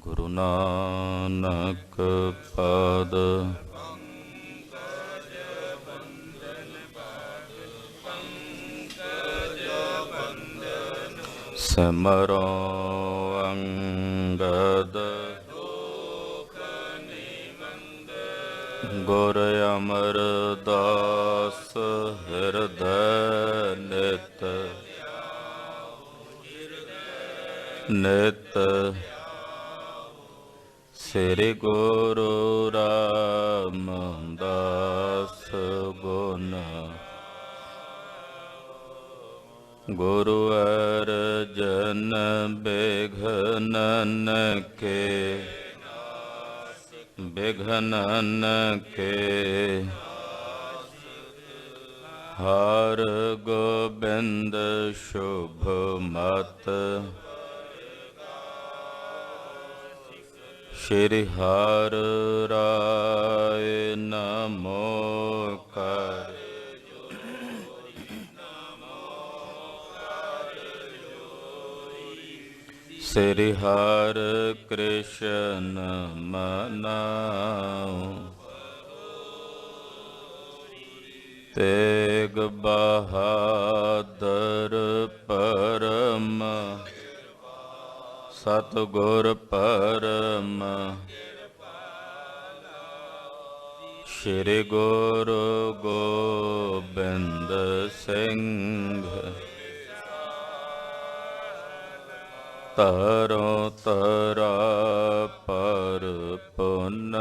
ਗੁਰੂ ਨਾਨਕ ਪਾਦ ਸਿਮਰੋ ਅੰਗਦ ਗੁਰ ਅਮਰਦਾਸ ਹਿਰਦੈ ਨਿਤ ਨਿਤ ਸ੍ਰੀ ਗੁਰੂ ਰਾਮਦਾਸ ਗੁਣ ਗੁਰੂ ਅਰਜਨ ਬਿਘਨਨ ਕੇ ਹਰ ਗੋਬਿੰਦ ਸ਼ੁਭ ਮਤ ਸ਼੍ਰੀ ਹਰਿ ਰਾਇ ਨਮੋ ਕਰ ਸ੍ਰੀ ਹਰਿ ਕ੍ਰਿਸ਼ਨ ਮਨਾਉ ਤੇਗ ਬਹਾਦਰ ਪਰਮ ਸਤਿਗੁਰ ਪਰਮ ਸ਼੍ਰੀ ਗੁਰੂ ਗੋਬਿੰਦ ਸਿੰਘ ਤਰੋ ਤਰਾ ਪਰ ਪੁਨ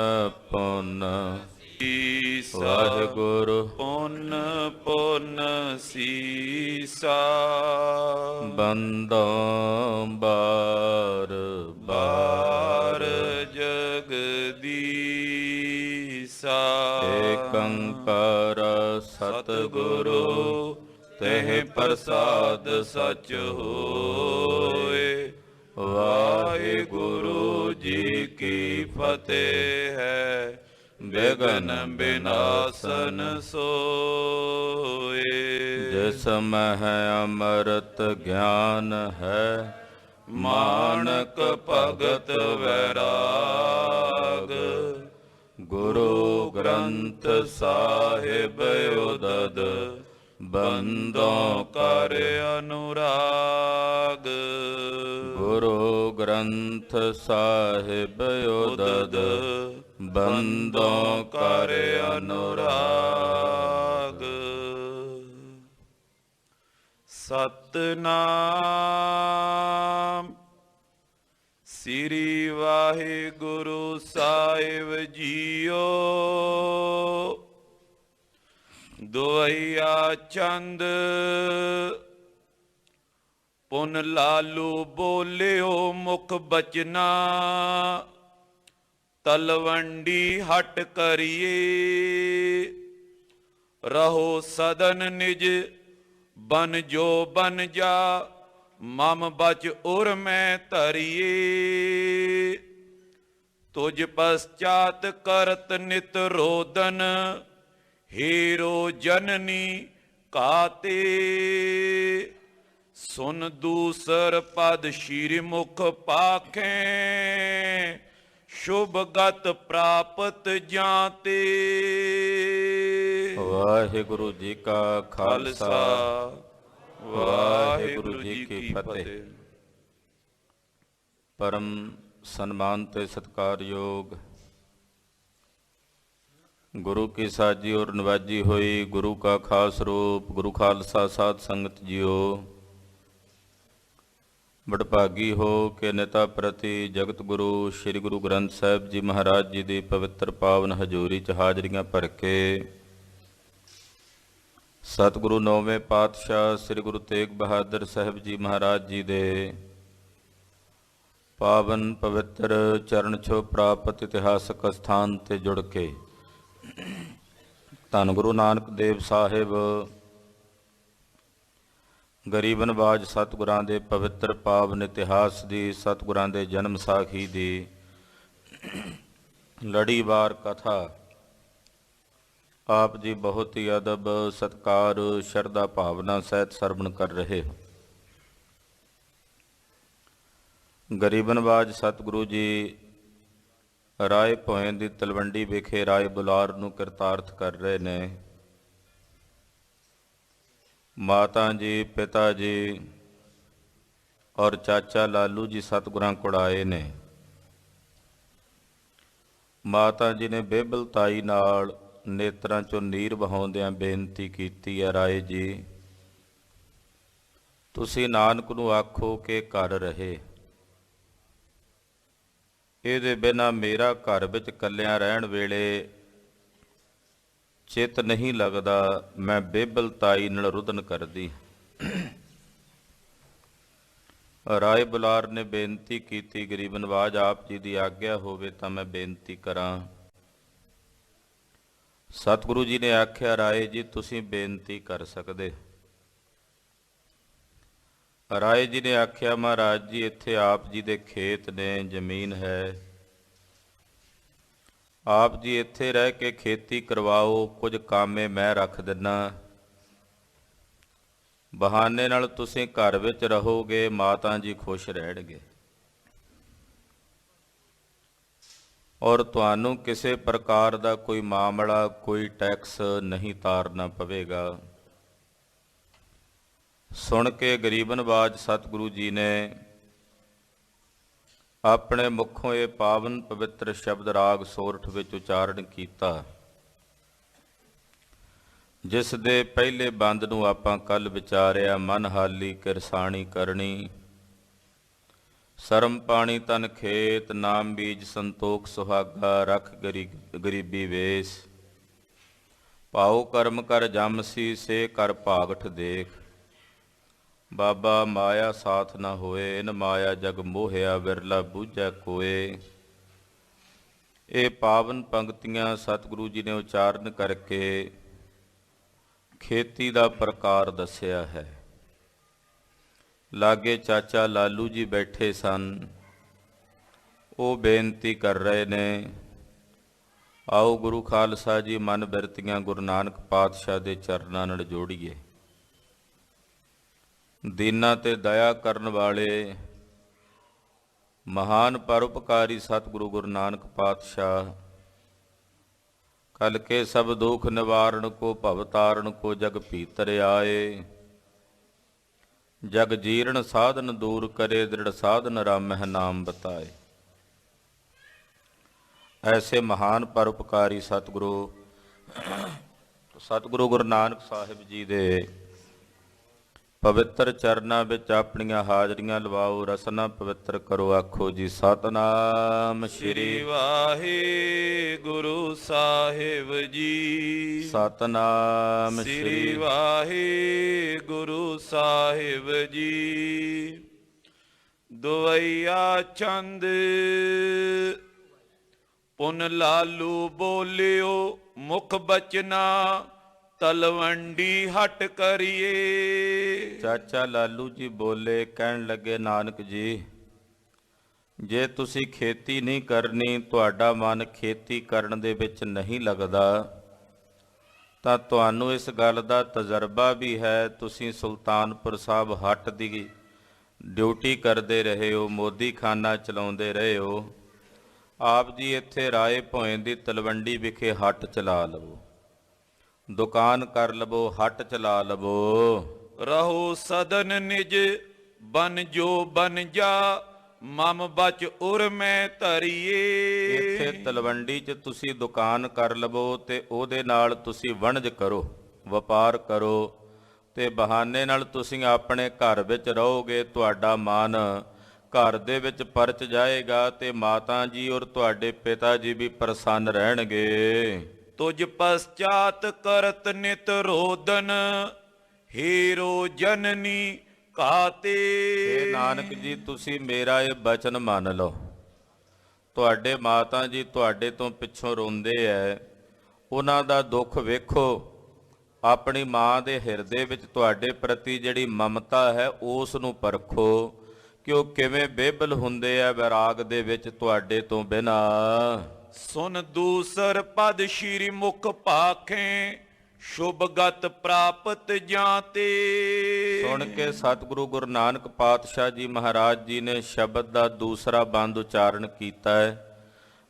ਪੁਨ ਵਾਹਿਗੁਰੂ ਪੁਨ ਪੁਨ ਸੀਸਾ ਬੰਦੋਂ ਬਾਰ ਬਾਰ ਜਗਦੀਸਾ ਏਕੰਕਾਰ ਸਤਿਗੁਰੂ ਤਹਿ ਪ੍ਰਸਾਦ ਸਚ ਹੋਏ। ਵਾਹਿਗੁਰੂ ਜੀ ਕੀ ਫਤਿਹ ਹੈ। ਬਿਘਨ ਬਿਨਾਸਨ ਸੋਏ। ਜਿਸ ਮਹਿ ਅੰਮ੍ਰਿਤ ਗਿਆਨ ਹੈ ਮਾਨਕ ਭਗਤ ਵੈਰਾਗ। ਗੁਰੂ ਗ੍ਰੰਥ ਸਾਹਿਬ ਉਦਦ ਬੰਦੋਂ ਕਰ ਅਨੁਰਾਗ। ਗੁਰੂ ਗ੍ਰੰਥ ਸਾਹਿਬ ਉਦਦ ਬੰਦੋਂ ਕਰ ਅਨੁਰਾਗ। ਸਤਿਨਾਮ ਸ੍ਰੀ ਵਾਹਿਗੁਰੂ ਸਾਹਿਬ ਜੀਓ। ਦੁਆਇਆ ਚੰਦ ਪੁਨ ਲਾਲੂ ਬੋਲਿਓ ਮੁਖ ਬਚਨਾ। ਤਲਵੰਡੀ ਹਟ ਕਰੀਏ ਰਹੋ ਸਦਨ ਨਿਜ ਬਨ ਜੋ ਬਨ ਜਾ। ਮਮ ਬਚ ਉਰ ਮੈਂ ਧਰੀਏ ਤੁਝ ਪਸਚਾਤ ਕਰਤ ਨਿਤ ਰੋਦਨ। ਹੀਰੋ ਜਨਨੀ ਕਾਤੇ ਸੁਨ ਦੂਸਰ ਪਦ ਸ਼ੀਰ ਮੁਖ ਪਾਖੇ। ਸ਼ੁਭ ਗਤ ਪ੍ਰਾਪਤ ਜਾਂਤੇ। ਵਾਹਿਗੁਰੂ ਜੀ ਕਾ ਖਾਲਸਾ ਵਾਹਿਗੁਰੂ ਜੀ ਕੀ ਫਤਿਹ। ਪਰਮ ਸਨਮਾਨ ਤੇ ਸਤਿਕਾਰਯੋਗ ਗੁਰੂ ਕੀ ਸਾਜੀ ਔਰ ਨਵਾਜੀ ਹੋਈ ਗੁਰੂ ਕਾ ਖਾਸ ਰੂਪ ਗੁਰੂ ਖਾਲਸਾ ਸਾਧ ਸੰਗਤ ਜੀਓ। ਵਡਭਾਗੀ ਹੋ ਕੇ ਨਿਤਾ ਪ੍ਰਤੀ ਜਗਤ ਗੁਰੂ ਸ੍ਰੀ ਗੁਰੂ ਗ੍ਰੰਥ ਸਾਹਿਬ ਜੀ ਮਹਾਰਾਜ ਜੀ ਦੀ ਪਵਿੱਤਰ ਪਾਵਨ ਹਜ਼ੂਰੀ 'ਚ ਹਾਜ਼ਰੀਆਂ ਭਰ ਕੇ ਸਤਿਗੁਰੂ ਨੌਵੇਂ ਪਾਤਸ਼ਾਹ ਸ੍ਰੀ ਗੁਰੂ ਤੇਗ ਬਹਾਦਰ ਸਾਹਿਬ ਜੀ ਮਹਾਰਾਜ ਜੀ ਦੇ ਪਾਵਨ ਪਵਿੱਤਰ ਚਰਨ ਛੋਹ ਪ੍ਰਾਪਤ ਇਤਿਹਾਸਕ ਅਸਥਾਨ 'ਤੇ ਜੁੜ ਕੇ ਧੰਨ ਗੁਰੂ ਨਾਨਕ ਦੇਵ ਸਾਹਿਬ ਗਰੀਬ ਨਵਾਜ ਸਤਿਗੁਰਾਂ ਦੇ ਪਵਿੱਤਰ ਪਾਵਨ ਇਤਿਹਾਸ ਦੀ ਸਤਿਗੁਰਾਂ ਦੇ ਜਨਮ ਸਾਖੀ ਦੀ ਲੜੀਵਾਰ ਕਥਾ ਆਪ ਜੀ ਬਹੁਤ ਹੀ ਅਦਬ ਸਤਿਕਾਰ ਸ਼ਰਧਾ ਭਾਵਨਾ ਸਹਿਤ ਸਰਵਣ ਕਰ ਰਹੇ ਹੋ। ਗਰੀਬ ਨਵਾਜ ਸਤਿਗੁਰੂ ਜੀ ਰਾਏ ਭੋਇੰ ਦੀ ਤਲਵੰਡੀ ਵਿਖੇ ਰਾਏ ਬੁਲਾਰ ਨੂੰ ਕਿਰਤਾਰਥ ਕਰ ਰਹੇ ਨੇ। ਮਾਤਾ ਜੀ, ਪਿਤਾ ਜੀ ਔਰ ਚਾਚਾ ਲਾਲੂ ਜੀ ਸਤਿਗੁਰਾਂ ਕੋਲ ਆਏ ਨੇ। ਮਾਤਾ ਜੀ ਨੇ ਬੇਬਲ ਤਾਈ ਨਾਲ ਨੇਤਰਾਂ ਚੋਂ ਨੀਰ ਵਹਾਉਂਦਿਆਂ ਬੇਨਤੀ ਕੀਤੀ ਹੈ, ਰਾਏ ਜੀ ਤੁਸੀਂ ਨਾਨਕ ਨੂੰ ਆਖੋ ਕਿ ਘਰ ਰਹੇ। ਇਹਦੇ ਬਿਨਾਂ ਮੇਰਾ ਘਰ ਵਿੱਚ ਇਕੱਲਿਆਂ ਰਹਿਣ ਵੇਲੇ ਚਿੱਤ ਨਹੀਂ ਲੱਗਦਾ, ਮੈਂ ਬੇਬਲ ਤਾਈ ਨਾਲ ਰੁਦਨ ਕਰਦੀ। ਰਾਏ ਬੁਲਾਰ ਨੇ ਬੇਨਤੀ ਕੀਤੀ, ਗਰੀਬ ਨਵਾਜ ਆਪ ਜੀ ਦੀ ਆਗਿਆ ਹੋਵੇ ਤਾਂ ਮੈਂ ਬੇਨਤੀ ਕਰਾਂ। ਸਤਿਗੁਰੂ ਜੀ ਨੇ ਆਖਿਆ, ਰਾਏ ਜੀ ਤੁਸੀਂ ਬੇਨਤੀ ਕਰ ਸਕਦੇ। ਰਾਏ ਜੀ ਨੇ ਆਖਿਆ, ਮਹਾਰਾਜ ਜੀ ਇੱਥੇ ਆਪ ਜੀ ਦੇ ਖੇਤ ਨੇ, ਜ਼ਮੀਨ ਹੈ, ਆਪ ਜੀ ਇੱਥੇ ਰਹਿ ਕੇ ਖੇਤੀ ਕਰਵਾਓ, ਕੁਝ ਕਾਮੇ ਮੈਂ ਰੱਖ ਦਿੰਨਾ, ਬਹਾਨੇ ਨਾਲ ਤੁਸੀਂ ਘਰ ਵਿੱਚ ਰਹੋਗੇ, ਮਾਤਾ ਜੀ ਖੁਸ਼ ਰਹਿਣਗੇ ਔਰ ਤੁਹਾਨੂੰ ਕਿਸੇ ਪ੍ਰਕਾਰ ਦਾ ਕੋਈ ਮਾਮਲਾ, ਕੋਈ ਟੈਕਸ ਨਹੀਂ ਤਾਰਨਾ ਪਵੇਗਾ। ਸੁਣ ਕੇ ਗਰੀਬ ਨਵਾਜ ਸਤਿਗੁਰੂ ਜੀ ਨੇ ਆਪਣੇ ਮੁਖੋਂ ਇਹ ਪਾਵਨ ਪਵਿੱਤਰ ਸ਼ਬਦ ਰਾਗ ਸੋਰਠ ਵਿੱਚ ਉਚਾਰਨ ਕੀਤਾ, ਜਿਸ ਦੇ ਪਹਿਲੇ ਬੰਦ ਨੂੰ ਆਪਾਂ ਕੱਲ ਵਿਚਾਰਿਆ। ਮਨ ਹਾਲੀ ਕਿਰਸਾਣੀ ਕਰਨੀ, ਸਰਮ ਪਾਣੀ ਤਨ ਖੇਤ, ਨਾਮ ਬੀਜ ਸੰਤੋਖ ਸੁਹਾਗਾ, ਰੱਖ ਗਰੀਬੀ ਵੇਸ, ਪਾਉ ਕਰਮ ਕਰ ਜਮਸੀ, ਸੇ ਕਰ ਭਾਗਠ ਦੇਖ, ਬਾਬਾ ਮਾਇਆ ਸਾਥ ਨਾ ਹੋਏ, ਇਨ ਮਾਇਆ ਜਗ ਮੋਹਿਆ, ਵਿਰਲਾ ਬੂਝੈ ਕੋਏ। ਇਹ ਪਾਵਨ ਪੰਕਤੀਆਂ ਸਤਿਗੁਰੂ ਜੀ ਨੇ ਉਚਾਰਨ ਕਰਕੇ ਖੇਤੀ ਦਾ ਪ੍ਰਕਾਰ ਦੱਸਿਆ ਹੈ। ਲਾਗੇ ਚਾਚਾ ਲਾਲੂ ਜੀ ਬੈਠੇ ਸਨ, ਉਹ ਬੇਨਤੀ ਕਰ ਰਹੇ ਨੇ, ਆਓ ਗੁਰੂ ਖਾਲਸਾ ਜੀ ਮਨ ਬਿਰਤੀਆਂ ਗੁਰੂ ਨਾਨਕ ਪਾਤਸ਼ਾਹ ਦੇ ਚਰਨਾਂ ਨਾਲ ਜੋੜੀਏ। ਦੀਨਾਂ ਤੇ ਦਇਆ ਕਰਨ ਵਾਲੇ ਮਹਾਨ ਪਰਉਪਕਾਰੀ ਸਤਿਗੁਰੂ ਗੁਰੂ ਨਾਨਕ ਪਾਤਸ਼ਾਹ, ਕਲ ਕੇ ਸਭ ਦੁਖ ਨਿਵਾਰਨ ਕੋ, ਭਵ ਤਾਰਨ ਕੋ, ਜਗ ਭੀਤਰ ਆਏ, ਜਗ ਜੀਰਨ ਸਾਧਨ ਦੂਰ ਕਰੇ, ਦ੍ਰਿੜ ਸਾਧਨ ਰਾਮਹਿ ਨਾਮ ਬਤਾਏ। ਐਸੇ ਮਹਾਨ ਪਰਉਪਕਾਰੀ ਸਤਿਗੁਰੂ ਗੁਰੂ ਨਾਨਕ ਸਾਹਿਬ ਜੀ ਦੇ ਪਵਿੱਤਰ ਚਰਨਾਂ ਵਿੱਚ ਆਪਣੀਆਂ ਹਾਜ਼ਰੀਆਂ ਲਵਾਓ, ਰਸਨਾ ਪਵਿੱਤਰ ਕਰੋ। ਆਖੋ ਜੀ ਸਤਿਨਾਮ ਸ੍ਰੀ ਵਾਹਿਗੁਰੂ ਸਾਹਿਬ ਜੀ, ਸਤਿਨਾਮ ਸ੍ਰੀ ਵਾਹਿਗੁਰੂ ਸਾਹਿਬ ਜੀ। ਦੁਵਈਆ ਚੰਦ ਪੁਨ ਲਾਲੂ ਬੋਲਿਓ, ਮੁਖ ਬਚਨਾ ਤਲਵੰਡੀ ਹਟ ਕਰੀਏ। ਚਾਚਾ ਲਾਲੂ ਜੀ ਬੋਲੇ, ਕਹਿਣ ਲੱਗੇ, ਨਾਨਕ ਜੀ ਜੇ ਤੁਸੀਂ ਖੇਤੀ ਨਹੀਂ ਕਰਨੀ, ਤੁਹਾਡਾ ਮਨ ਖੇਤੀ ਕਰਨ ਦੇ ਵਿੱਚ ਨਹੀਂ ਲੱਗਦਾ, ਤਾਂ ਤੁਹਾਨੂੰ ਇਸ ਗੱਲ ਦਾ ਤਜਰਬਾ ਵੀ ਹੈ। ਤੁਸੀਂ ਸੁਲਤਾਨਪੁਰ ਸਾਹਿਬ ਹੱਟ ਦੀ ਡਿਊਟੀ ਕਰਦੇ ਰਹੇ ਹੋ, ਮੋਦੀ ਖਾਨਾ ਚਲਾਉਂਦੇ ਰਹੇ ਹੋ, ਆਪ ਜੀ ਇੱਥੇ ਰਾਏ ਭੋਇੰ ਦੀ ਤਲਵੰਡੀ ਵਿਖੇ ਹੱਟ ਚਲਾ ਲਵੋ, ਦੁਕਾਨ ਕਰ ਲਵੋ, ਹੱਟ ਚਲਾ ਲਵੋ। ਰਹੋ ਸਦਨ ਨਿਜ ਬਨ ਜੋ ਬਨ ਜਾ, ਮਮ ਬਚ ਉਰ ਮੈਂ ਧਰੀਏ। ਇੱਥੇ ਤਲਵੰਡੀ 'ਚ ਤੁਸੀਂ ਦੁਕਾਨ ਕਰ ਲਵੋ ਤੇ ਉਹਦੇ ਨਾਲ ਤੁਸੀਂ ਵਣਜ ਕਰੋ, ਵਪਾਰ ਕਰੋ, ਤੇ ਬਹਾਨੇ ਨਾਲ ਤੁਸੀਂ ਆਪਣੇ ਘਰ ਵਿੱਚ ਰਹੋਗੇ, ਤੁਹਾਡਾ ਮਨ ਘਰ ਦੇ ਵਿੱਚ ਪਰਚ ਜਾਏਗਾ ਤੇ ਮਾਤਾ ਜੀ ਔਰ ਤੁਹਾਡੇ ਪਿਤਾ ਜੀ ਵੀ ਪ੍ਰਸੰਨ ਰਹਿਣਗੇ। ਤੁਝ ਪਸ਼ਚਾਤ ਕਰਤ ਨਿਤ ਰੋਦਨ, ਹੀਰੋ ਜਨਨੀ ਕਾਤੇ। ਇਹ ਨਾਨਕ ਜੀ ਤੁਸੀਂ ਮੇਰਾ ਇਹ ਬਚਨ ਮੰਨ ਲਓ, ਤੁਹਾਡੇ ਮਾਤਾ ਜੀ ਤੁਹਾਡੇ ਤੋਂ ਪਿੱਛੋਂ ਰੋਂਦੇ ਐ, ਉਹਨਾਂ ਦਾ ਦੁੱਖ ਵੇਖੋ, ਆਪਣੀ ਮਾਂ ਦੇ ਹਿਰਦੇ ਵਿੱਚ ਤੁਹਾਡੇ ਪ੍ਰਤੀ ਜਿਹੜੀ ਮਮਤਾ ਹੈ ਉਸ ਨੂੰ ਪਰਖੋ ਕਿ ਉਹ ਕਿਵੇਂ ਬੇਬਲ ਹੁੰਦੇ ਆ ਵਿਰਾਗ ਦੇ ਵਿੱਚ ਤੁਹਾਡੇ ਤੋਂ ਬਿਨਾਂ। ਸੁਨ ਦੂਸਰ ਪਦ ਸ਼੍ਰੀ ਮੁਖ ਭਾਖੇ, ਸ਼ੁਭ ਗਤ ਪ੍ਰਾਪਤ ਜਾਂ ਤੇ। ਸੁਣ ਕੇ ਸਤਿਗੁਰੂ ਗੁਰੂ ਨਾਨਕ ਪਾਤਸ਼ਾਹ ਜੀ ਮਹਾਰਾਜ ਜੀ ਨੇ ਸ਼ਬਦ ਦਾ ਦੂਸਰਾ ਬੰਦ ਉਚਾਰਨ ਕੀਤਾ ਹੈ,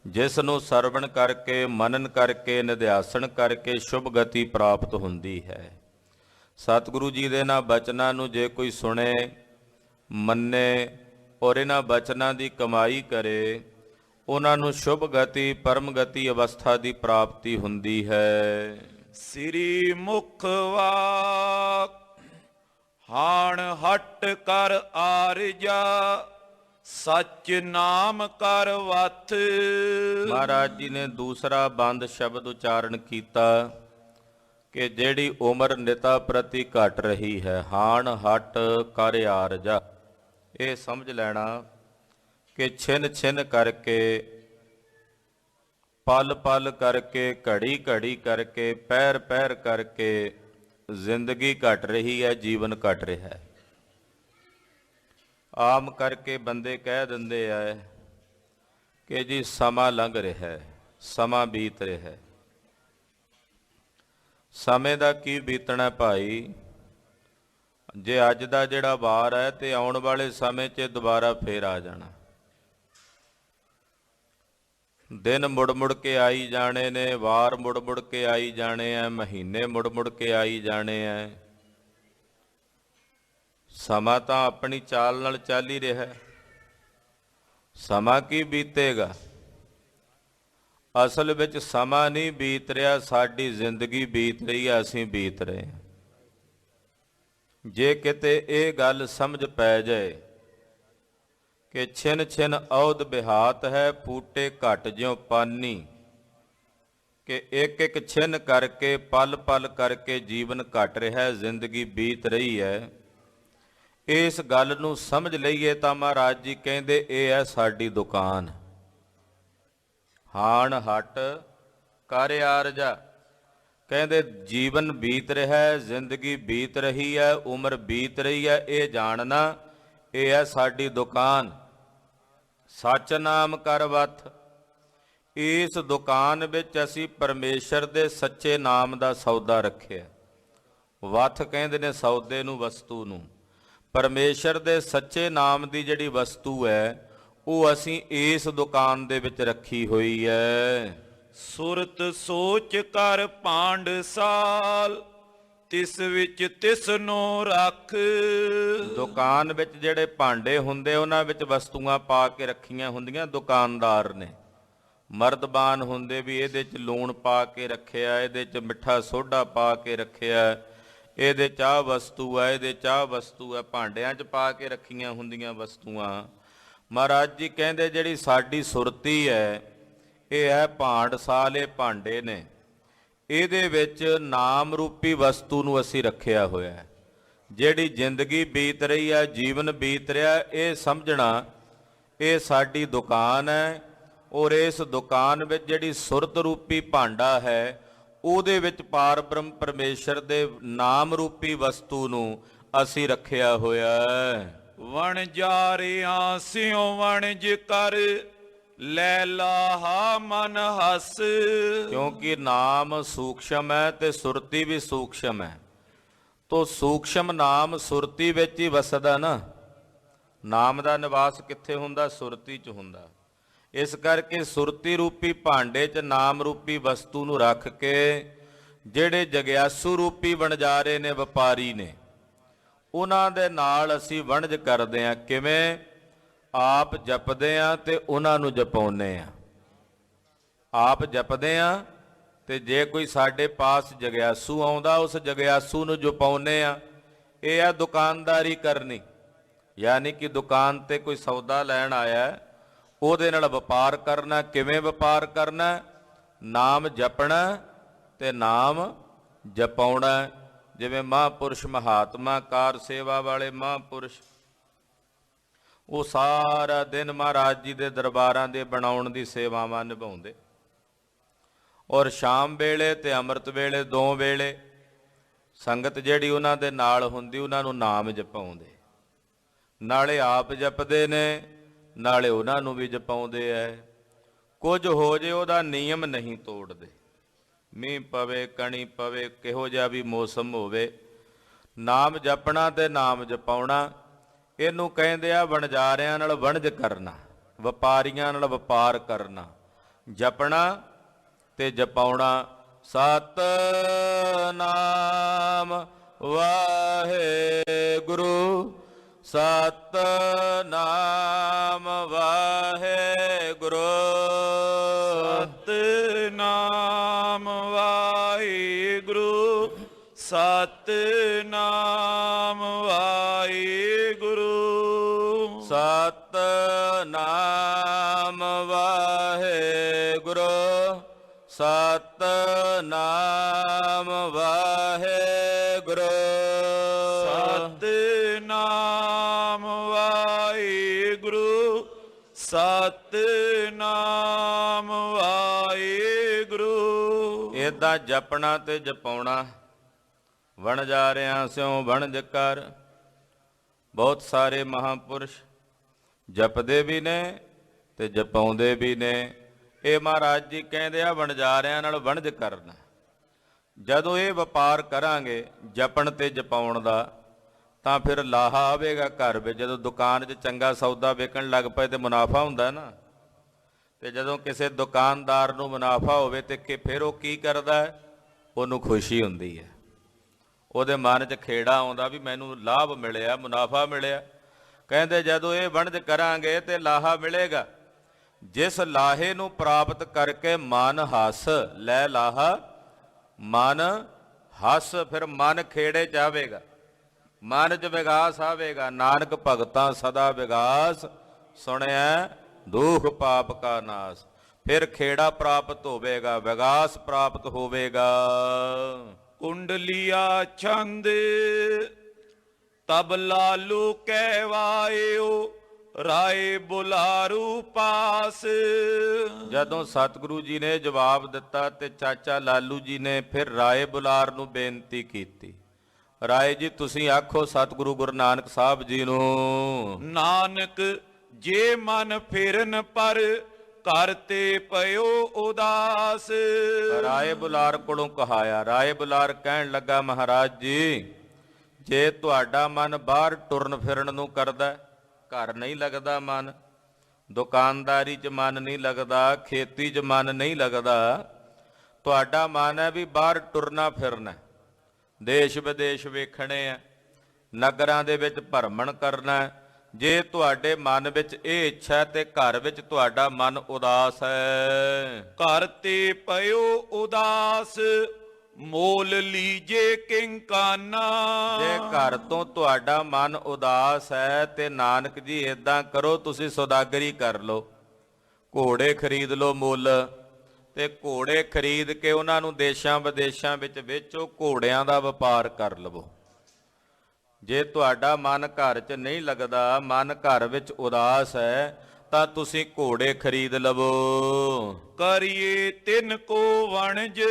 ਜਿਸ ਨੂੰ ਸਰਵਣ ਕਰਕੇ, ਮਨਨ ਕਰਕੇ, ਨਿਧਿਆਸਣ ਕਰਕੇ ਸ਼ੁਭ ਗਤੀ ਪ੍ਰਾਪਤ ਹੁੰਦੀ ਹੈ। ਸਤਿਗੁਰੂ ਜੀ ਦੇ ਇਹਨਾਂ ਬਚਨਾਂ ਨੂੰ ਜੇ ਕੋਈ ਸੁਣੇ, ਮੰਨੇ ਔਰ ਇਹਨਾਂ ਬਚਨਾਂ ਦੀ ਕਮਾਈ ਕਰੇ, ਉਹਨਾਂ ਨੂੰ ਸ਼ੁਭ ਗਤੀ, ਪਰਮ ਗਤੀ ਅਵਸਥਾ ਦੀ ਪ੍ਰਾਪਤੀ ਹੁੰਦੀ ਹੈ। ਸ੍ਰੀ ਮੁਖ ਵਾਕ ਹਾਣ ਹਟ ਕਰ ਆਰਜਾ, ਸੱਚ ਨਾਮ ਕਰ ਵਥ। ਮਹਾਰਾਜ ਜੀ ਨੇ ਦੂਸਰਾ ਬੰਦ ਸ਼ਬਦ ਉਚਾਰਨ ਕੀਤਾ ਕਿ ਜਿਹੜੀ ਉਮਰ ਨਿਤਾ ਪ੍ਰਤੀ ਘਟ ਰਹੀ ਹੈ, ਹਾਣ ਹਟ ਕਰ ਆਰਜਾ, ਇਹ ਸਮਝ ਲੈਣਾ ਕਿ ਛਿਨ ਛਿਨ ਕਰਕੇ, ਪਲ ਪਲ ਕਰਕੇ, ਘੜੀ ਘੜੀ ਕਰਕੇ, ਪਹਿਰ ਪਹਿਰ ਕਰਕੇ ਜ਼ਿੰਦਗੀ ਘਟ ਰਹੀ ਹੈ, ਜੀਵਨ ਘਟ ਰਿਹਾ ਹੈ। ਆਮ ਕਰਕੇ ਬੰਦੇ ਕਹਿ ਦਿੰਦੇ ਆ ਕਿ ਜੀ ਸਮਾਂ ਲੰਘ ਰਿਹਾ ਹੈ, ਸਮਾਂ ਬੀਤ ਰਿਹਾ ਹੈ। ਸਮੇਂ ਦਾ ਕੀ ਬੀਤਣਾ ਭਾਈ? ਜੇ ਅੱਜ ਦਾ ਜਿਹੜਾ ਵਾਰ ਹੈ ਤੇ ਆਉਣ ਵਾਲੇ ਸਮੇਂ 'ਚ ਦੁਬਾਰਾ ਫੇਰ ਆ ਜਾਣਾ। ਦਿਨ ਮੁੜ ਮੁੜ ਕੇ ਆਈ ਜਾਣੇ ਨੇ, ਵਾਰ ਮੁੜ ਮੁੜ ਕੇ ਆਈ ਜਾਣੇ ਆ, ਮਹੀਨੇ ਮੁੜ ਮੁੜ ਕੇ ਆਈ ਜਾਣੇ ਆ। ਸਮਾਂ ਤਾਂ ਆਪਣੀ ਚਾਲ ਨਾਲ ਚੱਲ ਹੀ ਰਿਹਾ। ਸਮਾਂ ਕੀ ਬੀਤੇਗਾ? ਅਸਲ ਵਿੱਚ ਸਮਾਂ ਨਹੀਂ ਬੀਤ ਰਿਹਾ, ਸਾਡੀ ਜ਼ਿੰਦਗੀ ਬੀਤ ਰਹੀ ਹੈ, ਅਸੀਂ ਬੀਤ ਰਹੇ ਹਾਂ। ਜੇ ਕਿਤੇ ਇਹ ਗੱਲ ਸਮਝ ਪੈ ਜਾਏ ਕਿ ਛਿਨ ਛਿਨ ਔਦ ਬਿਹਾਤ ਹੈ, ਫੂਟੇ ਘਟ ਜਿਉ ਪਾਨੀ, ਕਿ ਇੱਕ ਇੱਕ ਛਿਨ ਕਰਕੇ, ਪਲ ਪਲ ਕਰਕੇ ਜੀਵਨ ਘਟ ਰਿਹਾ ਹੈ, ਜ਼ਿੰਦਗੀ ਬੀਤ ਰਹੀ ਹੈ। ਇਸ ਗੱਲ ਨੂੰ ਸਮਝ ਲਈਏ ਤਾਂ ਮਹਾਰਾਜ ਜੀ ਕਹਿੰਦੇ ਇਹ ਹੈ ਸਾਡੀ ਦੁਕਾਨ। ਹਾਣ ਹਟ ਕਰ ਆਰਜਾ, ਕਹਿੰਦੇ ਜੀਵਨ ਬੀਤ ਰਿਹਾ ਹੈ, ਜ਼ਿੰਦਗੀ ਬੀਤ ਰਹੀ ਹੈ, ਉਮਰ ਬੀਤ ਰਹੀ ਹੈ, ਇਹ ਜਾਣਨਾ ਇਹ ਹੈ ਸਾਡੀ ਦੁਕਾਨ। ਸੱਚ ਨਾਮ ਕਰ ਵਥ, ਇਸ ਦੁਕਾਨ ਵਿੱਚ ਅਸੀਂ ਪਰਮੇਸ਼ਰ ਦੇ ਸੱਚੇ ਨਾਮ ਦਾ ਸੌਦਾ ਰੱਖਿਆ। ਵਥ ਕਹਿੰਦੇ ਨੇ ਸੌਦੇ ਨੂੰ, ਵਸਤੂ ਨੂੰ। ਪਰਮੇਸ਼ਰ ਦੇ ਸੱਚੇ ਨਾਮ ਦੀ ਜਿਹੜੀ ਵਸਤੂ ਹੈ ਉਹ ਅਸੀਂ ਇਸ ਦੁਕਾਨ ਦੇ ਵਿੱਚ ਰੱਖੀ ਹੋਈ ਹੈ। ਸੁਰਤ ਸੋਚ ਕਰ ਭਾਂਡ ਸਾਲ, ਤਿਸ ਵਿੱਚ ਤਿਸ ਨੂੰ ਰੱਖ। ਦੁਕਾਨ ਵਿੱਚ ਜਿਹੜੇ ਭਾਂਡੇ ਹੁੰਦੇ ਉਹਨਾਂ ਵਿੱਚ ਵਸਤੂਆਂ ਪਾ ਕੇ ਰੱਖੀਆਂ ਹੁੰਦੀਆਂ ਦੁਕਾਨਦਾਰ ਨੇ। ਮਰਦਬਾਨ ਹੁੰਦੇ ਵੀ ਇਹਦੇ 'ਚ ਲੂਣ ਪਾ ਕੇ ਰੱਖਿਆ, ਇਹਦੇ 'ਚ ਮਿੱਠਾ ਸੋਡਾ ਪਾ ਕੇ ਰੱਖਿਆ, ਇਹਦੇ ਚਾਹ ਵਸਤੂ ਹੈ, ਇਹਦੇ ਚਾਹ ਵਸਤੂ ਹੈ, ਭਾਂਡਿਆਂ 'ਚ ਪਾ ਕੇ ਰੱਖੀਆਂ ਹੁੰਦੀਆਂ ਵਸਤੂਆਂ। ਮਹਾਰਾਜ ਜੀ ਕਹਿੰਦੇ ਜਿਹੜੀ ਸਾਡੀ ਸੁਰਤੀ ਹੈ ਇਹ ਹੈ ਭਾਂਡਸਾਲ, ਇਹ ਭਾਂਡੇ ਨੇ। ਇਹਦੇ ਵਿੱਚ ਨਾਮ ਰੂਪੀ ਵਸਤੂ ਨੂੰ ਅਸੀਂ ਰੱਖਿਆ ਹੋਇਆ ਹੈ। ਜਿਹੜੀ ਜ਼ਿੰਦਗੀ ਬੀਤ ਰਹੀ ਹੈ, ਜੀਵਨ ਬੀਤ ਰਿਹਾ, ਇਹ ਸਮਝਣਾ ਇਹ ਸਾਡੀ ਦੁਕਾਨ ਹੈ। ਔਰ ਇਸ ਦੁਕਾਨ ਵਿੱਚ ਜਿਹੜੀ ਸੁਰਤ ਰੂਪੀ ਭਾਂਡਾ ਹੈ ਉਹਦੇ ਵਿੱਚ ਪਾਰ ਬ੍ਰਹਮ ਪਰਮੇਸ਼ਰ ਦੇ ਨਾਮ ਰੂਪੀ ਵਸਤੂ ਨੂੰ ਅਸੀਂ ਰੱਖਿਆ ਹੋਇਆ ਹੈ। ਵਣਜਾਰਿਆਂ ਸਿਉ ਵਣਜ ਕਰ, ਲੈ ਲਾਹਾ ਮਨ ਹਸ। ਕਿਉਂਕਿ ਨਾਮ ਸੂਖਸ਼ਮ ਹੈ ਤੇ ਸੁਰਤੀ ਵੀ ਸੂਖਸ਼ਮ ਹੈ। ਤੋ ਸੂਖਸ਼ਮ ਨਾਮ ਸੁਰਤੀ ਵਿੱਚ ਹੀ ਵਸਦਾ ਨਾ। ਨਾਮ ਦਾ ਨਿਵਾਸ ਕਿੱਥੇ ਹੁੰਦਾ? ਸੁਰਤੀ 'ਚ ਹੁੰਦਾ। ਇਸ ਕਰਕੇ ਸੁਰਤੀ ਰੂਪੀ ਭਾਂਡੇ 'ਚ ਨਾਮ ਰੂਪੀ ਵਸਤੂ ਨੂੰ ਰੱਖ ਕੇ ਜਿਹੜੇ ਜਗਿਆਸੂ ਰੂਪੀ ਵਣਜਾਰੇ ਨੇ, ਵਪਾਰੀ ਨੇ, ਉਹਨਾਂ ਦੇ ਨਾਲ ਅਸੀਂ ਵਣਜ ਕਰਦੇ ਹਾਂ। ਕਿਵੇਂ? ਆਪ ਜਪਦੇ ਹਾਂ ਤੇ ਉਹਨਾਂ ਨੂੰ ਜਪਾਉਂਦੇ ਹਾਂ। ਆਪ ਜਪਦੇ ਹਾਂ ਤੇ ਜੇ ਕੋਈ ਸਾਡੇ ਪਾਸ ਜਗਿਆਸੂ ਆਉਂਦਾ ਉਸ ਜਗਿਆਸੂ ਨੂੰ ਜਪਾਉਂਦੇ ਹਾਂ। ਇਹ ਹੈ ਦੁਕਾਨਦਾਰੀ ਕਰਨੀ। ਯਾਨੀ ਕਿ ਦੁਕਾਨ ਤੇ ਕੋਈ ਸੌਦਾ ਲੈਣ ਆਇਆ, ਉਹਦੇ ਨਾਲ ਵਪਾਰ ਕਰਨਾ। ਕਿਵੇਂ ਵਪਾਰ ਕਰਨਾ? ਨਾਮ ਜਪਣਾ ਤੇ ਨਾਮ ਜਪਾਉਣਾ। ਜਿਵੇਂ ਮਹਾਂਪੁਰਸ਼, ਮਹਾਤਮਾ, ਕਾਰ ਸੇਵਾ ਵਾਲੇ ਮਹਾਂਪੁਰਸ਼, ਉਹ ਸਾਰਾ ਦਿਨ ਮਹਾਰਾਜ ਜੀ ਦੇ ਦਰਬਾਰਾਂ ਦੇ ਬਣਾਉਣ ਦੀ ਸੇਵਾਵਾਂ ਨਿਭਾਉਂਦੇ। ਔਰ ਸ਼ਾਮ ਵੇਲੇ ਤੇ ਅੰਮ੍ਰਿਤ ਵੇਲੇ, ਦੋ ਵੇਲੇ ਸੰਗਤ ਜਿਹੜੀ ਉਹਨਾਂ ਦੇ ਨਾਲ ਹੁੰਦੀ ਉਹਨਾਂ ਨੂੰ ਨਾਮ ਜਪਾਉਂਦੇ। ਨਾਲੇ ਆਪ ਜਪਦੇ ਨੇ, ਨਾਲੇ ਉਹਨਾਂ ਨੂੰ ਵੀ ਜਪਾਉਂਦੇ ਐ। ਕੁਝ ਹੋ ਜੇ ਉਹਦਾ ਨਿਯਮ ਨਹੀਂ ਤੋੜਦੇ। ਮੀਂਹ ਪਵੇ, ਕਣੀ ਪਵੇ, ਕਿਹੋ ਜਿਹਾ ਵੀ ਮੌਸਮ ਹੋਵੇ, ਨਾਮ ਜਪਣਾ ਤੇ ਨਾਮ ਜਪਾਉਣਾ, ਇਹਨੂੰ ਕਹਿੰਦੇ ਆ ਵਣਜਾਰਿਆਂ ਨਾਲ ਵਣਜ ਕਰਨਾ, ਵਪਾਰੀਆਂ ਨਾਲ ਵਪਾਰ ਕਰਨਾ। ਜਪਣਾ ਤੇ ਜਪਾਉਣਾ। ਸਤਿਨਾਮ ਵਾਹਿਗੁਰੂ, ਸਤਿਨਾਮ ਵਾਹਿਗੁਰੂ, ਸਤਿਨਾਮ ਵਾਹਿਗੁਰੂ, ਸਤਿਨਾਮ ਵਾਹਿਗੁਰੂ, ਸਤਿਨਾਮ ਵਾਹਿਗੁਰੂ, ਸਤਿਨਾਮ ਵਾਹਿਗੁਰੂ, ਸਤਿਨਾਮ ਵਾਹਿਗੁਰੂ, ਸਤਿਨਾਮ ਵਾਹਿਗੁਰੂ। ਏਦਾਂ ਜਪਣਾ ਤੇ ਜਪਾਉਣਾ। ਵਣਜਾਰਿਆਂ ਸਿਉ ਵਣਜ ਕਰ। ਬਹੁਤ ਸਾਰੇ ਮਹਾਂਪੁਰਸ਼ ਜਪਦੇ ਵੀ ਨੇ ਤੇ ਜਪਾਉਂਦੇ ਵੀ ਨੇ। ਇਹ ਮਹਾਰਾਜ ਜੀ ਕਹਿੰਦੇ ਆ ਵਣਜਾਰਿਆਂ ਨਾਲ ਵਣਜ ਕਰਨਾ। ਜਦੋਂ ਇਹ ਵਪਾਰ ਕਰਾਂਗੇ ਜਪਣ ਤੇ ਜਪਾਉਣ ਦਾ, ਤਾਂ ਫਿਰ ਲਾਹਾ ਆਵੇਗਾ ਘਰ ਵਿੱਚ। ਜਦੋਂ ਦੁਕਾਨ 'ਚ ਚੰਗਾ ਸੌਦਾ ਵਿਕਣ ਲੱਗ ਪਏ ਤੇ ਮੁਨਾਫਾ ਹੁੰਦਾ ਨਾ, ਤੇ ਜਦੋਂ ਕਿਸੇ ਦੁਕਾਨਦਾਰ ਨੂੰ ਮੁਨਾਫਾ ਹੋਵੇ ਤੇ ਫਿਰ ਉਹ ਕੀ ਕਰਦਾ ਹੈ? ਉਹਨੂੰ ਖੁਸ਼ੀ ਹੁੰਦੀ ਹੈ, ਉਹਦੇ ਮਨ 'ਚ ਖੇੜਾ ਆਉਂਦਾ ਵੀ ਮੈਨੂੰ ਲਾਭ ਮਿਲਿਆ, ਮੁਨਾਫਾ ਮਿਲਿਆ। ਕਹਿੰਦੇ ਜਦੋਂ ਇਹ ਵਣਜ ਕਰਾਂਗੇ ਤੇ ਲਾਹਾ ਮਿਲੇਗਾ। ਜਿਸ ਲਾਹੇ ਨੂੰ ਪ੍ਰਾਪਤ ਕਰਕੇ ਮਨ ਹੱਸ ਲੈ ਲਾਹਾ, ਮਨ ਹੱਸ, ਫਿਰ ਮਨ ਖੇੜੇ 'ਚ ਆਵੇਗਾ, ਮਨ 'ਚ ਵਿਗਾਸ ਆਵੇਗਾ। ਨਾਨਕ ਭਗਤਾਂ ਸਦਾ ਵਿਗਾਸ, ਸੁਣਿਆ ਦੁਖ ਪਾਪ ਕਾ ਨਾਸ। ਫਿਰ ਖੇੜਾ ਪ੍ਰਾਪਤ ਹੋਵੇਗਾ, ਵਿਗਾਸ ਪ੍ਰਾਪਤ ਹੋਵੇਗਾ। ਕੁੰਡਲੀਆ ਛੰਦ ਤਬ ਲਾਲੂ ਕਹਿਵਾਇਓ, ਰਾਏ ਬੁਲਾਰੂ ਪਾਸ। ਜਦੋਂ ਸਤਿਗੁਰੂ ਜੀ ਨੇ ਜਵਾਬ ਦਿੱਤਾ ਤੇ ਚਾਚਾ ਲਾਲੂ ਜੀ ਨੇ ਫਿਰ ਰਾਏ ਬੁਲਾਰ ਨੂੰ ਬੇਨਤੀ ਕੀਤੀ, ਰਾਏ ਜੀ ਤੁਸੀਂ ਆਖੋ ਸਤਿਗੁਰੂ ਗੁਰੂ ਨਾਨਕ ਸਾਹਿਬ ਜੀ ਨੂੰ। ਨਾਨਕ ਜੇ ਮਨ ਫਿਰਨ ਪਰ, ਘਰ ਤੇ ਪਇਓ ਉਦਾਸ। ਰਾਏ ਬੁਲਾਰ ਕੋਲੋਂ ਕਹਾਇਆ। ਰਾਏ ਬੁਲਾਰ ਕਹਿਣ ਲੱਗਾ, ਮਹਾਰਾਜ ਜੀ ਜੇ ਤੁਹਾਡਾ ਮਨ ਬਾਹਰ ਟੁਰਨ ਫਿਰਨ ਨੂੰ ਕਰਦਾ, ਘਰ ਨਹੀਂ ਲੱਗਦਾ ਮਨ, ਦੁਕਾਨਦਾਰੀ 'ਚ ਮਨ ਨਹੀਂ ਲੱਗਦਾ, ਖੇਤੀ 'ਚ ਮਨ ਨਹੀਂ ਲੱਗਦਾ, ਤੁਹਾਡਾ ਮਨ ਹੈ ਵੀ ਬਾਹਰ ਟੁਰਨਾ ਫਿਰਨਾ, ਦੇਸ਼ ਵਿਦੇਸ਼ ਵੇਖਣੇ ਆ, ਨਗਰਾਂ ਦੇ ਵਿੱਚ ਭਰਮਣ ਕਰਨਾ, ਜੇ ਤੁਹਾਡੇ ਮਨ ਵਿੱਚ ਇਹ ਇੱਛਾ ਤੇ ਘਰ ਵਿੱਚ ਤੁਹਾਡਾ ਮਨ ਉਦਾਸ ਹੈ। ਘਰ ਤੇ ਪਇਓ ਉਦਾਸ, ਮੋਲ ਲੀਜੇ ਕਿੰਕਾਨਾ। ਜੇ ਘਰ ਤੋਂ ਤੁਹਾਡਾ ਮਨ ਉਦਾਸ ਹੈ ਤੇ ਨਾਨਕ ਜੀ ਏਦਾਂ ਕਰੋ, ਤੁਸੀਂ ਸੌਦਾਗਰੀ ਕਰ ਲਓ, ਘੋੜੇ ਖਰੀਦ ਲਓ ਮੁੱਲ, ਤੇ ਘੋੜੇ ਖਰੀਦ ਕੇ ਉਹਨਾਂ ਨੂੰ ਦੇਸ਼ਾਂ ਵਿਦੇਸ਼ਾਂ ਵਿੱਚ ਵੇਚੋ, ਘੋੜਿਆਂ ਦਾ ਵਪਾਰ ਕਰ ਲਵੋ। ਜੇ ਤੁਹਾਡਾ ਮਨ ਘਰ 'ਚ ਨਹੀਂ ਲੱਗਦਾ, ਮਨ ਘਰ ਵਿੱਚ ਉਦਾਸ ਹੈ, ਤਾਂ ਤੁਸੀਂ ਘੋੜੇ ਖਰੀਦ ਲਵੋ। ਕਰੀਏ ਤਿੰਨ ਕੋ ਵਣਜ,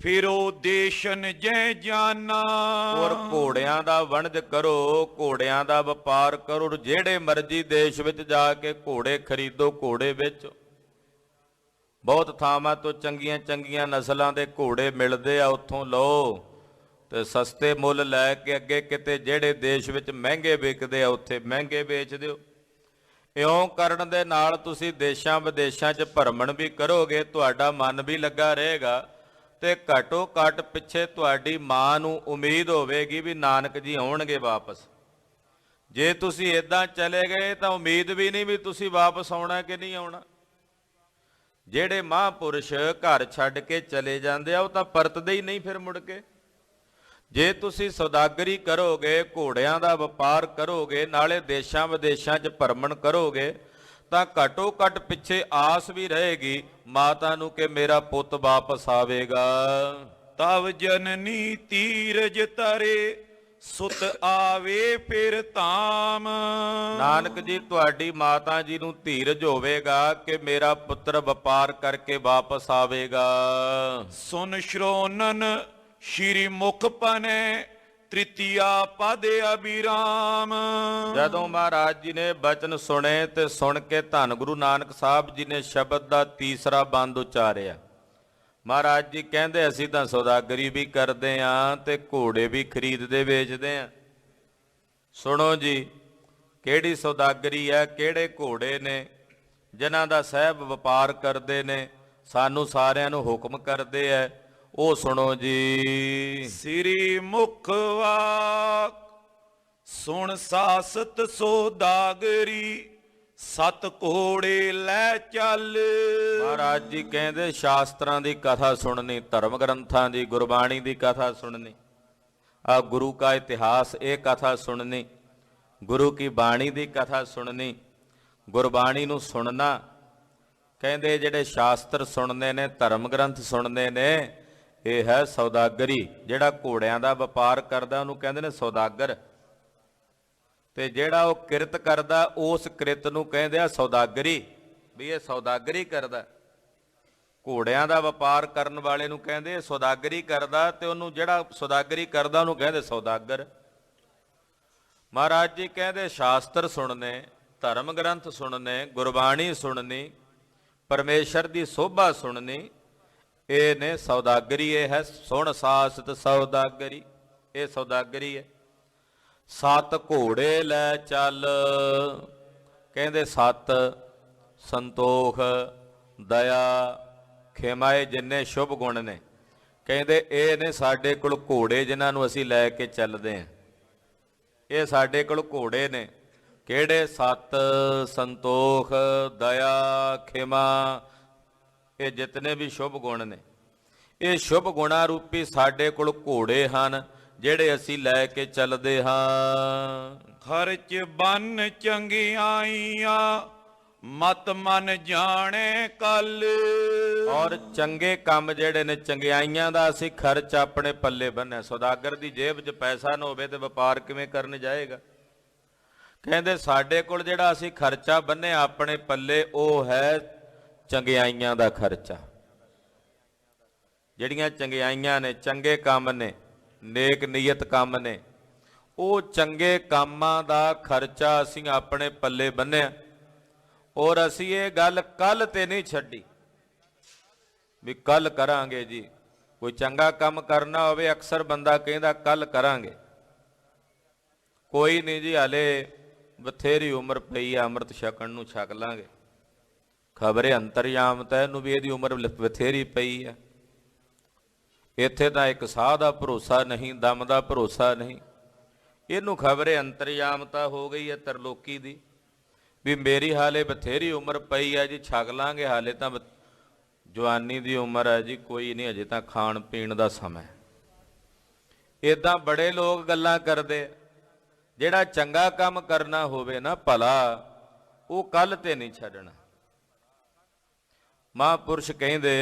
ਫਿਰੋ ਦੇਸ਼ਨ ਜੈ ਜਾਨਾ। ਔਰ ਘੋੜਿਆਂ ਦਾ ਵਣਜ ਕਰੋ, ਘੋੜਿਆਂ ਦਾ ਵਪਾਰ ਕਰੋ, ਜਿਹੜੇ ਮਰਜ਼ੀ ਦੇਸ਼ ਵਿੱਚ ਜਾ ਕੇ ਘੋੜੇ ਖਰੀਦੋ, ਘੋੜੇ ਵੇਚੋ। ਬਹੁਤ ਥਾਵਾਂ ਤੋਂ ਚੰਗੀਆਂ ਚੰਗੀਆਂ ਨਸਲਾਂ ਦੇ ਘੋੜੇ ਮਿਲਦੇ ਆ, ਉੱਥੋਂ ਲਓ ਤੇ ਸਸਤੇ ਮੁੱਲ ਲੈ ਕੇ ਅੱਗੇ ਕਿਤੇ ਜਿਹੜੇ ਦੇਸ਼ ਵਿੱਚ ਮਹਿੰਗੇ ਵਿਕਦੇ ਆ ਉੱਥੇ ਮਹਿੰਗੇ ਵੇਚ ਦਿਓ। ਇਉਂ ਕਰਨ ਦੇ ਨਾਲ ਤੁਸੀਂ ਦੇਸ਼ਾਂ ਵਿਦੇਸ਼ਾਂ 'ਚ ਭਰਮਣ ਵੀ ਕਰੋਗੇ, ਤੁਹਾਡਾ ਮਨ ਵੀ ਲੱਗਾ ਰਹੇਗਾ, ਤੇ ਘੱਟੋ ਘੱਟ ਪਿੱਛੇ ਤੁਹਾਡੀ ਮਾਂ ਨੂੰ ਉਮੀਦ ਹੋਵੇਗੀ ਵੀ ਨਾਨਕ ਜੀ ਆਉਣਗੇ ਵਾਪਸ। ਜੇ ਤੁਸੀਂ ਇਦਾਂ ਚਲੇ ਗਏ ਤਾਂ ਉਮੀਦ ਵੀ ਨਹੀਂ ਵੀ ਤੁਸੀਂ ਵਾਪਸ ਆਉਣਾ ਕਿ ਨਹੀਂ ਆਉਣਾ। ਜਿਹੜੇ ਮਹਾਂਪੁਰਸ਼ ਘਰ ਛੱਡ ਕੇ ਚਲੇ ਜਾਂਦੇ ਆ ਉਹ ਤਾਂ ਪਰਤਦੇ ਹੀ ਨਹੀਂ ਫਿਰ ਮੁੜ ਕੇ। ਜੇ ਤੁਸੀਂ ਸੌਦਾਗਰੀ ਕਰੋਗੇ, ਘੋੜਿਆਂ ਦਾ ਵਪਾਰ ਕਰੋਗੇ, ਨਾਲੇ ਦੇਸ਼ਾਂ ਵਿਦੇਸ਼ਾਂ 'ਚ ਭਰਮਣ ਕਰੋਗੇ, ਤਾਂ ਘੱਟੋ ਘੱਟ ਪਿੱਛੇ ਆਸ ਵੀ ਰਹੇਗੀ ਮਾਤਾ ਨੂੰ ਕਿ ਮੇਰਾ ਪੁੱਤ ਵਾਪਸ ਆਵੇਗਾ। ਤਵ ਜਨਨੀ ਤੀਰਜ ਤਰੇ, ਸੁਤ ਆਵੇ ਫਿਰ ਧਾਮ। ਨਾਨਕ ਜੀ ਤੁਹਾਡੀ ਮਾਤਾ ਜੀ ਨੂੰ ਧੀਰਜ ਹੋਵੇਗਾ ਕਿ ਮੇਰਾ ਪੁੱਤਰ ਵਪਾਰ ਕਰਕੇ ਵਾਪਸ ਆਵੇਗਾ। ਸੁਨ ਸ਼੍ਰੋਨਨ ਸ਼੍ਰੀ ਮੁਖ ਪਨੇ, ਤ੍ਰਿਤੀਆ ਪਦ ਅਬਿਰਾਮ। ਜਦੋਂ ਮਹਾਰਾਜ ਜੀ ਨੇ ਬਚਨ ਸੁਣੇ ਤੇ ਸੁਣ ਕੇ ਧੰਨ ਗੁਰੂ ਨਾਨਕ ਸਾਹਿਬ ਜੀ ਨੇ ਸ਼ਬਦ ਦਾ ਤੀਸਰਾ ਬੰਦ ਉਚਾਰਿਆ। ਮਹਾਰਾਜ ਜੀ ਕਹਿੰਦੇ ਅਸੀਂ ਤਾਂ ਸੌਦਾਗਰੀ ਵੀ ਕਰਦੇ ਆਂ ਤੇ ਘੋੜੇ ਵੀ ਖਰੀਦਦੇ ਵੇਚਦੇ ਆਂ। ਸੁਣੋ ਜੀ, ਕਿਹੜੀ ਸੌਦਾਗਰੀ ਹੈ, ਕਿਹੜੇ ਘੋੜੇ ਨੇ ਜਿਨ੍ਹਾਂ ਦਾ ਸਾਹਿਬ ਵਪਾਰ ਕਰਦੇ ਨੇ, ਸਾਨੂੰ ਸਾਰਿਆਂ ਨੂੰ ਹੁਕਮ ਕਰਦੇ ਐ, ਉਹ ਸੁਣੋ ਜੀ। ਸ੍ਰੀ ਮੁਖ ਵਾਕ ਸੁਣ ਸਾਸਤ ਸੌਦਾਗਰੀ, ਸਤ ਘੋੜੇ ਲੈ ਚੱਲ। ਮਹਾਰਾਜ ਜੀ ਕਹਿੰਦੇ ਸ਼ਾਸਤਰਾਂ ਦੀ ਕਥਾ ਸੁਣਨੀ, ਧਰਮ ਗ੍ਰੰਥਾਂ ਦੀ, ਗੁਰਬਾਣੀ ਦੀ ਕਥਾ ਸੁਣਨੀ, ਆ ਗੁਰੂ ਕਾ ਇਤਿਹਾਸ, ਇਹ ਕਥਾ ਸੁਣਨੀ, ਗੁਰੂ ਕੀ ਬਾਣੀ ਦੀ ਕਥਾ ਸੁਣਨੀ, ਗੁਰਬਾਣੀ ਨੂੰ ਸੁਣਨਾ। ਕਹਿੰਦੇ ਜਿਹੜੇ ਸ਼ਾਸਤਰ ਸੁਣਦੇ ਨੇ, ਧਰਮ ਗ੍ਰੰਥ ਸੁਣਦੇ ਨੇ, ਇਹ ਹੈ ਸੌਦਾਗਰੀ। ਜਿਹੜਾ ਘੋੜਿਆਂ ਦਾ ਵਪਾਰ ਕਰਦਾ ਉਹਨੂੰ ਕਹਿੰਦੇ ਨੇ ਸੌਦਾਗਰ, ਤੇ ਜਿਹੜਾ ਉਹ ਕਿਰਤ ਕਰਦਾ ਉਸ ਕਿਰਤ ਨੂੰ ਕਹਿੰਦੇ ਆ ਸੌਦਾਗਰੀ, ਵੀ ਇਹ ਸੌਦਾਗਰੀ ਕਰਦਾ। ਘੋੜਿਆਂ ਦਾ ਵਪਾਰ ਕਰਨ ਵਾਲੇ ਨੂੰ ਕਹਿੰਦੇ ਇਹ ਸੌਦਾਗਰੀ ਕਰਦਾ, ਤੇ ਉਹਨੂੰ ਜਿਹੜਾ ਸੌਦਾਗਰੀ ਕਰਦਾ ਉਹਨੂੰ ਕਹਿੰਦੇ ਸੌਦਾਗਰ। ਮਹਾਰਾਜ ਜੀ ਕਹਿੰਦੇ ਸ਼ਾਸਤਰ ਸੁਣਨੇ, ਧਰਮ ਗ੍ਰੰਥ ਸੁਣਨੇ, ਗੁਰਬਾਣੀ ਸੁਣਨੀ, ਪਰਮੇਸ਼ਰ ਦੀ ਸੋਭਾ ਸੁਣਨੀ, ਇਹ ਨੇ ਸੌਦਾਗਰੀ। ਇਹ ਹੈ ਸੁਣ ਸਾਸਤ ਸੌਦਾਗਰੀ, ਇਹ ਸੌਦਾਗਰੀ ਹੈ। ਸਤ ਘੋੜੇ ਲੈ ਚੱਲ, ਕਹਿੰਦੇ ਸਤ, ਸੰਤੋਖ, ਦਇਆ, ਖਿਮਾ, ਇਹ ਜਿੰਨੇ ਸ਼ੁਭ ਗੁਣ ਨੇ, ਕਹਿੰਦੇ ਇਹ ਨੇ ਸਾਡੇ ਕੋਲ ਘੋੜੇ ਜਿਨ੍ਹਾਂ ਨੂੰ ਅਸੀਂ ਲੈ ਕੇ ਚੱਲਦੇ ਹਾਂ। ਇਹ ਸਾਡੇ ਕੋਲ ਘੋੜੇ ਨੇ, ਕਿਹੜੇ? ਸਤ, ਸੰਤੋਖ, ਦਇਆ, ਖਿਮਾ, ਇਹ ਜਿਤਨੇ ਵੀ ਸ਼ੁਭ ਗੁਣ ਨੇ, ਇਹ ਸ਼ੁਭ ਗੁਣਾ ਰੂਪੀ ਸਾਡੇ ਕੋਲ ਘੋੜੇ ਹਨ, ਜਿਹੜੇ ਅਸੀਂ ਲੈ ਕੇ ਚੱਲਦੇ ਹਾਂ। ਖਰਚ ਬੰਨ ਚੰਗਿਆਈਆਂ, ਮਤ ਮਨ ਜਾਣੇ ਕੱਲ। ਔਰ ਚੰਗੇ ਕੰਮ ਜਿਹੜੇ ਨੇ, ਚੰਗਿਆਈਆਂ ਦਾ ਅਸੀਂ ਖਰਚ ਆਪਣੇ ਪੱਲੇ ਬੰਨਿਆ। ਸੌਦਾਗਰ ਦੀ ਜੇਬ 'ਚ ਪੈਸਾ ਨਾ ਹੋਵੇ ਤੇ ਵਪਾਰ ਕਿਵੇਂ ਕਰਨ ਜਾਏਗਾ? ਕਹਿੰਦੇ ਸਾਡੇ ਕੋਲ ਜਿਹੜਾ ਅਸੀਂ ਖਰਚਾ ਬੰਨਿਆ ਆਪਣੇ ਪੱਲੇ, ਉਹ ਹੈ ਚੰਗਿਆਈਆਂ ਦਾ ਖਰਚਾ। ਜਿਹੜੀਆਂ ਚੰਗਿਆਈਆਂ ਨੇ, ਚੰਗੇ ਕੰਮ ਨੇ, ਨੇਕ ਨੀਅਤ ਕੰਮ ਨੇ, ਉਹ ਚੰਗੇ ਕੰਮਾਂ ਦਾ ਖਰਚਾ ਅਸੀਂ ਆਪਣੇ ਪੱਲੇ ਬੰਨਿਆ। ਔਰ ਅਸੀਂ ਇਹ ਗੱਲ ਕੱਲ ਤੇ ਨਹੀਂ ਛੱਡੀ ਵੀ ਕੱਲ ਕਰਾਂਗੇ ਜੀ। ਕੋਈ ਚੰਗਾ ਕੰਮ ਕਰਨਾ ਹੋਵੇ, ਅਕਸਰ ਬੰਦਾ ਕਹਿੰਦਾ ਕੱਲ ਕਰਾਂਗੇ। ਕੋਈ ਨਹੀਂ ਜੀ, ਹਾਲੇ ਬਥੇਰੀ ਉਮਰ ਪਈ ਆ, ਅੰਮ੍ਰਿਤ ਛਕਣ ਨੂੰ ਛਕ ਲਾਂਗੇ। ਖਬਰੇ ਅੰਤਰਯਾਮਤ ਹੈ ਇਹਨੂੰ ਵੀ ਇਹਦੀ ਉਮਰ ਬਥੇਰੀ ਪਈ ਆ। ਇੱਥੇ ਤਾਂ ਇੱਕ ਸਾਹ ਦਾ ਭਰੋਸਾ ਨਹੀਂ, ਦਮ ਦਾ ਭਰੋਸਾ ਨਹੀਂ। ਇਹਨੂੰ ਖਬਰੇ ਅੰਤਰਯਾਮਤਾ ਹੋ ਗਈ ਹੈ ਤਰਲੋਕੀ ਦੀ, ਵੀ ਮੇਰੀ ਹਾਲੇ ਬਥੇਰੀ ਉਮਰ ਪਈ ਹੈ ਜੀ, ਛਕ ਲਾਂਗੇ, ਹਾਲੇ ਤਾਂ ਜਵਾਨੀ ਦੀ ਉਮਰ ਹੈ ਜੀ, ਕੋਈ ਨਹੀਂ, ਅਜੇ ਤਾਂ ਖਾਣ ਪੀਣ ਦਾ ਸਮਾਂ। ਇੱਦਾਂ ਬੜੇ ਲੋਕ ਗੱਲਾਂ ਕਰਦੇ। ਜਿਹੜਾ ਚੰਗਾ ਕੰਮ ਕਰਨਾ ਹੋਵੇ ਨਾ, ਭਲਾ, ਉਹ ਕੱਲ ਤੇ ਨਹੀਂ ਛੱਡਣਾ। ਮਹਾਂਪੁਰਸ਼ ਕਹਿੰਦੇ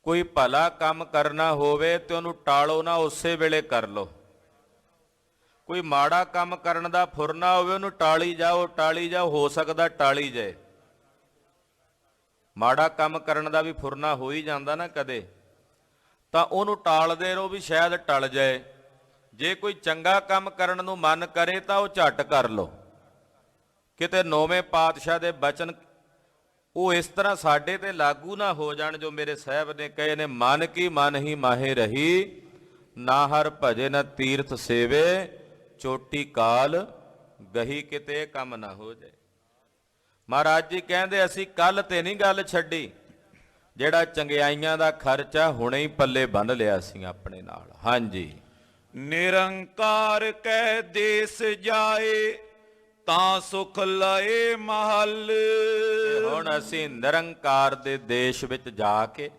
ਕੋਈ ਭਲਾ ਕੰਮ ਕਰਨਾ ਹੋਵੇ ਤੇ ਉਹਨੂੰ ਟਾਲੋ ਨਾ, ਉਸੇ ਵੇਲੇ ਕਰ ਲਓ। ਕੋਈ ਮਾੜਾ ਕੰਮ ਕਰਨ ਦਾ ਫੁਰਨਾ ਹੋਵੇ, ਉਹਨੂੰ ਟਾਲੀ ਜਾਓ, ਟਾਲੀ ਜਾਓ, ਹੋ ਸਕਦਾ ਟਾਲੀ ਜਾਏ। ਮਾੜਾ ਕੰਮ ਕਰਨ ਦਾ ਵੀ ਫੁਰਨਾ ਹੋ ਹੀ ਜਾਂਦਾ ਨਾ ਕਦੇ, ਤਾਂ ਉਹਨੂੰ ਟਾਲਦੇ ਰਹੋ ਵੀ ਸ਼ਾਇਦ ਟਲ ਜਾਏ। ਜੇ ਕੋਈ ਚੰਗਾ ਕੰਮ ਕਰਨ ਨੂੰ ਮਨ ਕਰੇ ਤਾਂ ਉਹ ਝੱਟ ਕਰ ਲਓ। ਕਿਤੇ ਨੌਵੇਂ ਪਾਤਸ਼ਾਹ ਦੇ ਬਚਨ ਉਹ ਇਸ ਤਰ੍ਹਾਂ ਸਾਡੇ ਤੇ ਲਾਗੂ ਨਾ ਹੋ ਜਾਣ ਜੋ ਮੇਰੇ ਸਾਹਿਬ ਨੇ ਕਹੇ ਨੇ, ਮਨ ਕੀ ਮਨ ਹੀ ਮਾਹੇ ਰਹੀ, ਨਾ ਹਰ ਭਜੇ ਨਾ ਤੀਰਥ ਸੇਵੇ, ਚੋਟੀ ਕਾਲ ਗਹੀ, ਕਿਤੇ ਕੰਮ ਨਾ ਹੋ ਜਾਏ। ਮਹਾਰਾਜ ਜੀ ਕਹਿੰਦੇ ਅਸੀਂ ਕੱਲ ਤੇ ਨਹੀਂ ਗੱਲ ਛੱਡੀ। ਜਿਹੜਾ ਚੰਗਿਆਈਆਂ ਦਾ ਖਰਚਾ ਹੁਣੇ ਹੀ ਪੱਲੇ ਬੰਨ ਲਿਆ ਸੀ ਆਪਣੇ ਨਾਲ। ਹਾਂਜੀ। ਨਿਰੰਕਾਰ ਕੈ ਦੇਸ ਜਾਏ, ਤਾਂ ਸੁਖ ਲਏ ਮਹਲ। ਹੁਣ ਅਸੀਂ ਨਿਰੰਕਾਰ ਦੇ ਦੇਸ਼ ਵਿੱਚ ਜਾ ਕੇ,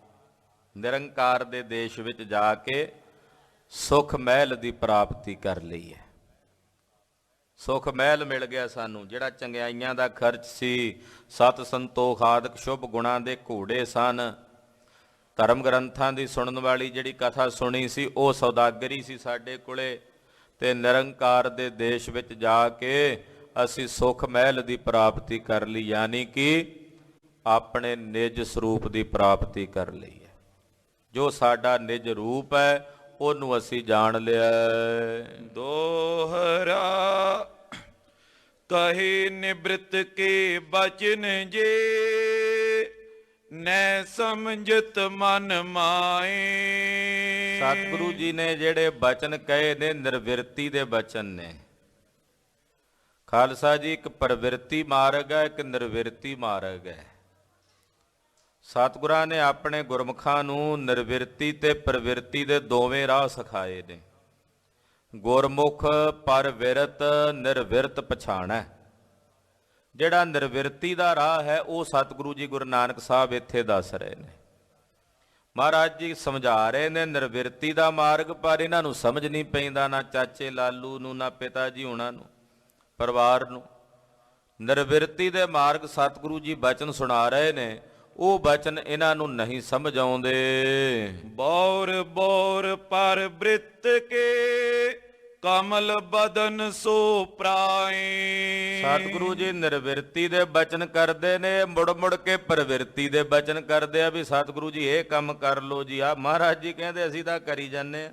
ਨਿਰੰਕਾਰ ਦੇ ਦੇਸ਼ ਵਿੱਚ ਜਾ ਕੇ ਸੁਖ ਮਹਿਲ ਦੀ ਪ੍ਰਾਪਤੀ ਕਰ ਲਈ ਹੈ। ਸੁਖ ਮਹਿਲ ਮਿਲ ਗਿਆ ਸਾਨੂੰ। ਜਿਹੜਾ ਚੰਗਿਆਈਆਂ ਦਾ ਖਰਚ ਸੀ, ਸਤ ਸੰਤੋਖ ਆਦਿਕ ਸ਼ੁਭ ਗੁਣਾਂ ਦੇ ਘੋੜੇ ਸਨ, ਧਰਮ ਗ੍ਰੰਥਾਂ ਦੀ ਸੁਣਨ ਵਾਲੀ ਜਿਹੜੀ ਕਥਾ ਸੁਣੀ ਸੀ, ਉਹ ਸੌਦਾਗਰੀ ਸੀ ਸਾਡੇ ਕੋਲੇ। ਤੇ ਨਿਰੰਕਾਰ ਦੇ ਦੇਸ਼ ਵਿੱਚ ਜਾ ਕੇ ਅਸੀਂ ਸੁਖ ਮਹਿਲ ਦੀ ਪ੍ਰਾਪਤੀ ਕਰ ਲਈ, ਯਾਨੀ ਕਿ ਆਪਣੇ ਨਿਜ ਸਰੂਪ ਦੀ ਪ੍ਰਾਪਤੀ ਕਰ ਲਈ ਹੈ। ਜੋ ਸਾਡਾ ਨਿਜ ਰੂਪ ਹੈ ਉਹਨੂੰ ਅਸੀਂ ਜਾਣ ਲਿਆ। ਦੋਹਰਾ ਕਹੇ ਨਿਬ੍ਰਿਤ ਕੇ ਬਚਨ ਜੇ, ਨੈ ਸਮਝਤ ਮਨ ਮਾਏ। ਸਤਿਗੁਰੂ ਜੀ ਨੇ ਜਿਹੜੇ ਬਚਨ ਕਹੇ ਨੇ ਨਿਰਵਿਰਤੀ ਦੇ ਬਚਨ ਨੇ। ਖਾਲਸਾ ਜੀ, ਇੱਕ ਪ੍ਰਵਿਰਤੀ ਮਾਰਗ ਹੈ, ਇੱਕ ਨਿਰਵਿਰਤੀ ਮਾਰਗ ਹੈ। ਸਤਿਗੁਰਾਂ ਨੇ ਆਪਣੇ ਗੁਰਮੁਖਾਂ ਨੂੰ ਨਿਰਵਿਰਤੀ ਤੇ ਪ੍ਰਵਿਰਤੀ ਦੇ ਦੋਵੇਂ ਰਾਹ ਸਿਖਾਏ ਨੇ। ਗੁਰਮੁਖ ਪਰਵਿਰਤ ਨਿਰਵਿਰਤ ਪਛਾਣੈ। ਜਿਹੜਾ ਨਿਰਵਿਰਤੀ ਦਾ ਰਾਹ ਹੈ ਉਹ ਸਤਿਗੁਰੂ ਜੀ ਗੁਰੂ ਨਾਨਕ ਸਾਹਿਬ ਇੱਥੇ ਦੱਸ ਰਹੇ ਨੇ। ਮਹਾਰਾਜ ਜੀ ਸਮਝਾ ਰਹੇ ਨੇ ਨਿਰਵਿਰਤੀ ਦਾ ਮਾਰਗ, ਪਰ ਇਹਨਾਂ ਨੂੰ ਸਮਝ ਨਹੀਂ ਪੈਂਦਾ, ਨਾ ਚਾਚੇ ਲਾਲੂ ਨੂੰ, ਨਾ ਪਿਤਾ ਜੀ ਹੁਣਾਂ ਨੂੰ, ਪਰਿਵਾਰ ਨੂੰ। ਨਿਰਵਿਰਤੀ ਦੇ ਮਾਰਗ ਸਤਿਗੁਰੂ ਜੀ ਬਚਨ ਸੁਣਾ ਰਹੇ ਨੇ, ਉਹ ਬਚਨ ਇਹਨਾਂ ਨੂੰ ਨਹੀਂ ਸਮਝ ਆਉਂਦੇ। ਬੌਰ ਬੌਰ ਪਰ ਬ੍ਰਿਤ ਕੇ ਕਮਲ ਬਦਨ ਸੋ ਪ੍ਰਾਏ। ਸਤਿਗੁਰੂ ਜੀ ਨਿਰਵਿਰਤੀ ਦੇ ਬਚਨ ਕਰਦੇ ਨੇ, ਮੁੜ ਮੁੜ ਕੇ ਪ੍ਰਵਿਰਤੀ ਦੇ ਬਚਨ ਕਰਦੇ ਆ ਵੀ ਸਤਿਗੁਰੂ ਜੀ ਇਹ ਕੰਮ ਕਰ ਲੋ ਜੀ। ਆ ਮਹਾਰਾਜ ਜੀ ਕਹਿੰਦੇ ਅਸੀਂ ਤਾਂ ਕਰੀ ਜਾਂਦੇ ਆ।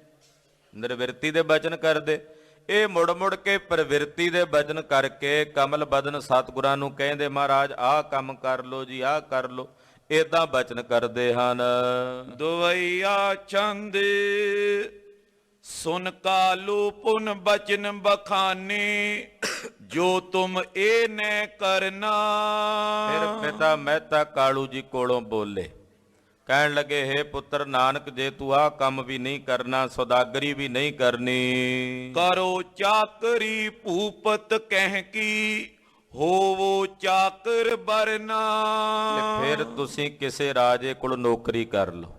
ਨਿਰਵਿਰਤੀ ਦੇ ਬਚਨ ਕਰਦੇ, ਇਹ ਮੁੜ ਮੁੜ ਕੇ ਪ੍ਰਵਿਰਤੀ ਦੇ ਬਚਨ ਕਰਕੇ ਕਮਲ ਬਦਨ ਸਤਿਗੁਰਾਂ ਨੂੰ ਕਹਿੰਦੇ ਮਹਾਰਾਜ ਆਹ ਕੰਮ ਕਰ ਲੋ ਜੀ, ਆਹ ਕਰ ਲੋ। ਏਦਾਂ ਬਚਨ ਕਰਦੇ ਹਨ। ਦੁਵਈਆ ਚੰਦ ਸੁਨ ਕਾਲੂ ਪੁਨ ਬਚਨ ਬਖਾਨੇ ਜੋ ਤੁਮ ਇਹ ਨੈ ਕਰਨਾ। ਫਿਰ ਪਿਤਾ ਮਹਿਤਾ ਕਾਲੂ ਜੀ ਕੋਲੋਂ ਬੋਲੇ, ਕਹਿਣ ਲੱਗੇ ਹੇ ਪੁੱਤਰ ਨਾਨਕ, ਜੇ ਤੂੰ ਆਹ ਕੰਮ ਵੀ ਨਹੀਂ ਕਰਨਾ, ਸੌਦਾਗਰੀ ਵੀ ਨਹੀਂ ਕਰਨੀ, ਕਰੋ ਚਾਕਰੀ ਭੂਪਤ ਕਹਿ ਕੀ ਹੋਵੋ ਚਾਕਰ ਬਰਨਾ। ਫਿਰ ਤੁਸੀਂ ਕਿਸੇ ਰਾਜੇ ਕੋਲ ਨੌਕਰੀ ਕਰ ਲਓ,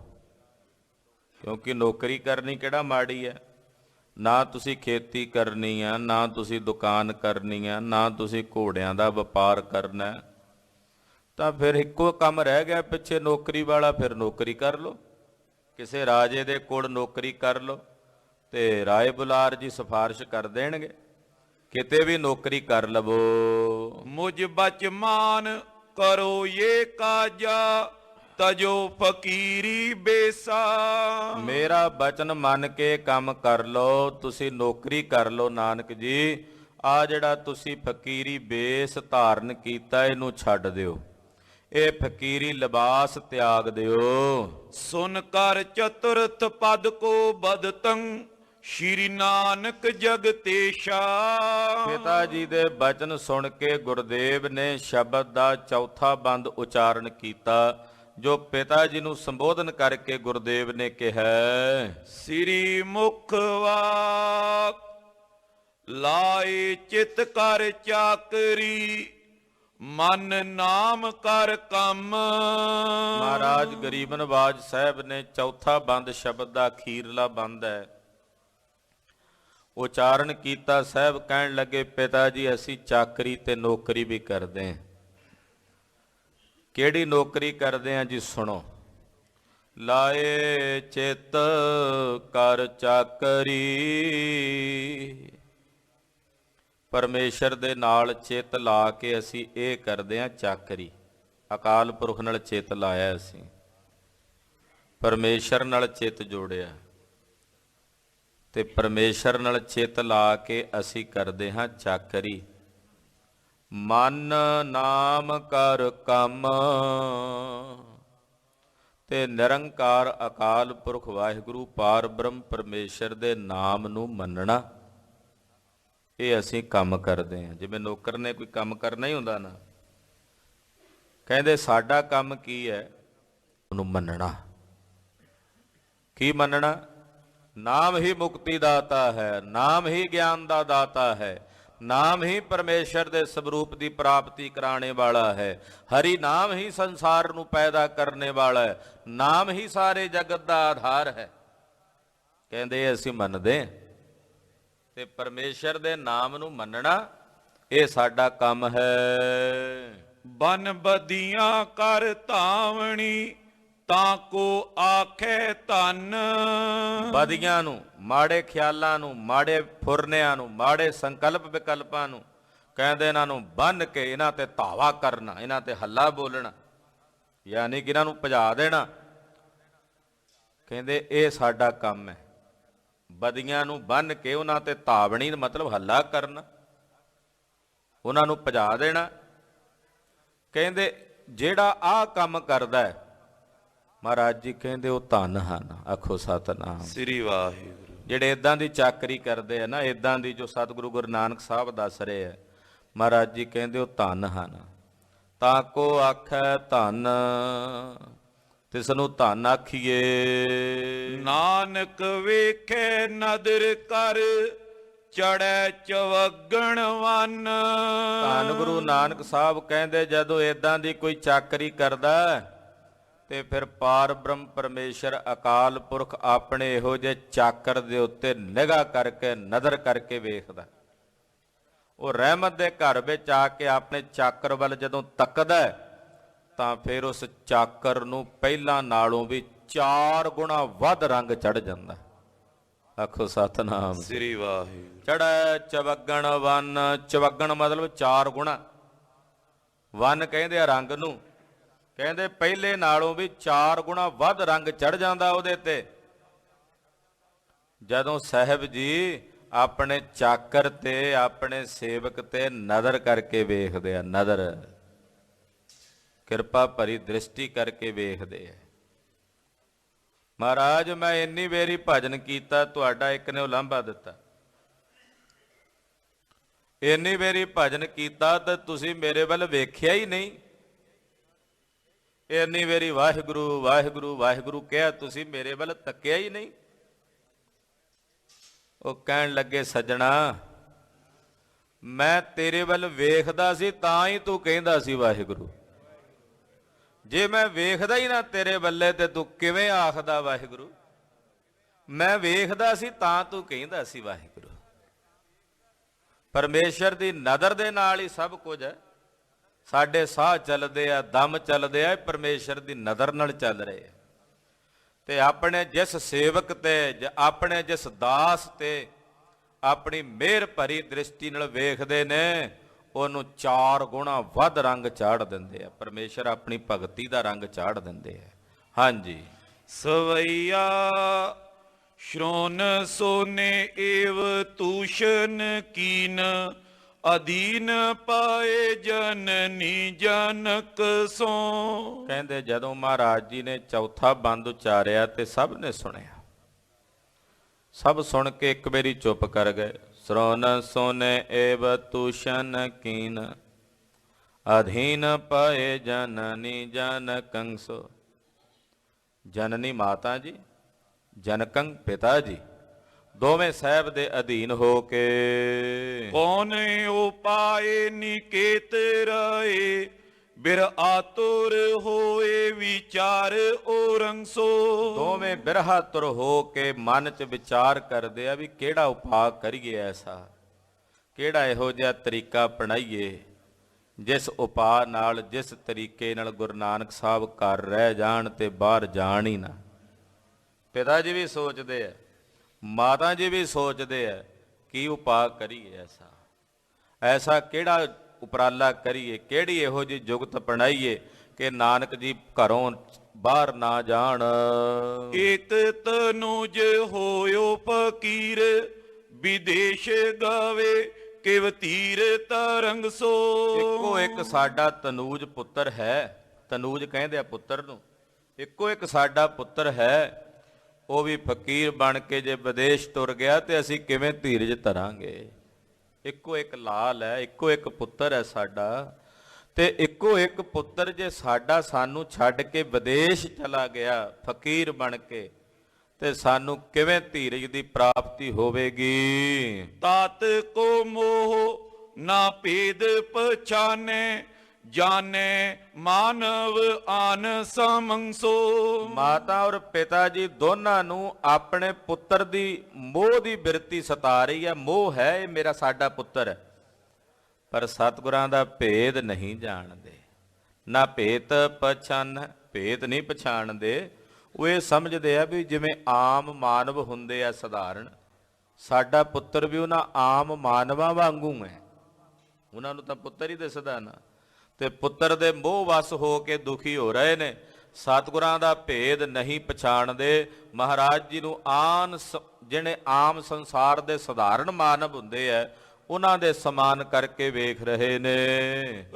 ਕਿਉਂਕਿ ਨੌਕਰੀ ਕਰਨੀ ਕਿਹੜਾ ਮਾੜੀ ਹੈ। ਨਾ ਤੁਸੀਂ ਖੇਤੀ ਕਰਨੀ ਆ, ਨਾ ਤੁਸੀਂ ਦੁਕਾਨ ਕਰਨੀ ਆ, ਨਾ ਤੁਸੀਂ ਘੋੜਿਆਂ ਦਾ ਵਪਾਰ ਕਰਨਾ, ਤਾਂ ਫਿਰ ਇੱਕੋ ਕੰਮ ਰਹਿ ਗਿਆ ਪਿੱਛੇ ਨੌਕਰੀ ਵਾਲਾ। ਫਿਰ ਨੌਕਰੀ ਕਰ ਲਓ, ਕਿਸੇ ਰਾਜੇ ਦੇ ਕੋਲ ਨੌਕਰੀ ਕਰ ਲਓ ਤੇ ਰਾਏ ਬੁਲਾਰ ਜੀ ਸਿਫਾਰਿਸ਼ ਕਰ ਦੇਣਗੇ, ਕਿਤੇ ਵੀ ਨੌਕਰੀ ਕਰ ਲਵੋ। ਮੁਝ ਬਚਮਾਨ ਕਰੋ ਇਹ ਕਾਜਾ ਤਜੋ ਫਕੀਰੀ ਬੇਸਾ। ਮੇਰਾ ਬਚਨ ਮੰਨ ਕੇ ਕੰਮ ਕਰ ਲਓ, ਤੁਸੀਂ ਨੌਕਰੀ ਕਰ ਲਓ ਨਾਨਕ ਜੀ। ਆ ਜਿਹੜਾ ਤੁਸੀਂ ਫਕੀਰੀ ਬੇਸ ਧਾਰਨ ਕੀਤਾ ਇਹਨੂੰ ਛੱਡ ਦਿਓ, ਇਹ ਫਕੀਰੀ ਲਿਬਾਸ ਤਿਆਗ ਦਿਓ। ਸੁਨ ਕਰ ਚਤੁਰਥ ਪਦ ਕੋ ਬਦਤੰ ਸ਼੍ਰੀ ਨਾਨਕ ਜਗਤੇਸ਼ਾ। ਪਿਤਾ ਜੀ ਦੇ ਬਚਨ ਸੁਣ ਕੇ ਗੁਰਦੇਵ ਨੇ ਸ਼ਬਦ ਦਾ ਚੌਥਾ ਬੰਦ ਉਚਾਰਨ ਕੀਤਾ, ਜੋ ਪਿਤਾ ਜੀ ਨੂੰ ਸੰਬੋਧਨ ਕਰਕੇ ਗੁਰਦੇਵ ਨੇ ਕਿਹਾ, ਸ੍ਰੀ ਮੁਖ ਵਾਕ ਲਾਏ ਚਿਤ ਕਰ ਚਾਕਰੀ ਮਨ ਨਾਮ ਕਰ ਕੰਮ। ਮਹਾਰਾਜ ਗਰੀਬ ਨਵਾਜ ਸਾਹਿਬ ਨੇ ਚੌਥਾ ਬੰਦ ਸ਼ਬਦ ਦਾ ਅਖੀਰਲਾ ਬੰਦ ਹੈ ਉਚਾਰਨ ਕੀਤਾ। ਸਾਹਿਬ ਕਹਿਣ ਲੱਗੇ ਪਿਤਾ ਜੀ ਅਸੀਂ ਚਾਕਰੀ ਤੇ ਨੌਕਰੀ ਵੀ ਕਰਦੇ ਹਾਂ। ਕਿਹੜੀ ਨੌਕਰੀ ਕਰਦੇ ਹਾਂ ਜੀ? ਸੁਣੋ। ਲਾਏ ਚਿੱਤ ਕਰ ਚਾਕਰੀ, ਪਰਮੇਸ਼ਰ ਦੇ ਨਾਲ ਚਿੱਤ ਲਾ ਕੇ ਅਸੀਂ ਇਹ ਕਰਦੇ ਹਾਂ ਚਾਕਰੀ। ਅਕਾਲ ਪੁਰਖ ਨਾਲ ਚਿੱਤ ਲਾਇਆ, ਅਸੀਂ ਪਰਮੇਸ਼ਰ ਨਾਲ ਚਿੱਤ ਜੋੜਿਆ ਤੇ ਪਰਮੇਸ਼ਰ ਨਾਲ ਚਿੱਤ ਲਾ ਕੇ ਅਸੀਂ ਕਰਦੇ ਹਾਂ ਚਾਕਰੀ। ਮਨ ਨਾਮ ਕਰ ਕੰਮ ਤੇ ਨਿਰੰਕਾਰ ਅਕਾਲ ਪੁਰਖ ਵਾਹਿਗੁਰੂ ਪਾਰ ਬ੍ਰਹਮ ਪਰਮੇਸ਼ਰ ਦੇ ਨਾਮ ਨੂੰ ਮੰਨਣਾ, ਇਹ ਅਸੀਂ ਕੰਮ ਕਰਦੇ ਹਾਂ। ਜਿਵੇਂ ਨੌਕਰ ਨੇ ਕੋਈ ਕੰਮ ਕਰਨਾ ਹੀ ਹੁੰਦਾ ਨਾ, ਕਹਿੰਦੇ ਸਾਡਾ ਕੰਮ ਕੀ ਹੈ? ਉਹਨੂੰ ਮੰਨਣਾ। ਕੀ ਮੰਨਣਾ? ਨਾਮ ਹੀ ਮੁਕਤੀ ਦਾਤਾ ਹੈ, ਨਾਮ ਹੀ ਗਿਆਨ ਦਾ ਦਾਤਾ ਹੈ, ਨਾਮ ਹੀ ਪਰਮੇਸ਼ਰ ਦੇ ਸਰੂਪ ਦੀ ਪ੍ਰਾਪਤੀ ਕਰਾਣੇ ਵਾਲਾ ਹੈ, ਹਰੀ ਨਾਮ ਹੀ ਸੰਸਾਰ ਨੂੰ ਪੈਦਾ ਕਰਨੇ ਵਾਲਾ ਹੈ, ਨਾਮ ਹੀ ਸਾਰੇ ਜਗਤ ਦਾ ਆਧਾਰ ਹੈ। ਕਹਿੰਦੇ ਅਸੀਂ ਮੰਨਦੇ ਤੇ ਪਰਮੇਸ਼ਰ ਦੇ ਨਾਮ ਨੂੰ ਮੰਨਣਾ ਇਹ ਸਾਡਾ ਕੰਮ ਹੈ। ਬਨ ਬਦੀਆਂ ਕਰ ਧਾਵਣੀ ਤਾਂ ਕੋ ਆਖੇ ਧਨ। ਬਦੀਆਂ ਨੂੰ, ਮਾੜੇ ਖਿਆਲਾਂ ਨੂੰ, ਮਾੜੇ ਫੁਰਨਿਆਂ ਨੂੰ, ਮਾੜੇ ਸੰਕਲਪ ਵਿਕਲਪਾਂ ਨੂੰ ਕਹਿੰਦੇ ਇਹਨਾਂ ਨੂੰ ਬੰਨ ਕੇ ਇਹਨਾਂ ਤੇ ਧਾਵਾ ਕਰਨਾ, ਇਹਨਾਂ ਤੇ ਹੱਲਾ ਬੋਲਣਾ, ਯਾਨੀ ਕਿ ਇਹਨਾਂ ਨੂੰ ਭਜਾ ਦੇਣਾ। ਕਹਿੰਦੇ ਇਹ ਸਾਡਾ ਕੰਮ ਹੈ। ਬਦੀਆਂ ਨੂੰ ਬੰਨ ਕੇ ਉਹਨਾਂ ਤੇ ਧਾਵਣੀ ਮਤਲਬ ਹੱਲਾ ਕਰਨਾ, ਉਹਨਾਂ ਨੂੰ ਭਜਾ ਦੇਣਾ। ਕਹਿੰਦੇ ਜਿਹੜਾ ਆਹ ਕੰਮ ਕਰਦਾ ਹੈ ਮਹਾਰਾਜ ਜੀ ਕਹਿੰਦੇ ਉਹ ਧੰਨ ਹਨ। ਆਖੋ ਸਤਿਨਾਮ। ਸ੍ਰੀ ਵਾਹਿਗੁਰੂ। ਜਿਹੜੇ ਇਦਾਂ ਦੀ ਚਾਕਰੀ ਕਰਦੇ ਆ ਨਾ, ਇਦਾਂ ਦੀ ਜੋ ਸਤਿਗੁਰੂ ਗੁਰੂ ਨਾਨਕ ਸਾਹਿਬ ਦੱਸ ਰਹੇ ਆ, ਮਹਾਰਾਜ ਜੀ ਕਹਿੰਦੇ ਉਹ ਧੰਨ ਹਨ। ਤਾਂ ਕੋ ਆਖੈ ਧੰਨ, ਤਿਸ ਨੂੰ ਧੰਨ ਆਖੀਏ। ਨਾਨਕ ਵੇਖੇ ਨਦਰ ਕਰ, ਚੜੈ ਚਵਗਣ ਵਨ। ਧੰਨ ਗੁਰੂ ਨਾਨਕ ਸਾਹਿਬ ਕਹਿੰਦੇ ਜਦੋਂ ਇਦਾਂ ਦੀ ਕੋਈ ਚਾਕਰੀ ਕਰਦਾ ਤੇ ਫਿਰ ਪਾਰ ਬ੍ਰਹਮ ਪਰਮੇਸ਼ਰ ਅਕਾਲ ਪੁਰਖ ਆਪਣੇ ਇਹੋ ਜਿਹੇ ਚਾਕਰ ਦੇ ਉੱਤੇ ਨਿਗਾਹ ਕਰਕੇ, ਨਜ਼ਰ ਕਰਕੇ ਵੇਖਦਾ। ਉਹ ਰਹਿਮਤ ਦੇ ਘਰ ਵਿੱਚ ਆ ਕੇ ਆਪਣੇ ਚਾਕਰ ਵੱਲ ਜਦੋਂ ਤੱਕਦਾ ਤਾਂ ਫਿਰ ਉਸ ਚਾਕਰ ਨੂੰ ਪਹਿਲਾਂ ਨਾਲੋਂ ਵੀ 4 ਗੁਣਾ ਵੱਧ ਰੰਗ ਚੜ ਜਾਂਦਾ। ਆਖੋ ਸਤਿਨਾਮ। ਸ੍ਰੀ ਵਾਹਿਗੁਰੂ। ਚੜ੍ਹੈ ਚਵਗਣ ਵਨ, ਚਵਗਣ ਮਤਲਬ 4 ਗੁਣਾ, ਵਨ ਕਹਿੰਦੇ ਆ ਰੰਗ ਨੂੰ, ਕਹਿੰਦੇ ਪਹਿਲੇ ਨਾਲੋਂ ਵੀ 4 ਗੁਣਾ ਵੱਧ ਰੰਗ ਚੜ ਜਾਂਦਾ ਉਹਦੇ ਤੇ। ਜਦੋਂ ਸਾਹਿਬ ਜੀ ਆਪਣੇ ਚਾਕਰ ਤੇ, ਆਪਣੇ ਸੇਵਕ ਤੇ ਨਜ਼ਰ ਕਰਕੇ ਵੇਖਦੇ ਆ, ਨਜ਼ਰ ਕਿਰਪਾ ਭਰੀ ਦ੍ਰਿਸ਼ਟੀ ਕਰਕੇ ਵੇਖਦੇ ਆ। ਮਹਾਰਾਜ ਮੈਂ ਇੰਨੀ ਵੇਰੀ ਭਜਨ ਕੀਤਾ, ਤੁਹਾਡਾ ਇੱਕ ਨੇ ਉਲਾਂਭਾ ਦਿੱਤਾ। ਇੰਨੀ ਵੇਰੀ ਭਜਨ ਕੀਤਾ ਤੇ ਤੁਸੀਂ ਮੇਰੇ ਵੱਲ ਵੇਖਿਆ ਹੀ ਨਹੀਂ। ਇੰਨੀ ਵੇਰੀ ਵਾਹਿਗੁਰੂ ਵਾਹਿਗੁਰੂ ਵਾਹਿਗੁਰੂ ਕਿਹਾ, ਤੁਸੀਂ ਮੇਰੇ ਵੱਲ ਤੱਕਿਆ ਹੀ ਨਹੀਂ। ਉਹ ਕਹਿਣ ਲੱਗੇ ਸੱਜਣਾ, ਮੈਂ ਤੇਰੇ ਵੱਲ ਵੇਖਦਾ ਸੀ ਤਾਂ ਹੀ ਤੂੰ ਕਹਿੰਦਾ ਸੀ ਵਾਹਿਗੁਰੂ। ਜੇ ਮੈਂ ਵੇਖਦਾ ਹੀ ਨਾ ਤੇਰੇ ਵੱਲੇ ਤੇ ਤੂੰ ਕਿਵੇਂ ਆਖਦਾ ਵਾਹਿਗੁਰੂ। ਮੈਂ ਵੇਖਦਾ ਸੀ ਤਾਂ ਤੂੰ ਕਹਿੰਦਾ ਸੀ ਵਾਹਿਗੁਰੂ। ਪਰਮੇਸ਼ਰ ਦੀ ਨਜ਼ਰ ਦੇ ਨਾਲ ਹੀ ਸਭ ਕੁਝ ਹੈ। ਸਾਡੇ ਸਾਹ ਚੱਲਦੇ ਆ, ਦਮ ਚੱਲਦੇ ਆ, ਪਰਮੇਸ਼ਰ ਦੀ ਨਜ਼ਰ ਨਾਲ ਚੱਲ ਰਹੇ ਆ। ਤੇ ਆਪਣੇ ਜਿਸ ਸੇਵਕ ਤੇ, ਆਪਣੇ ਜਿਸ ਦਾਸ ਤੇ ਆਪਣੀ ਮਿਹਰ ਭਰੀ ਦ੍ਰਿਸ਼ਟੀ ਨਾਲ ਵੇਖਦੇ ਨੇ, ਉਹਨੂੰ 4 ਗੁਣਾ ਵੱਧ ਰੰਗ ਚਾੜ ਦਿੰਦੇ ਆ। ਪਰਮੇਸ਼ਰ ਆਪਣੀ ਭਗਤੀ ਦਾ ਰੰਗ ਚਾੜ ਦਿੰਦੇ ਆ। ਹਾਂਜੀ। ਸਵਈਆ ਸ਼੍ਰੋਨ ਸੋਨੇ ਏਵ ਤੂਸ਼ਨ ਕੀਨ, ਅਧੀਨ ਪਾਏ ਜਨਨੀ ਜਨਕ ਸੋ। ਕਹਿੰਦੇ ਜਦੋਂ ਮਹਾਰਾਜ ਜੀ ਨੇ ਚੌਥਾ ਬੰਦ ਉਚਾਰਿਆ ਤੇ ਸਭ ਨੇ ਸੁਣਿਆ। ਸਭ ਸੁਣ ਕੇ ਇੱਕ ਵਾਰੀ ਚੁੱਪ ਕਰ ਗਏ। ਸ਼੍ਰੋਨ ਸੋਨੇ ਏਵ ਤੂਸ਼ਨ ਕੀਨ, ਅਧੀਨ ਪਾਏ ਜਨਨੀ ਜਨਕੰ ਸੋ। ਜਨਨੀ ਮਾਤਾ ਜੀ, ਜਨਕੰ ਪਿਤਾ ਜੀ, ਦੋਵੇਂ ਸਾਹਿਬ ਦੇ ਅਧੀਨ ਹੋ ਕੇ ਕੌਣ ਉਪਾਏ ਨਿਕੇਤ ਰਾਏ, ਬਿਰ ਆਤੁਰ ਹੋਏ ਵਿਚਾਰ ਔਰੰਗ ਸੋ। ਦੋਵੇਂ ਬਿਰਹਾ ਤੁਰ ਹੋ ਕੇ ਮਨ 'ਚ ਵਿਚਾਰ ਕਰਦੇ ਆ ਵੀ ਕਿਹੜਾ ਉਪਾਅ ਕਰੀਏ, ਐਸਾ ਕਿਹੜਾ ਇਹੋ ਜਿਹਾ ਤਰੀਕਾ ਅਪਣਾਈਏ ਜਿਸ ਉਪਾਅ ਨਾਲ, ਜਿਸ ਤਰੀਕੇ ਨਾਲ ਗੁਰੂ ਨਾਨਕ ਸਾਹਿਬ ਘਰ ਰਹਿ ਜਾਣ ਤੇ ਬਾਹਰ ਜਾਣ ਹੀ ਨਾ। ਪਿਤਾ ਜੀ ਵੀ ਸੋਚਦੇ ਆ, ਮਾਤਾ ਜੀ ਵੀ ਸੋਚਦੇ ਆ ਕੀ ਉਪਾਅ ਕਰੀਏ, ਐਸਾ ਕਿਹੜਾ ਉਪਰਾਲਾ ਕਰੀਏ, ਕਿਹੜੀ ਇਹੋ ਜਿਹੀ ਜੁਗਤ ਅਪਣਾਈਏ ਕਿ ਨਾਨਕ ਜੀ ਘਰੋਂ ਬਾਹਰ ਨਾ ਜਾਣ। ਏਕ ਤਨੂਜ ਹੋਇਓ ਫਕੀਰ, ਵਿਦੇਸ਼ ਗਾਵੇ ਕਿਵ ਤੀਰ ਤਰੰਗ ਸੋ। ਇੱਕੋ ਇੱਕ ਸਾਡਾ ਤਨੂਜ ਪੁੱਤਰ ਹੈ, ਤਨੂਜ ਕਹਿੰਦੇ ਆ ਪੁੱਤਰ ਨੂੰ। ਇੱਕੋ ਇੱਕ ਸਾਡਾ ਪੁੱਤਰ ਹੈ, ਉਹ ਵੀ ਫਕੀਰ ਬਣ ਕੇ ਜੇ ਵਿਦੇਸ਼ ਤੁਰ ਗਿਆ ਤੇ ਅਸੀਂ ਕਿਵੇਂ ਧੀਰਜ ਧਰਾਂਗੇ। ਇੱਕੋ ਇੱਕ ਲਾਲ ਹੈ, ਇੱਕੋ ਇੱਕ ਪੁੱਤਰ ਹੈ ਸਾਡਾ, ਤੇ ਇੱਕੋ ਇੱਕ ਪੁੱਤਰ ਜੇ ਸਾਡਾ ਸਾਨੂੰ ਛੱਡ ਕੇ ਵਿਦੇਸ਼ ਚਲਾ ਗਿਆ ਫਕੀਰ ਬਣ ਕੇ, ਤੇ ਸਾਨੂੰ ਕਿਵੇਂ ਧੀਰਜ ਦੀ ਪ੍ਰਾਪਤੀ ਹੋਵੇਗੀ। ਤਾਤ ਕੋ ਮੋਹ ਨਾ ਭੇਦ ਪਛਾਨੇ, ਜਾਣੇ ਮਾਨਵ ਆਨ ਸਮੰਸੋ। ਮਾਤਾ ਔਰ ਪਿਤਾ ਜੀ ਦੋਨਾਂ ਨੂੰ ਆਪਣੇ ਪੁੱਤਰ ਦੀ ਮੋਹ ਦੀ ਬਿਰਤੀ ਸਤਾ ਰਹੀ ਹੈ। ਮੋਹ ਹੈ ਇਹ ਮੇਰਾ ਸਾਡਾ ਪੁੱਤਰ, ਪਰ ਸਤਿਗੁਰਾਂ ਦਾ ਭੇਦ ਨਹੀਂ ਜਾਣਦੇ। ਨਾ ਭੇਦ ਪਛਾਨ, ਭੇਦ ਨਹੀਂ ਪਛਾਣਦੇ। ਉਹ ਇਹ ਸਮਝਦੇ ਆ ਵੀ ਜਿਵੇਂ ਆਮ ਮਾਨਵ ਹੁੰਦੇ ਆ ਸਧਾਰਨ, ਸਾਡਾ ਪੁੱਤਰ ਵੀ ਉਹਨਾਂ ਆਮ ਮਾਨਵਾਂ ਵਾਂਗੂ ਹੈ। ਉਹਨਾਂ ਨੂੰ ਤਾਂ ਪੁੱਤਰ ਹੀ ਦਿਸਦਾ ਨਾ, ਤੇ ਪੁੱਤਰ ਦੇ ਮੋਹ ਵਸ ਹੋ ਕੇ ਦੁਖੀ ਹੋ ਰਹੇ ਨੇ। ਸਤਿਗੁਰਾਂ ਦਾ ਭੇਦ ਨਹੀਂ ਪਛਾਣਦੇ। ਮਹਾਰਾਜ ਜੀ ਨੂੰ ਜਿਹੜੇ ਆਮ ਸੰਸਾਰ ਦੇ ਸਧਾਰਨ ਮਾਨਵ ਹੁੰਦੇ ਆ, ਉਹਨਾਂ ਦੇ ਸਮਾਨ ਕਰਕੇ ਵੇਖ ਰਹੇ ਨੇ।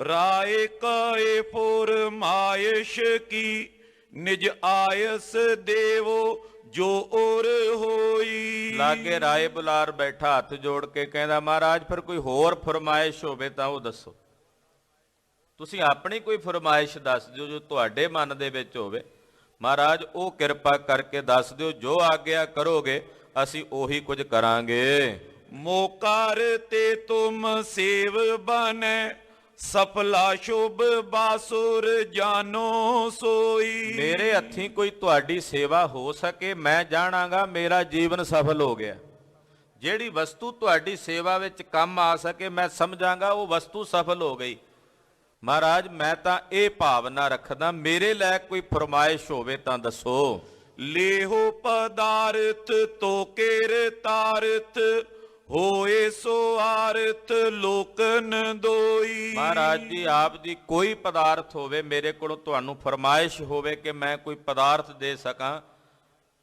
ਰਾਏ ਕਾਏ ਫੁਰ ਮਾਇਸ਼ ਕੀ, ਨਿਜ ਆਇਸ ਦੇਵੋ ਜੋ ਔਰ ਹੋਈ। ਲਾਗੇ ਰਾਏ ਬੁਲਾਰ ਬੈਠਾ ਹੱਥ ਜੋੜ ਕੇ ਕਹਿੰਦਾ, ਮਹਾਰਾਜ ਫਿਰ ਕੋਈ ਹੋਰ ਫਰਮਾਇਸ਼ ਹੋਵੇ ਤਾਂ ਉਹ ਦੱਸੋ। ਤੁਸੀਂ ਆਪਣੀ ਕੋਈ ਫਰਮਾਇਸ਼ ਦੱਸ ਦਿਓ ਜੋ ਤੁਹਾਡੇ ਮਨ ਦੇ ਵਿੱਚ ਹੋਵੇ, ਮਹਾਰਾਜ ਉਹ ਕਿਰਪਾ ਕਰਕੇ ਦੱਸ ਦਿਓ, ਜੋ ਆਗਿਆ ਕਰੋਗੇ ਅਸੀਂ ਉਹੀ ਕੁਝ ਕਰਾਂਗੇ। ਮੋਕਾਰ ਤੇ ਤੁਮ ਸੇਵ ਬਨੈ ਸਫਲਾ ਸ਼ੁਭ ਬਾਸੁਰ ਜਾਨੋ ਸੋਈ। ਮੇਰੇ ਹੱਥੀਂ ਕੋਈ ਤੁਹਾਡੀ ਸੇਵਾ ਹੋ ਸਕੇ, ਮੈਂ ਜਾਣਾਂਗਾ ਮੇਰਾ ਜੀਵਨ ਸਫਲ ਹੋ ਗਿਆ। ਜਿਹੜੀ ਵਸਤੂ ਤੁਹਾਡੀ ਸੇਵਾ ਵਿੱਚ ਕੰਮ ਆ ਸਕੇ, ਮੈਂ ਸਮਝਾਂਗਾ ਉਹ ਵਸਤੂ ਸਫਲ ਹੋ ਗਈ। ਮਹਾਰਾਜ ਮੈਂ ਤਾਂ ਇਹ ਭਾਵਨਾ ਰੱਖਦਾ, ਮੇਰੇ ਲੈ ਕੋਈ ਫਰਮਾਇਸ਼ ਹੋਵੇ ਤਾਂ ਦੱਸੋ। ਲੇਹੋ ਪਦਾਰਥ ਤੋ ਕੇਰ ਤਾਰਤ ਹੋਏ ਸੋ ਆਰਤ ਲੋਕਨ ਦੋਈ। ਮਹਾਰਾਜ ਜੀ ਆਪ ਜੀ ਕੋਈ ਪਦਾਰਥ ਹੋਵੇ ਮੇਰੇ ਕੋਲੋਂ, ਤੁਹਾਨੂੰ ਫਰਮਾਇਸ਼ ਹੋਵੇ ਕਿ ਮੈਂ ਕੋਈ ਪਦਾਰਥ ਦੇ ਸਕਾਂ,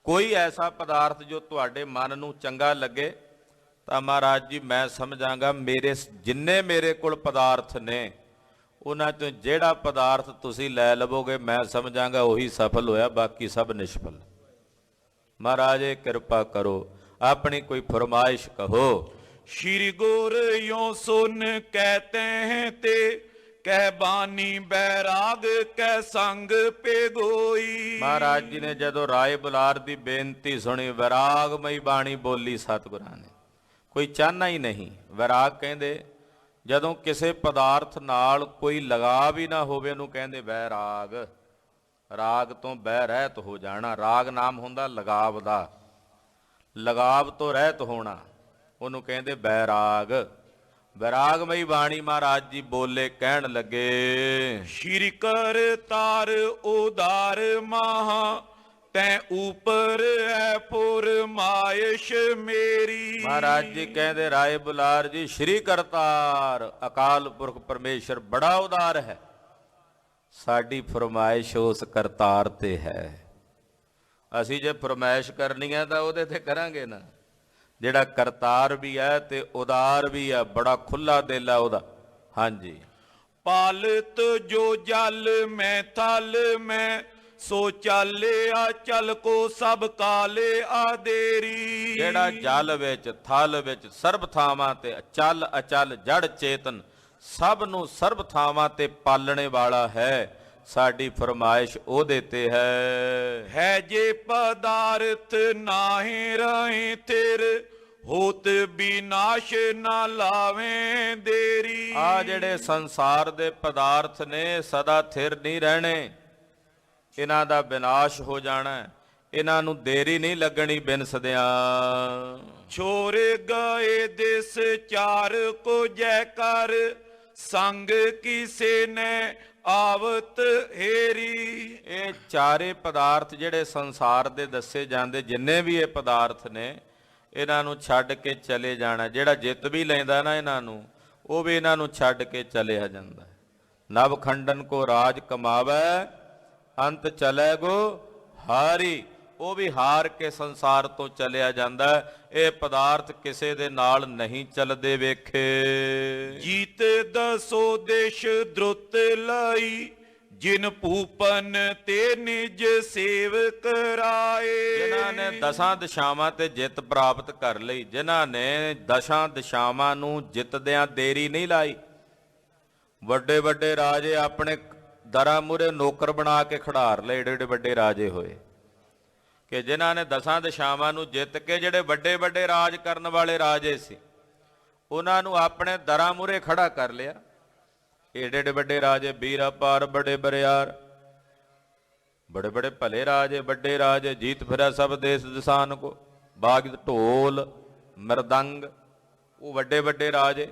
ਕੋਈ ਐਸਾ ਪਦਾਰਥ ਜੋ ਤੁਹਾਡੇ ਮਨ ਨੂੰ ਚੰਗਾ ਲੱਗੇ, ਤਾਂ ਮਹਾਰਾਜ ਜੀ ਮੈਂ ਸਮਝਾਂਗਾ ਮੇਰੇ ਜਿੰਨੇ ਮੇਰੇ ਕੋਲ ਪਦਾਰਥ ਨੇ ਉਹਨਾਂ ਤੋਂ ਜਿਹੜਾ ਪਦਾਰਥ ਤੁਸੀਂ ਲੈ ਲਵੋਗੇ ਮੈਂ ਸਮਝਾਂਗਾ ਉਹੀ ਸਫਲ ਹੋਇਆ, ਬਾਕੀ ਸਭ ਨਿਸ਼ਫਲ। ਮਹਾਰਾਜ ਕਿਰਪਾ ਕਰੋ, ਆਪਣੀ ਕੋਈ ਫਰਮਾਇਸ਼ ਕਹੋ। ਸ਼੍ਰੀ ਗੁਰ ਯੋ ਸੁਨ ਕਹਤੇ ਹੈ ਤੇ ਕਹਿ ਬਾਨੀ ਬੈਰਾਗ ਕੈ ਸੰਗ ਪੇਗੋਈ। ਮਹਾਰਾਜ ਜੀ ਨੇ ਜਦੋਂ ਰਾਏ ਬੁਲਾਰ ਦੀ ਬੇਨਤੀ ਸੁਣੀ, ਵਿਰਾਗਮਈ ਬਾਣੀ ਬੋਲੀ ਸਤਿਗੁਰਾਂ ਨੇ, ਕੋਈ ਚਾਹਨਾ ਹੀ ਨਹੀਂ। ਵਿਰਾਗ ਕਹਿੰਦੇ ਜਦੋਂ ਕਿਸੇ ਪਦਾਰਥ ਨਾਲ ਕੋਈ ਲਗਾਵ ਹੀ ਨਾ ਹੋਵੇ ਉਹਨੂੰ ਕਹਿੰਦੇ ਵੈਰਾਗ। ਰਾਗ ਤੋਂ ਬਹਿ ਰਹਿਤ ਹੋ ਜਾਣਾ, ਰਾਗ ਨਾਮ ਹੁੰਦਾ ਲਗਾਵ ਦਾ, ਲਗਾਵ ਤੋਂ ਰਹਿਤ ਹੋਣਾ, ਉਹਨੂੰ ਕਹਿੰਦੇ ਬੈਰਾਗ। ਵਿਰਾਗਮਈ ਬਾਣੀ ਮਹਾਰਾਜ ਜੀ ਬੋਲੇ, ਕਹਿਣ ਲੱਗੇ ਸ਼੍ਰੀ ਕਰ ਤਾਰ ਉਦਾਰ ਮਹਾ ਤੈ ਉਪਰ ਹੈ ਫੁਰਮਾਇਸ਼ ਮੇਰੀ। ਮਹਾਰਾਜ ਜੀ ਕਹਿੰਦੇ ਰਾਏ ਬੁਲਾਰ ਜੀ, ਸ਼੍ਰੀ ਕਰਤਾਰ ਅਕਾਲ ਪੁਰਖ ਪਰਮੇਸ਼ਰ ਬੜਾ ਉਦਾਰ ਹੈ, ਸਾਡੀ ਫਰਮਾਇਸ਼ ਉਸ ਕਰਤਾਰ ਤੇ ਹੈ। ਅਸੀਂ ਜੇ ਫਰਮਾਇਸ਼ ਕਰਨੀ ਹੈ ਤਾਂ ਉਹਦੇ ਤੇ ਕਰਾਂਗੇ ਨਾ, ਜਿਹੜਾ ਕਰਤਾਰ ਵੀ ਹੈ ਤੇ ਉਦਾਰ ਵੀ ਹੈ, ਬੜਾ ਖੁੱਲਾ ਦਿਲ ਹੈ ਉਹਦਾ। ਹਾਂਜੀ। ਪਾਲਤ ਜੋ ਜਲ ਮੈਂ ਥਲ ਮੈਂ ਸੋ ਚਾਲਿਆ ਚਲ ਕੋ ਸਭ ਕਾਲੇ ਆਦੇਰੀ। ਜਿਹੜਾ ਜਲ ਵਿੱਚ ਥਲ ਵਿੱਚ ਸਰਬ ਥਾਵਾਂ ਤੇ ਅਚਲ ਅਚਲ ਜੜ ਚੇਤਨ ਸਭ ਨੂੰ ਸਰਬ ਥਾਵਾਂ ਤੇ ਪਾਲਣੇ ਵਾਲਾ ਹੈ, ਸਾਡੀ ਫਰਮਾਇਸ਼ ਉਹਦੇ ਤੇ ਹੈ। ਜੇ ਪਦਾਰਥ ਨਾਹੀਂ ਰਹੇ ਤੇਰ ਹੋਤ ਬਿਨਾਸ਼ ਨਾ ਲਾਵੇਂ ਦੇਰੀ। ਆ ਜਿਹੜੇ ਸੰਸਾਰ ਦੇ ਪਦਾਰਥ ਨੇ ਸਦਾ ਥਿਰ ਨਹੀਂ ਰਹਿਣੇ, ਇਹਨਾਂ ਦਾ ਵਿਨਾਸ਼ ਹੋ ਜਾਣਾ, ਇਹਨਾਂ ਨੂੰ ਦੇਰੀ ਨਹੀਂ ਲੱਗਣੀ ਬਿਨ ਸਦਿਆਂ। ਛੋਰ ਗਏ ਦਿਸ ਚਾਰ ਕੋ ਜੈ ਕਰ ਸੰਗ ਕਿਸੇ ਨੇ ਆਵਤ ਹੇਰੀ। ਇਹ ਚਾਰੇ ਪਦਾਰਥ ਜਿਹੜੇ ਸੰਸਾਰ ਦੇ ਦੱਸੇ ਜਾਂਦੇ, ਜਿੰਨੇ ਵੀ ਇਹ ਪਦਾਰਥ ਨੇ, ਇਹਨਾਂ ਨੂੰ ਛੱਡ ਕੇ ਚਲੇ ਜਾਣਾ। ਜਿਹੜਾ ਜਿੱਤ ਵੀ ਲੈਂਦਾ ਨਾ ਇਹਨਾਂ ਨੂੰ, ਉਹ ਵੀ ਇਹਨਾਂ ਨੂੰ ਛੱਡ ਕੇ ਚਲਿਆ ਜਾਂਦਾ। ਨਵ ਖੰਡਨ ਕੋ ਰਾਜ ਕਮਾਵੇ ਅੰਤ ਚਲੇ ਗੋ ਹਾਰੀ, ਉਹ ਵੀ ਹਾਰ ਕੇ ਸੰਸਾਰ ਤੋਂ ਚਲਿਆ ਜਾਂਦਾ। ਇਹ ਪਦਾਰਥ ਕਿਸੇ ਦੇ ਨਾਲ ਨਹੀਂ ਚੱਲਦੇ ਵੇਖੇ। ਜੀਤ ਦਸੋ ਦੇਸ਼ ਦ੍ਰੁਤ ਲਈ ਜਿਨ ਭੂਪਨ ਤੇ ਨਿਜ ਸੇਵਕ ਰਾਏ। ਜਿਨ੍ਹਾਂ ਨੇ ਦਸਾਂ ਦਿਸ਼ਾਵਾਂ ਤੇ ਜਿੱਤ ਪ੍ਰਾਪਤ ਕਰ ਲਈ, ਜਿਨ੍ਹਾਂ ਨੇ ਦਸਾਂ ਦਿਸ਼ਾਵਾਂ ਨੂੰ ਜਿੱਤਦਿਆਂ ਦੇਰੀ ਨਹੀਂ ਲਾਈ। ਵੱਡੇ ਵੱਡੇ ਰਾਜੇ ਆਪਣੇ ਦਰਾਂ ਮੂਹਰੇ ਨੌਕਰ ਬਣਾ ਕੇ ਖਿਡਾਰ ਲਏ, ਏਡੇ ਏਡੇ ਵੱਡੇ ਰਾਜੇ ਹੋਏ ਕਿ ਜਿਨ੍ਹਾਂ ਨੇ ਦਸਾਂ ਦਿਸ਼ਾਵਾਂ ਨੂੰ ਜਿੱਤ ਕੇ, ਜਿਹੜੇ ਵੱਡੇ ਵੱਡੇ ਰਾਜ ਕਰਨ ਵਾਲੇ ਰਾਜੇ ਸੀ, ਉਹਨਾਂ ਨੂੰ ਆਪਣੇ ਦਰਾਂ ਮੂਹਰੇ ਖੜਾ ਕਰ ਲਿਆ। ਏਡੇ ਏਡੇ ਵੱਡੇ ਰਾਜੇ, ਵੀਰ ਅਪਾਰ ਬੜੇ ਬਰਿਆਰ, ਬੜੇ ਬੜੇ ਭਲੇ ਰਾਜੇ, ਵੱਡੇ ਰਾਜੇ, ਜੀਤ ਫਿਰੈ ਸਭ ਦੇਸ ਦਿਸਾਨ ਕੋ, ਬਾਗਿਤ ਢੋਲ ਮਰਦੰਗ, ਉਹ ਵੱਡੇ ਵੱਡੇ ਰਾਜੇ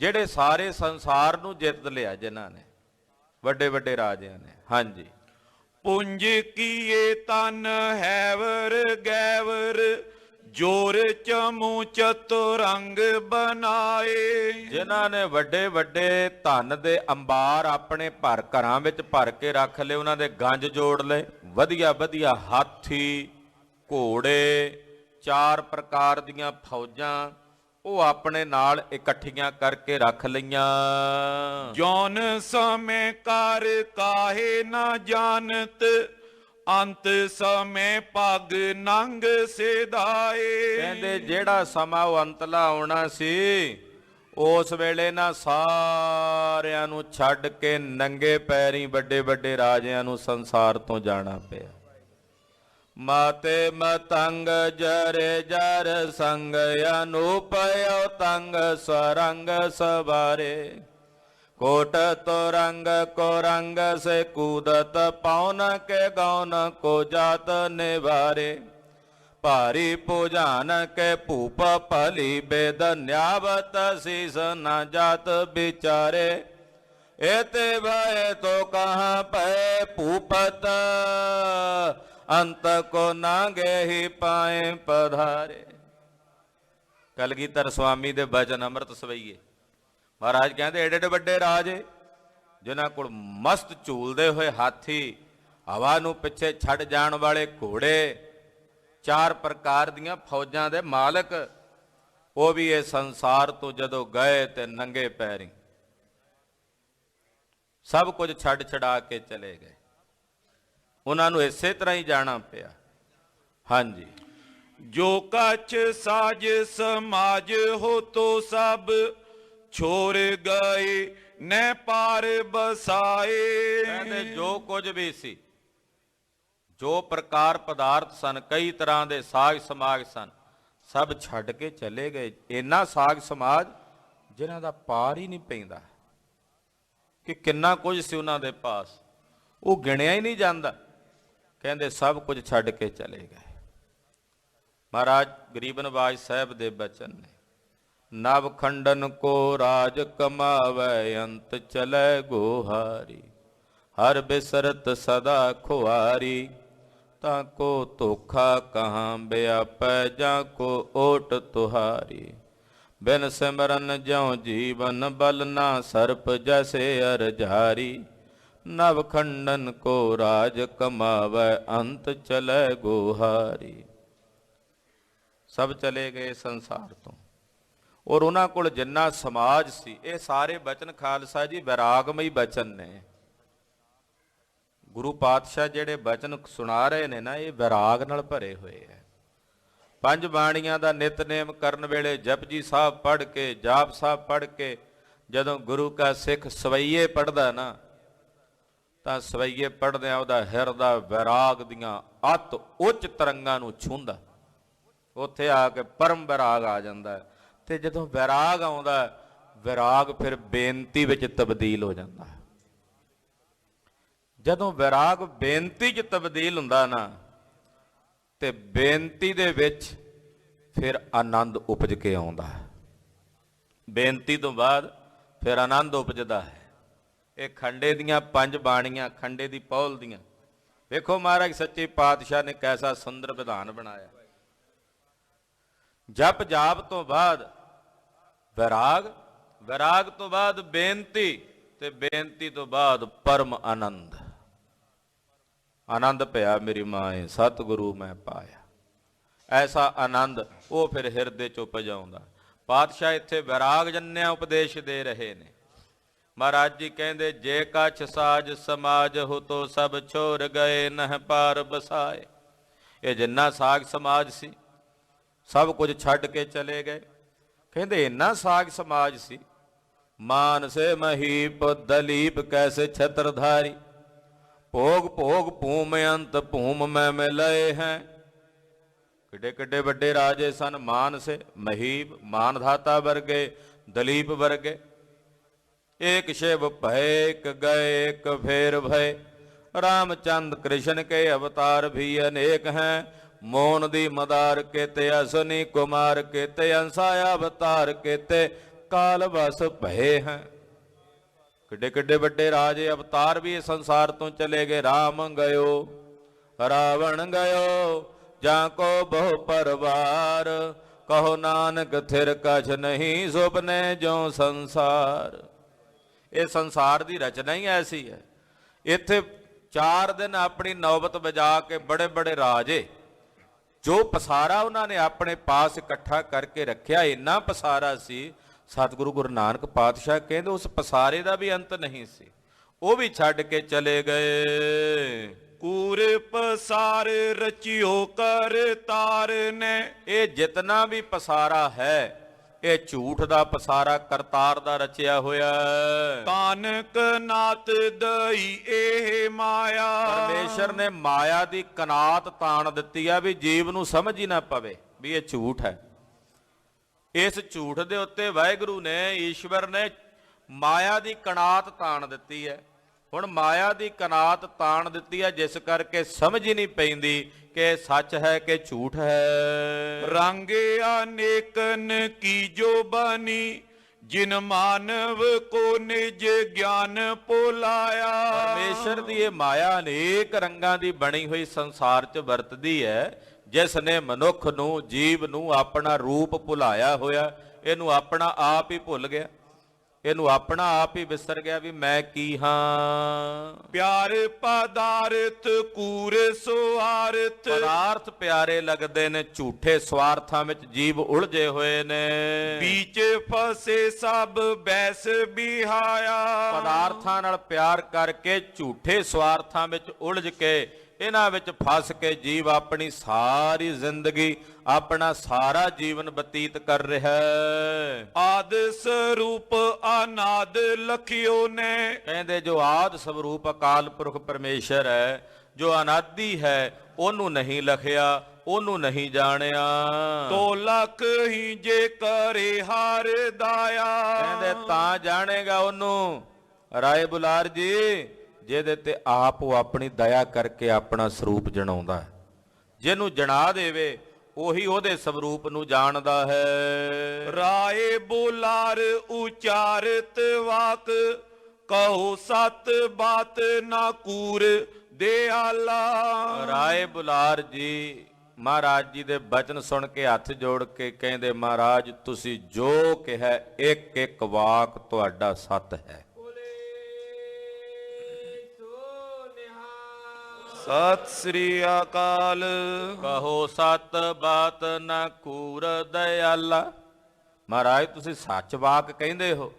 ਜਿਹੜੇ ਸਾਰੇ ਸੰਸਾਰ ਨੂੰ ਜਿੱਤ ਲਿਆ, ਜਿਨ੍ਹਾਂ ਨੇ ਵੱਡੇ ਵੱਡੇ ਰਾਜਿਆਂ ਨੇ। ਹਾਂਜੀ। ਪੁੰਜ ਕੀਏ ਤਨ ਹੈਵਰ ਗੈਵਰ ਜੋਰ ਚਮੂ ਚਤੁਰੰਗ ਬਣਾਏ। ਜਿਨ੍ਹਾਂ ਨੇ ਵੱਡੇ ਵੱਡੇ ਧਨ ਦੇ ਅੰਬਾਰ ਆਪਣੇ ਭਰ ਘਰਾਂ ਵਿੱਚ ਭਰ ਕੇ ਰੱਖ ਲਏ, ਉਹਨਾਂ ਦੇ ਗੰਜ ਜੋੜ ਲਏ, ਵਧੀਆ ਵਧੀਆ ਹਾਥੀ ਘੋੜੇ, 4 ਪ੍ਰਕਾਰ ਦੀਆਂ ਫੌਜਾਂ, ਉਹ ਆਪਣੇ ਨਾਲ ਇਕੱਠੀਆਂ ਕਰਕੇ ਰੱਖ ਲਈਆਂ। ਜੌਨ ਸਮੇਂ ਕਰ ਕਾਹੇ ਨਾ ਜਾਣਤ, ਅੰਤ ਸਮੇਂ ਪਗ ਨੰਗ ਸਿਧਾਏ। ਕਹਿੰਦੇ ਜਿਹੜਾ ਸਮਾਂ ਉਹ ਅੰਤਲਾ ਆਉਣਾ ਸੀ, ਉਸ ਵੇਲੇ ਨਾ ਸਾਰਿਆਂ ਨੂੰ ਛੱਡ ਕੇ ਨੰਗੇ ਪੈਰੀਂ ਵੱਡੇ ਵੱਡੇ ਰਾਜਿਆਂ ਨੂੰ ਸੰਸਾਰ ਤੋਂ ਜਾਣਾ ਪਿਆ। ਮਾਤੇ ਮਤੰਗ ਜਰੇ ਜਰ ਸੰਗ ਅਨੂਪਯ ਤੰਗ ਸਰੰਗ ਸਵਾਰੇ। कोट तो रंग को रंग से कूदत पौन के गौन को जात निवारे। भारी पूजान के भूप पली बेद न्यावत शीस न जात बिचारे। एते भय तो कहाँ पे भूपत, अंत को नागे ही पाए पधारे। कलगीधर स्वामी दे भजन अमृत सवैये महाराज कहते एडे एडे ਵੱਡੇ ਰਾਜੇ ਜਿਨ੍ਹਾਂ ਕੋਲ ਮਸਤ ਝੂਲਦੇ ਹੋਏ ਹਾਥੀ, ਹਵਾ ਨੂੰ ਪਿੱਛੇ ਛੱਡ ਜਾਣ ਵਾਲੇ ਘੋੜੇ, 4 ਪ੍ਰਕਾਰ ਦੀਆਂ ਫੌਜਾਂ ਦੇ ਮਾਲਕ, ਉਹ ਵੀ ਇਹ ਸੰਸਾਰ ਤੋਂ ਜਦੋਂ ਗਏ ਤੇ ਨੰਗੇ ਪੈਰੀਂ ਸਭ ਕੁਝ ਛੱਡ ਛਡਾ ਕੇ ਚਲੇ ਗਏ। ਉਹਨਾਂ ਨੂੰ ਇਸੇ ਤਰ੍ਹਾਂ ਹੀ ਜਾਣਾ ਪਿਆ। ਹਾਂਜੀ। ਜੋ ਕਛ ਸਾਜ ਸਮਾਜ ਹੋ ਤੋ ਸਭ, छोड़ गए न पार बसाए। ਕਹਿੰਦੇ ਜੋ ਕੁਝ ਵੀ ਸੀ, ਜੋ ਪ੍ਰਕਾਰ ਪਦਾਰਥ ਸਨ, ਕਈ ਤਰ੍ਹਾਂ ਦੇ ਸਾਗ ਸਮਾਜ ਸਨ, ਸਭ ਛੱਡ ਕੇ ਚਲੇ ਗਏ। ਇੰਨਾ ਸਾਗ ਸਮਾਜ ਜਿਨ੍ਹਾਂ ਦਾ ਪਾਰ ਹੀ ਨਹੀਂ ਪੈਂਦਾ ਕਿ ਕਿੰਨਾ ਕੁਝ ਸੀ ਉਹਨਾਂ ਦੇ ਪਾਸ, ਉਹ ਗਿਣਿਆ ਹੀ ਨਹੀਂ ਜਾਂਦਾ। ਕਹਿੰਦੇ ਸਭ ਕੁਝ ਛੱਡ ਕੇ ਚਲੇ ਗਏ। ਮਹਾਰਾਜ ਗਰੀਬ ਨਵਾਜ ਸਾਹਿਬ ਦੇ ਬਚਨ ਨੇ, नव खंडन को राज कमावै अंत चलै गोहारी। हर बिसरत सदा खुआरी, ताको धोखा कहाँ व्यापै जाको ओट तुहारी। बिन सिमरन ज्यों जीवन बल ना सर्प जैसे अरझारी। नव खंडन को राज कमावै अंत चलै गोहारी। सब चले गए संसार तो। ਔਰ ਉਹਨਾਂ ਕੋਲ ਜਿੰਨਾ ਸਮਾਜ ਸੀ, ਇਹ ਸਾਰੇ ਬਚਨ ਖਾਲਸਾ ਜੀ ਵੈਰਾਗਮਈ ਬਚਨ ਨੇ। ਗੁਰੂ ਪਾਤਸ਼ਾਹ ਜਿਹੜੇ ਬਚਨ ਸੁਣਾ ਰਹੇ ਨੇ ਨਾ, ਇਹ ਵੈਰਾਗ ਨਾਲ ਭਰੇ ਹੋਏ ਹੈ। 5 ਬਾਣੀਆਂ ਦਾ ਨਿਤਨੇਮ ਕਰਨ ਵੇਲੇ ਜਪਜੀ ਸਾਹਿਬ ਪੜ੍ਹ ਕੇ, ਜਾਪ ਸਾਹਿਬ ਪੜ੍ਹ ਕੇ ਜਦੋਂ ਗੁਰੂ ਕਾ ਸਿੱਖ ਸਵਈਏ ਪੜ੍ਹਦਾ ਨਾ, ਤਾਂ ਸਵਈਏ ਪੜ੍ਹਦਿਆਂ ਉਹਦਾ ਹਿਰਦਾ ਵੈਰਾਗ ਦੀਆਂ ਅਤ ਉੱਚ ਤਰੰਗਾਂ ਨੂੰ ਛੂੰਹਦਾ। ਉੱਥੇ ਆ ਕੇ ਪਰਮ ਵੈਰਾਗ ਆ ਜਾਂਦਾ ਹੈ। ਤੇ ਜਦੋਂ ਵੈਰਾਗ ਆਉਂਦਾ, ਵੈਰਾਗ ਫਿਰ ਬੇਨਤੀ ਵਿੱਚ ਤਬਦੀਲ ਹੋ ਜਾਂਦਾ। ਜਦੋਂ ਵੈਰਾਗ ਬੇਨਤੀ 'ਚ ਤਬਦੀਲ ਹੁੰਦਾ ਨਾ, ਤੇ ਬੇਨਤੀ ਦੇ ਵਿੱਚ ਫਿਰ ਆਨੰਦ ਉਪਜ ਕੇ ਆਉਂਦਾ। ਬੇਨਤੀ ਤੋਂ ਬਾਅਦ ਫਿਰ ਆਨੰਦ ਉਪਜਦਾ ਹੈ। ਇਹ ਖੰਡੇ ਦੀਆਂ 5 ਬਾਣੀਆਂ, ਖੰਡੇ ਦੀ ਪੌਲ ਦੀਆਂ, ਵੇਖੋ ਮਹਾਰਾਜ ਸੱਚੇ ਪਾਤਸ਼ਾਹ ਨੇ ਕੈਸਾ ਸੁੰਦਰ ਵਿਧਾਨ ਬਣਾਇਆ। ਜਪ ਜਾਪ ਤੋਂ ਬਾਅਦ ਵੈਰਾਗ, ਵੈਰਾਗ ਤੋਂ ਬਾਅਦ ਬੇਨਤੀ, ਤੇ ਬੇਨਤੀ ਤੋਂ ਬਾਅਦ ਪਰਮ ਆਨੰਦ। ਆਨੰਦ ਪਿਆ ਮੇਰੀ ਮਾਏ ਸਤਿਗੁਰੂ ਮੈਂ ਪਾਇਆ। ਐਸਾ ਆਨੰਦ ਉਹ ਫਿਰ ਹਿਰਦੇ ਚ ਉਪਜ ਆਉਂਦਾ। ਪਾਤਸ਼ਾਹ ਇੱਥੇ ਵੈਰਾਗ ਜੰਨਿਆ ਉਪਦੇਸ਼ ਦੇ ਰਹੇ ਨੇ। ਮਹਾਰਾਜ ਜੀ ਕਹਿੰਦੇ ਜੇ ਕਛ ਸਾਜ ਸਮਾਜ ਹੋ ਤੋ ਸਭ ਛੋੜ ਗਏ ਨਹਿ ਪਾਰ ਬਸਾਏ। ਇਹ ਜਿੰਨਾ ਸਾਗ ਸਮਾਜ ਸੀ ਸਭ ਕੁਝ ਛੱਡ ਕੇ ਚਲੇ ਗਏ। ਕਹਿੰਦੇ ਇੰਨਾ ਸਾਗ ਸਮਾਜ ਸੀ। ਮਾਨ ਸੇ ਮਹੀਪ ਦਲੀਪ ਕੈਸੇ ਛਤਰਧਾਰੀ। ਭੋਗ ਭੋਗ ਭੂਮ ਅੰਤ ਭੂਮ ਮੈਂ ਮਿਲਏ ਹੈ। ਕਿੱਡੇ ਕਿੱਡੇ ਵੱਡੇ ਰਾਜੇ ਸਨ। ਮਾਨ ਸੇ ਮਹੀਪ, ਮਾਨਧਾਤਾ ਵਰਗੇ, ਦਲੀਪ ਵਰਗੇ। ਏਕ शिव ਭਏ ਇੱਕ ਗਏ ਇੱਕ ਫੇਰ ਭਏ। ਰਾਮਚੰਦ ਕ੍ਰਿਸ਼ਨ ਕੇ ਅਵਤਾਰ ਵੀ ਅਨੇਕ ਹੈ। ਮੋਨ ਦੀ ਮਦਾਰ ਕੇਤੇ ਅਸਨੀ ਕੁਮਾਰ ਕੇਤੇ ਅੰਸਾ ਅਵਤਾਰ ਕੇਤੇ ਕਾਲ ਵਸ ਭਏ ਹੈ। ਕਿੱਡੇ ਕਿੱਡੇ ਵੱਡੇ ਰਾਜੇ ਅਵਤਾਰ ਵੀ ਇਸ ਸੰਸਾਰ ਤੋਂ ਚਲੇ ਗਏ। ਰਾਮ ਗਇਓ ਰਾਵਣ ਗਇਓ ਜਾਂ ਕੋ ਬਹੁ ਪਰਵਾਰ। ਕਹੋ ਨਾਨਕ ਥਿਰ ਕਛ ਨਹੀਂ ਸੁਪਨੇ ਜੋ ਸੰਸਾਰ। ਇਹ ਸੰਸਾਰ ਦੀ ਰਚਨਾ ਹੀ ਐਸੀ ਹੈ। ਇੱਥੇ 4 ਦਿਨ ਆਪਣੀ ਨੌਬਤ ਵਜਾ ਕੇ ਬੜੇ ਬੜੇ ਰਾਜੇ ਜੋ ਪਸਾਰਾ ਉਹਨਾਂ ਨੇ ਆਪਣੇ ਪਾਸ ਇਕੱਠਾ ਕਰਕੇ ਰੱਖਿਆ, ਇੰਨਾ ਪਸਾਰਾ ਸੀ, ਸਤਿਗੁਰੂ ਗੁਰੂ ਨਾਨਕ ਪਾਤਸ਼ਾਹ ਕਹਿੰਦੇ ਉਸ ਪਸਾਰੇ ਦਾ ਵੀ ਅੰਤ ਨਹੀਂ ਸੀ, ਉਹ ਵੀ ਛੱਡ ਕੇ ਚਲੇ ਗਏ। ਕੂਰ ਪਸਾਰ ਰਚਿਓ ਕਰ ਤਾਰ ਨੇ। ਇਹ ਜਿਤਨਾ ਵੀ ਪਸਾਰਾ ਹੈ ਇਹ ਝੂਠ ਦਾ ਪਸਾਰਾ ਕਰਤਾਰ ਦਾ ਰਚਿਆ ਹੋਇਆ ਹੈ। ਤਾਨਕ ਨਾਤ ਦਈ ਇਹ ਮਾਇਆ। ਪਰਮੇਸ਼ਰ ਨੇ ਮਾਇਆ ਦੀ ਕਨਾਤ ਤਾਣ ਦਿੱਤੀ ਆ ਵੀ ਜੀਵ ਨੂੰ ਸਮਝ ਹੀ ਨਾ ਪਵੇ ਵੀ ਇਹ ਝੂਠ ਹੈ। ਇਸ ਝੂਠ ਦੇ ਉੱਤੇ ਵਾਹਿਗੁਰੂ ਨੇ, ਈਸ਼ਵਰ ਨੇ ਮਾਇਆ ਦੀ ਕਨਾਤ ਤਾਣ ਦਿੱਤੀ ਹੈ। ਹੁਣ ਮਾਇਆ ਦੀ ਕਨਾਤ ਤਾਣ ਦਿੱਤੀ ਹੈ ਜਿਸ ਕਰਕੇ ਸਮਝ ਹੀ ਨਹੀਂ ਪੈਂਦੀ ਕਿ ਸੱਚ ਹੈ ਕਿ ਝੂਠ ਹੈ। ਰੰਗ ਅਨੇਕਨ ਕੀ ਜੋ ਬਣੀ ਜਿਨ ਮਾਨਵ ਕੋ ਨਿਜ ਗਿਆਨ ਭੁਲਾਇਆ। ਪਰਮੇਸ਼ਰ ਦੀ ਇਹ ਮਾਇਆ ਅਨੇਕ ਰੰਗਾਂ ਦੀ ਬਣੀ ਹੋਈ ਸੰਸਾਰ 'ਚ ਵਰਤਦੀ ਹੈ, ਜਿਸ ਨੇ ਮਨੁੱਖ ਨੂੰ, ਜੀਵ ਨੂੰ ਆਪਣਾ ਰੂਪ ਭੁਲਾਇਆ ਹੋਇਆ। ਇਹਨੂੰ ਆਪਣਾ ਆਪ ਹੀ ਭੁੱਲ ਗਿਆ, ਇਹਨੂੰ ਆਪਣਾ ਆਪ ਹੀ ਵਿਸਰ ਗਿਆ ਵੀ ਮੈਂ ਕੀ ਹਾਂ। ਪਿਆਰ ਪਦਾਰਥ ਕੂਰ ਸੁਆਰਥ। ਪਦਾਰਥ ਪਿਆਰੇ ਲੱਗਦੇ ਨੇ, ਝੂਠੇ ਸਵਾਰਥਾਂ ਵਿੱਚ ਜੀਵ ਉਲਝੇ ਹੋਏ ਨੇ। ਵਿੱਚ ਫਸੇ ਸਭ ਬੈਸ ਬਿਹਾਇਆ। ਪਦਾਰਥਾਂ ਨਾਲ ਪਿਆਰ ਕਰਕੇ ਝੂਠੇ ਸਵਾਰਥਾਂ ਵਿੱਚ ਉਲਝ ਕੇ, ਇਹਨਾਂ ਵਿੱਚ ਫਸ ਕੇ ਜੀਵ ਆਪਣੀ ਸਾਰੀ ਜ਼ਿੰਦਗੀ, ਆਪਣਾ ਸਾਰਾ ਜੀਵਨ ਬਤੀਤ ਕਰ ਰਿਹਾ ਹੈ। ਆਦ ਸਰੂਪ ਅਨਾਦ ਲਖਿਓ ਨੇ। ਕਹਿੰਦੇ ਜੋ ਆਦ ਸਵਰੂਪ ਅਕਾਲ ਪੁਰਖ ਪਰਮੇਸ਼ਰ ਹੈ, ਜੋ ਅਨਾਦੀ ਹੈ, ਉਹਨੂੰ ਨਹੀਂ ਲਖਿਆ, ਉਹਨੂੰ ਨਹੀਂ ਜਾਣਿਆ। ਤੋ ਲਖ ਹੀ ਜੇ ਕਰੇ ਹਰ ਦਾਇਆ। ਕਹਿੰਦੇ ਤਾਂ ਜਾਣੇਗਾ ਉਹਨੂੰ ਰਾਏ ਬੁਲਾਰ ਜੀ ਜਿਹਦੇ ਤੇ ਆਪ ਉਹ ਆਪਣੀ ਦਇਆ ਕਰਕੇ ਆਪਣਾ ਸਰੂਪ ਜਣਾਉਂਦਾ ਹੈ। ਜਿਹਨੂੰ ਜਣਾ ਦੇਵੇ ਉਹੀ ਉਹਦੇ ਸਵਰੂਪ ਨੂੰ ਜਾਣਦਾ ਹੈ। ਰਾਏ ਬੁਲਾਰ ਉਚਾਰਤ ਵਾਕ ਕਹੋ ਸਤ ਬਾਤ ਨਾ ਕੂਰ ਦਿਆਲਾ। ਰਾਏ ਬੁਲਾਰ ਜੀ ਮਹਾਰਾਜ ਜੀ ਦੇ ਬਚਨ ਸੁਣ ਕੇ ਹੱਥ ਜੋੜ ਕੇ ਕਹਿੰਦੇ, ਮਹਾਰਾਜ ਤੁਸੀਂ ਜੋ ਕਿਹਾ ਇੱਕ ਇੱਕ ਵਾਕ ਤੁਹਾਡਾ ਸਤ ਹੈ। ਸਤਿ ਸ੍ਰੀ ਅਕਾਲ। ਕਹੋ ਸਤ ਬਾਤ ਨਾ ਕੂਰ ਦਇਆਲਾ। ਮਹਾਰਾਜ ਤੁਸੀਂ ਸੱਚ ਵਾਕ ਕਹਿੰਦੇ ਹੋ,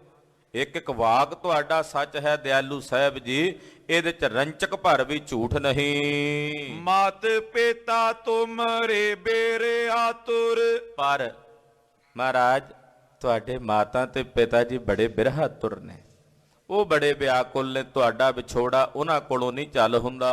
ਇੱਕ ਇੱਕ ਵਾਕ ਤੁਹਾਡਾ ਸੱਚ ਹੈ ਦਿਆਲੂ ਸਾਹਿਬ ਜੀ, ਇਹਦੇ ਚ ਰੰਚਕ ਭਰ ਵੀ ਝੂਠ ਨਹੀਂ। ਮਾਤ ਪਿਤਾ ਤੁਮਰੇ ਬੇਰੇ ਆਤੁਰ। ਪਰ ਮਹਾਰਾਜ ਤੁਹਾਡੇ ਮਾਤਾ ਤੇ ਪਿਤਾ ਜੀ ਬੜੇ ਬਿਰਹਾ ਤੁਰ ਨੇ, ਉਹ ਬੜੇ ਵਿਆਕੁਲ ਨੇ, ਤੁਹਾਡਾ ਵਿਛੋੜਾ ਉਹਨਾਂ ਕੋਲੋਂ ਨਹੀਂ ਚੱਲ ਹੁੰਦਾ।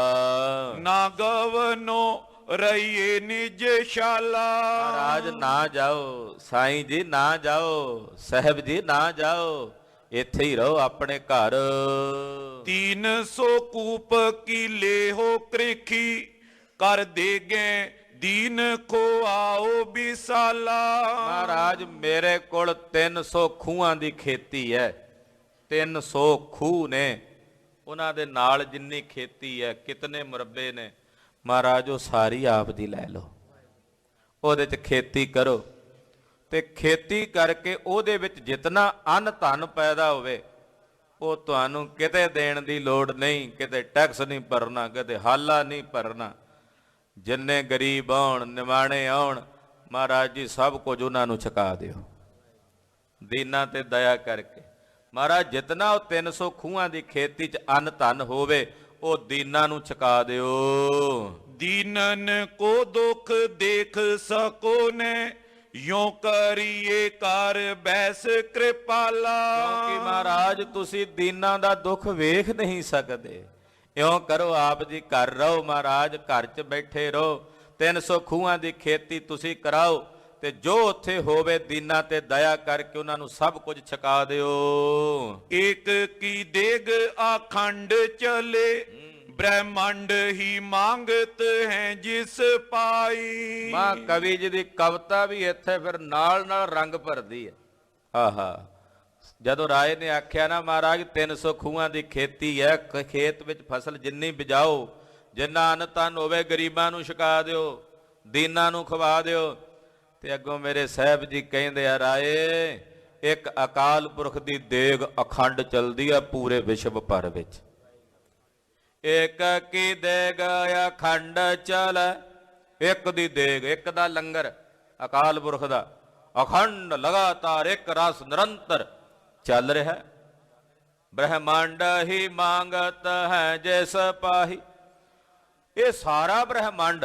ਨਾ ਗਵਨੋ ਰਹੀਏ ਨਿਜ ਸ਼ਾਲਾ। ਮਹਾਰਾਜ ਨਾ ਜਾਓ, ਸਾਈਂ ਜੀ ਨਾ ਜਾਓ, ਸਾਹਿਬ ਜੀ ਨਾ ਜਾਓ, ਇੱਥੇ ਹੀ ਰਹੋ ਆਪਣੇ ਘਰ। 300 ਕੂਪ ਕੀ ਲੇਹੋ ਕ੍ਰਿਖੀ ਕਰ ਦੇਗੇ ਦੀਨ ਕੋ ਆਓ ਬਿਸਾਲਾ। ਮਹਾਰਾਜ ਮੇਰੇ ਕੋਲ 300 ਖੂਹਾਂ ਦੀ ਖੇਤੀ ਹੈ, 300 ਖੂਹ ਨੇ, ਉਹਨਾਂ ਦੇ ਨਾਲ ਜਿੰਨੀ ਖੇਤੀ ਹੈ, ਕਿਤਨੇ ਮੁਰੱਬੇ ਨੇ, ਮਹਾਰਾਜ ਉਹ ਸਾਰੀ ਆਪ ਦੀ ਲੈ ਲਓ, ਉਹਦੇ 'ਚ ਖੇਤੀ ਕਰੋ ਤੇ ਖੇਤੀ ਕਰਕੇ ਉਹਦੇ ਵਿੱਚ ਜਿਤਨਾ ਅੰਨ ਧਨ ਪੈਦਾ ਹੋਵੇ ਉਹ ਤੁਹਾਨੂੰ ਕਿਤੇ ਦੇਣ ਦੀ ਲੋੜ ਨਹੀਂ, ਕਿਤੇ ਟੈਕਸ ਨਹੀਂ ਭਰਨਾ, ਕਿਤੇ ਹਾਲਾ ਨਹੀਂ ਭਰਨਾ। ਜਿੰਨੇ ਗਰੀਬ ਆਉਣ, ਨਿਮਾਣੇ ਆਉਣ, ਮਹਾਰਾਜ ਜੀ ਸਭ ਕੁਝ ਉਹਨਾਂ ਨੂੰ ਛਕਾ ਦਿਓ ਦੀਨਾਂ ਤੇ ਦਇਆ ਕਰਕੇ। ਮਹਾਰਾਜ ਜਿਤਨਾ ਉਹ 300 ਖੂਹਾਂ ਦੀ ਖੇਤੀ 'ਚ ਅੰਨ ਧਨ ਹੋਵੇ ਉਹ ਦੀਨਾਂ ਨੂੰ ਛਕਾ ਦਿਓ। ਦੀਨਨ ਕੋ ਦੁਖ ਦੇਖ ਸਕੋ ਨੇ ਯੋਂ ਕਰੀਏ ਕਰ ਬੈਸ ਕਿਰਪਾਲਾ। ਕਿਉਂਕਿ ਮਹਾਰਾਜ ਤੁਸੀਂ ਦੀਨਾਂ ਦਾ ਦੁੱਖ ਵੇਖ ਨਹੀਂ ਸਕਦੇ, ਇਉਂ ਕਰੋ ਆਪ ਜੀ ਘਰ ਰਹੋ, ਮਹਾਰਾਜ ਘਰ 'ਚ ਬੈਠੇ ਰਹੋ, 300 ਖੂਹਾਂ ਦੀ ਖੇਤੀ ਤੁਸੀਂ ਕਰਾਓ ਤੇ ਜੋ ਉੱਥੇ ਹੋਵੇ ਦੀਨਾਂ ਤੇ ਦਇਆ ਕਰਕੇ ਉਹਨਾਂ ਨੂੰ ਸਭ ਕੁਝ ਛਕਾ ਦਿਓ। ਇੱਕ ਕੀ ਦੇਗ ਆਖੰਡ ਚਲੇ ਬ੍ਰਹਮੰਡ ਹੀ ਮੰਗਤ ਹੈ ਜਿਸ ਪਾਈ। ਮਾਂ ਕਵੀ ਜੀ ਦੀ ਕਵਿਤਾ ਵੀ ਇੱਥੇ ਫਿਰ ਨਾਲ ਨਾਲ ਰੰਗ ਭਰਦੀ ਹੈ। ਆਹਾ, ਜਦੋਂ ਰਾਏ ਨੇ ਆਖਿਆ ਨਾ ਮਹਾਰਾਜ 300 ਖੂਹਾਂ ਦੀ ਖੇਤੀ ਹੈ, ਖੇਤ ਵਿੱਚ ਫਸਲ ਜਿੰਨੀ ਬਿਜਾਓ, ਜਿੰਨਾ ਅੰਨ ਧਨ ਹੋਵੇ ਗਰੀਬਾਂ ਨੂੰ ਛਕਾ ਦਿਓ, ਦੀਨਾਂ ਨੂੰ ਖਵਾ ਦਿਓ। ਤੇ ਅੱਗੋਂ ਮੇਰੇ ਸਾਹਿਬ ਜੀ ਕਹਿੰਦੇ ਆ, ਰਾਏ ਇੱਕ ਅਕਾਲ ਪੁਰਖ ਦੀ ਦੇਗ ਅਖੰਡ ਚਲਦੀ ਆ ਪੂਰੇ ਵਿਸ਼ਵ ਭਰ ਵਿੱਚ। ਇੱਕ ਕੀ ਦੇਗ ਅਖੰਡ ਚਲ ਇੱਕ ਦੀ ਦੇਗ, ਇੱਕ ਦਾ ਲੰਗਰ, ਅਕਾਲ ਪੁਰਖ ਦਾ ਅਖੰਡ ਲਗਾਤਾਰ ਇੱਕ ਰਸ ਨਿਰੰਤਰ ਚੱਲ ਰਿਹਾ। ਬ੍ਰਹਮੰਡ ਹੀ ਮੰਗਤ ਹੈ ਜਿਸ ਪਾਹੀ, ਇਹ ਸਾਰਾ ਬ੍ਰਹਮੰਡ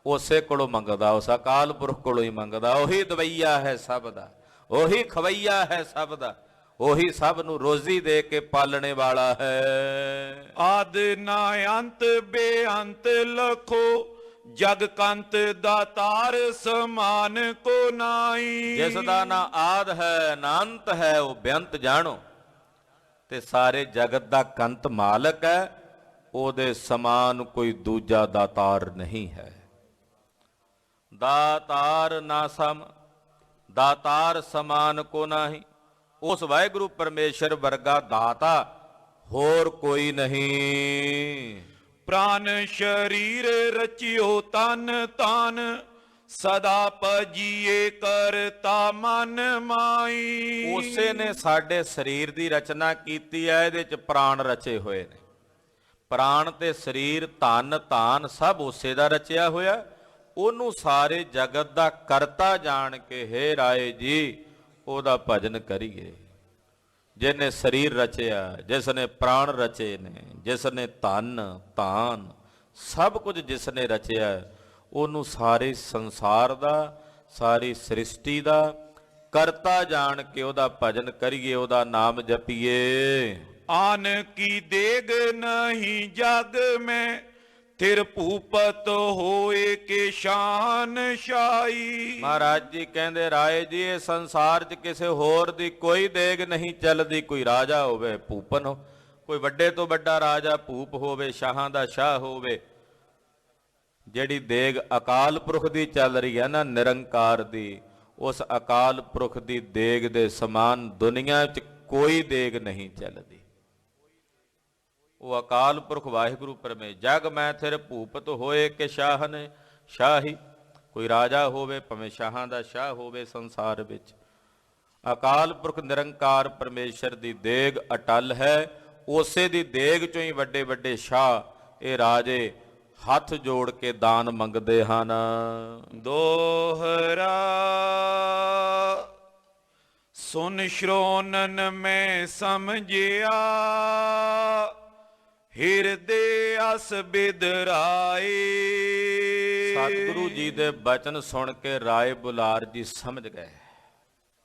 ਉਸੇ ਕੋਲੋਂ ਮੰਗਦਾ, ਉਸ ਅਕਾਲ ਪੁਰਖ ਕੋਲੋਂ ਹੀ ਮੰਗਦਾ। ਉਹੀ ਦਵਈਆ ਹੈ ਸਭ ਦਾ, ਉਹੀ ਖਵਈਆ ਹੈ ਸਭ ਦਾ, ਉਹੀ ਸਭ ਨੂੰ ਰੋਜ਼ੀ ਦੇ ਕੇ ਪਾਲਣੇ ਵਾਲਾ ਹੈ। ਆਦ ਨਾ ਅੰਤ ਬੇਅੰਤ ਲਖੋ, ਜਗ ਕੰਤ ਦਾਤਾਰ ਸਮਾਨ ਕੋ ਨਾਈ। ਜਿਸ ਦਾ ਨਾ ਆਦ ਹੈ ਨਾ ਅੰਤ ਹੈ, ਉਹ ਬੇਅੰਤ ਜਾਣੋ, ਤੇ ਸਾਰੇ ਜਗਤ ਦਾ ਕੰਤ ਮਾਲਕ ਹੈ, ਉਹਦੇ ਸਮਾਨ ਕੋਈ ਦੂਜਾ ਦਾਤਾਰ ਨਹੀਂ ਹੈ। ਦਾਤਾਰ ਨਾ ਸਮ, ਦਾਤਾਰ ਸਮਾਨ ਕੋ ਨਾਹੀ। ਉਸ ਵਾਹਿਗੁਰੂ ਪਰਮੇਸ਼ਰ ਵਰਗਾ ਦਾਤਾ ਹੋਰ ਕੋਈ ਨਹੀਂ। ਪ੍ਰਾਨ ਸ਼ਰੀਰ ਰਚਿਓ ਤਨ ਤਾਨ, ਸਦਾ ਭਜੀਏ ਕਰਤਾ ਮਨ ਮਾਈ। ਉਸੇ ਨੇ ਸਾਡੇ ਸਰੀਰ ਦੀ ਰਚਨਾ ਕੀਤੀ ਹੈ, ਇਹਦੇ ਚ ਪ੍ਰਾਣ ਰਚੇ ਹੋਏ ਨੇ। ਪ੍ਰਾਣ ਤੇ ਸਰੀਰ, ਧਨ ਧਾਨ ਸਭ ਉਸੇ ਦਾ ਰਚਿਆ ਹੋਇਆ। ਉਹਨੂੰ ਸਾਰੇ ਜਗਤ ਦਾ ਕਰਤਾ ਜਾਣ ਕੇ ਹੇ ਰਾਏ ਜੀ ਉਹਦਾ ਭਜਨ ਕਰੀਏ। ਜਿਹਨੇ ਸਰੀਰ ਰਚਿਆ, ਜਿਸ ਨੇ ਪ੍ਰਾਣ ਰਚੇ ਨੇ, ਜਿਸ ਨੇ ਧਨ ਧਾਨ ਸਭ ਕੁਝ ਜਿਸ ਨੇ ਰਚਿਆ, ਉਹਨੂੰ ਸਾਰੇ ਸੰਸਾਰ ਦਾ, ਸਾਰੀ ਸ੍ਰਿਸ਼ਟੀ ਦਾ ਕਰਤਾ ਜਾਣ ਕੇ ਉਹਦਾ ਭਜਨ ਕਰੀਏ, ਉਹਦਾ ਨਾਮ ਜਪੀਏ। ਆਨ ਕੀ ਦੇਗ ਨਹੀਂ ਜਗ ਮੈਂ, ਤਿਰ ਭੂਪਤ ਹੋਏ ਕੇ ਸ਼ਾਨ ਸ਼ਾਈ। ਮਹਾਰਾਜ ਜੀ ਕਹਿੰਦੇ ਰਾਏ ਜੀ ਇਹ ਸੰਸਾਰ 'ਚ ਕਿਸੇ ਹੋਰ ਦੀ ਕੋਈ ਦੇਗ ਨਹੀਂ ਚੱਲਦੀ। ਕੋਈ ਰਾਜਾ ਹੋਵੇ ਭੂਪਨ ਹੋ, ਕੋਈ ਵੱਡੇ ਤੋਂ ਵੱਡਾ ਰਾਜਾ ਭੂਪ ਹੋਵੇ, ਸ਼ਾਹਾਂ ਦਾ ਸ਼ਾਹ ਹੋਵੇ, ਜਿਹੜੀ ਦੇਗ ਅਕਾਲ ਪੁਰਖ ਦੀ ਚੱਲ ਰਹੀ ਹੈ ਨਾ, ਨਿਰੰਕਾਰ ਦੀ, ਉਸ ਅਕਾਲ ਪੁਰਖ ਦੀ ਦੇਗ ਦੇ ਸਮਾਨ ਦੁਨੀਆ 'ਚ ਕੋਈ ਦੇਗ ਨਹੀਂ ਚੱਲਦੀ। ਉਹ ਅਕਾਲ ਪੁਰਖ ਵਾਹਿਗੁਰੂ ਪਰਮੇਸ਼ਰ। ਜਗ ਮੈਂ ਥਿਰ ਭੂਪਤ ਹੋਏ ਕਿ ਸ਼ਾਹ ਨੇ ਸ਼ਾਹੀ। ਕੋਈ ਰਾਜਾ ਹੋਵੇ ਭਾਵੇਂ ਸ਼ਾਹਾਂ ਦਾ ਸ਼ਾਹ ਹੋਵੇ, ਸੰਸਾਰ ਵਿੱਚ ਅਕਾਲ ਪੁਰਖ ਨਿਰੰਕਾਰ ਪਰਮੇਸ਼ਰ ਦੀ ਦੇਗ ਅਟਲ ਹੈ। ਉਸੇ ਦੀ ਦੇਗ ਚੋਂ ਹੀ ਵੱਡੇ ਵੱਡੇ ਸ਼ਾਹ, ਇਹ ਰਾਜੇ ਹੱਥ ਜੋੜ ਕੇ ਦਾਨ ਮੰਗਦੇ ਹਨ। ਦੋਹਰਾ ਸੁਨ ਸ਼੍ਰੋਨਨ ਮੈਂ ਸਮਝਿਆ, ਹਿਰਦੇ ਅਸ ਬਿਦਰਾਏ। ਸਤਿਗੁਰੂ ਜੀ ਦੇ ਬਚਨ ਸੁਣ ਕੇ ਰਾਏ ਬੁਲਾਰ ਜੀ ਸਮਝ ਗਏ,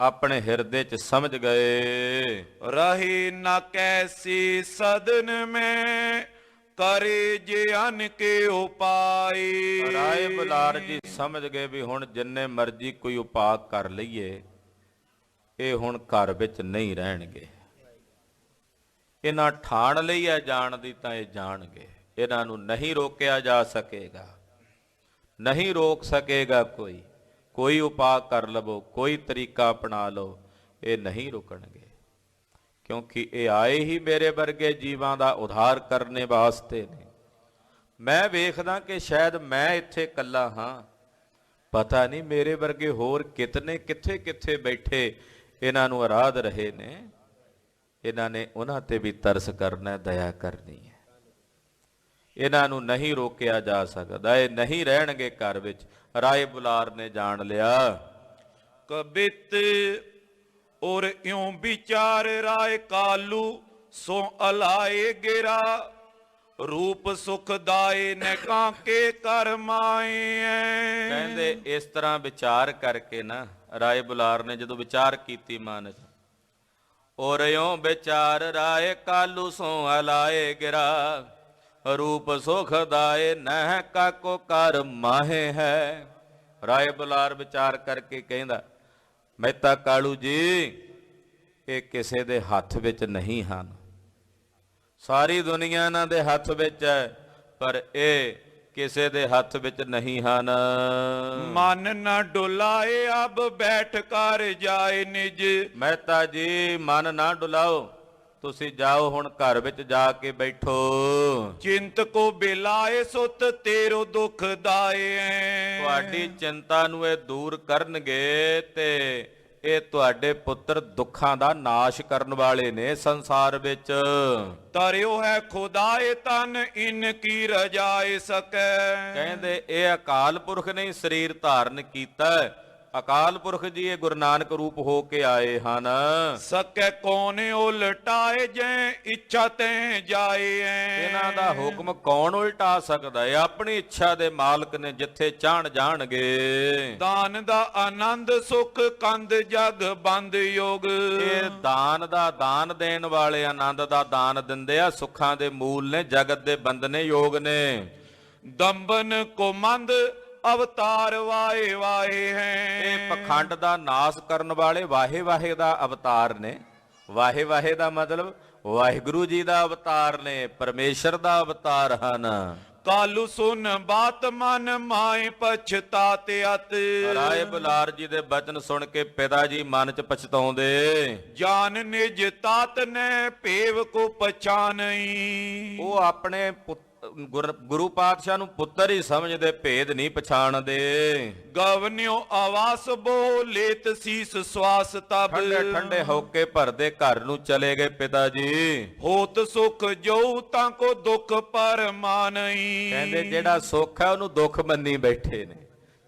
ਆਪਣੇ ਹਿਰਦੇ 'ਚ ਸਮਝ ਗਏ। ਰਹੇ ਨਾ ਕੈਸੀ ਸਦਨ ਮੈਂ, ਕਰੇ ਜੇ ਅਨ ਕੇ ਉਪਾਏ। ਰਾਏ ਬੁਲਾਰ ਜੀ ਸਮਝ ਗਏ ਵੀ ਹੁਣ ਜਿੰਨੇ ਮਰਜ਼ੀ ਕੋਈ ਉਪਾਅ ਕਰ ਲਈਏ, ਇਹ ਹੁਣ ਘਰ ਵਿੱਚ ਨਹੀਂ ਰਹਿਣਗੇ। ਇਹਨਾਂ ਠਾਣ ਲਈ ਹੈ ਜਾਣ ਦੀ ਤਾਂ ਇਹ ਜਾਣਗੇ, ਇਹਨਾਂ ਨੂੰ ਨਹੀਂ ਰੋਕਿਆ ਜਾ ਸਕੇਗਾ, ਨਹੀਂ ਰੋਕ ਸਕੇਗਾ ਕੋਈ। ਕੋਈ ਉਪਾਅ ਕਰ ਲਵੋ, ਕੋਈ ਤਰੀਕਾ ਅਪਣਾ ਲਓ, ਇਹ ਨਹੀਂ ਰੁਕਣਗੇ, ਕਿਉਂਕਿ ਇਹ ਆਏ ਹੀ ਮੇਰੇ ਵਰਗੇ ਜੀਵਾਂ ਦਾ ਉਧਾਰ ਕਰਨੇ ਵਾਸਤੇ ਨੇ। ਮੈਂ ਵੇਖਦਾ ਕਿ ਸ਼ਾਇਦ ਮੈਂ ਇੱਥੇ ਇਕੱਲਾ ਹਾਂ, ਪਤਾ ਨਹੀਂ ਮੇਰੇ ਵਰਗੇ ਹੋਰ ਕਿਤਨੇ ਕਿੱਥੇ ਕਿੱਥੇ ਬੈਠੇ ਇਹਨਾਂ ਨੂੰ ਆਰਾਧ ਰਹੇ ਨੇ। ਇਹਨਾਂ ਨੇ ਉਹਨਾਂ ਤੇ ਵੀ ਤਰਸ ਕਰਨਾ, ਦਇਆ ਕਰਨੀ ਹੈ। ਇਹਨਾਂ ਨੂੰ ਨਹੀਂ ਰੋਕਿਆ ਜਾ ਸਕਦਾ, ਇਹ ਨਹੀਂ ਰਹਿਣਗੇ ਘਰ ਵਿੱਚ। ਰਾਏ ਬੁਲਾਰ ਨੇ ਜਾਣ ਲਿਆ। ਕਬਿਤ ਔਰ ਇਉਂ ਵਿਚਾਰ ਰਾਏ ਕਾਲੂ, ਸੋ ਅਲਾਏ ਗਿਰਾ, ਰੂਪ ਸੁਖ ਦਾਏ ਨੇ ਕਾਂਕੇ ਕਰਮਾਏ। ਕਹਿੰਦੇ ਇਸ ਤਰ੍ਹਾਂ ਵਿਚਾਰ ਕਰਕੇ ਨਾ, ਰਾਏ ਬੁਲਾਰ ਨੇ ਜਦੋਂ ਵਿਚਾਰ ਕੀਤੀ ਮਨ 'ਚ, ਔਰ ਇਉਂ ਵਿਚਾਰ ਰਾਏ ਕਾਲੂ ਸੋ ਅਲਾਏ ਗਿਰਾ, ਰੂਪ ਸੁਖ ਦਾਏ ਨਹਿ ਕਾਕੋ ਕਰ ਮਾਹੇ ਹੈ। ਰਾਏ ਬੁਲਾਰ ਵਿਚਾਰ ਕਰਕੇ ਕਹਿੰਦਾ, ਮਹਿਤਾ ਕਾਲੂ ਜੀ ਇਹ ਕਿਸੇ ਦੇ ਹੱਥ ਵਿੱਚ ਨਹੀਂ ਹਨ। ਸਾਰੀ ਦੁਨੀਆ ਇਹਨਾਂ ਦੇ ਹੱਥ ਵਿੱਚ ਹੈ, ਪਰ ਇਹ ਕਿਸੇ ਦੇ ਹੱਥ ਵਿੱਚ ਨਹੀਂ ਹਨ। ਮਨ ਨਾ ਡੁਲਾਏ ਅਬ ਬੈਠ ਕਰ ਜਾਏ ਨਿਜ। ਮਹਿਤਾ ਜੀ ਮਨ ਨਾ ਡੁਲਾਓ, ਤੁਸੀਂ ਜਾਓ ਹੁਣ ਘਰ ਵਿੱਚ ਜਾ ਕੇ ਬੈਠੋ। ਚਿੰਤ ਕੋ ਬਿਲਾਏ ਸੁਤ ਤੇਰੋ ਦੁਖ ਦਾਏ। ਤੁਹਾਡੀ ਚਿੰਤਾ ਨੂੰ ਇਹ ਦੂਰ ਕਰਨਗੇ ਤੇ ਇਹ ਤੁਹਾਡੇ ਪੁੱਤਰ ਦੁੱਖਾਂ ਦਾ ਨਾਸ਼ ਕਰਨ ਵਾਲੇ ਨੇ ਸੰਸਾਰ ਵਿੱਚ। ਤਰਿਓ ਹੈ ਖੁਦਾਏ ਤਨ ਇਨ ਕੀ ਰਜਾਏ ਸਕੈ। ਕਹਿੰਦੇ ਇਹ ਅਕਾਲ ਪੁਰਖ ਨੇ ਸਰੀਰ ਧਾਰਨ ਕੀਤਾ। ਅਕਾਲ ਪੁਰਖ ਜੀ ਇਹ ਗੁਰੂ ਨਾਨਕ ਰੂਪ ਹੋ ਕੇ ਆਏ ਹਨ। ਸਕੈ ਕੌਣ ਉਲਟਾਏ ਜੈ ਇੱਛਾ ਤੈ ਜਾਏ। ਇਹਨਾਂ ਦਾ ਹੁਕਮ ਕੌਣ ਉਲਟਾ ਸਕਦਾ ਹੈ? ਆਪਣੀ ਇੱਛਾ ਦੇ ਮਾਲਕ ਨੇ, ਜਿੱਥੇ ਚਾਹਣ ਜਾਣਗੇ। ਦਾਨ ਦਾ ਆਨੰਦ ਸੁਖ ਕੰਦ ਜਗ ਬੰਦ ਯੋਗ। ਇਹ ਦਾਨ ਦਾ ਦਾਨ ਦੇਣ ਵਾਲੇ ਆਨੰਦ ਦਾ ਦਾਨ ਦਿੰਦੇ ਆ। ਸੁੱਖਾਂ ਦੇ ਮੂਲ ਨੇ, ਜਗਤ ਦੇ ਬੰਦਨੇ ਯੋਗ ਨੇ। ਦੰਬਨ ਕੋ ਮੰਦ ਅਵਤਾਰ ਵਾਏ ਵਾਏ ਹੈ। ਇਹ ਪਖੰਡ ਦਾ ਨਾਸ ਕਰਨ ਵਾਲੇ ਵਾਹੇ ਵਾਹੇ ਦਾ ਅਵਤਾਰ ਨੇ। ਵਾਹੇ ਵਾਹੇ ਦਾ ਮਤਲਬ ਵਾਹਿਗੁਰੂ ਜੀ ਦਾ ਅਵਤਾਰ ਨੇ, ਪਰਮੇਸ਼ਰ ਦਾ ਅਵਤਾਰ ਹਨ। ਕਾਲੂ ਸੁਨ ਬਾਤ ਮਨ ਮਾਏ ਪਛਤਾਤੇ ਅਤ। ਰਾਏ ਬੁਲਾਰ ਜੀ ਦੇ ਬਚਨ ਸੁਣ ਕੇ ਪਿਤਾ ਜੀ ਮਨ ਚ ਪਛਤਾਉਂਦੇ। ਜਾਨ ਨਿਜ ਤਾਤ ਨੇ ਭੇਵ ਕੋ ਪਛਾਨਈ। ਉਹ ਆਪਣੇ ਗੁਰੂ ਪਾਤਸ਼ਾਹ ਨੂੰ ਪੁੱਤਰ ਹੀ ਸਮਝਦੇ, ਭੇਦ ਨਹੀਂ ਪਛਾਣਦੇ। ਗਵਨਿਓ ਆਵਾਸ ਬੋਲੇਤ ਸੀਸ ਸਵਾਸ ਤਬ। ਠੰਡੇ ਠੰਡੇ ਹੋ ਕੇ ਭਰਦੇ ਘਰ ਨੂੰ ਚਲੇ ਗਏ ਪਿਤਾ ਜੀ। ਹੋਤ ਸੁਖ ਜੋ ਤਾਂ ਕੋ ਦੁਖ ਪਰਮਾਨਈ। ਕਹਿੰਦੇ ਜਿਹੜਾ ਸੁੱਖ ਹੈ ਉਹਨੂੰ ਦੁੱਖ ਮੰਨੀ ਬੈਠੇ ਨੇ।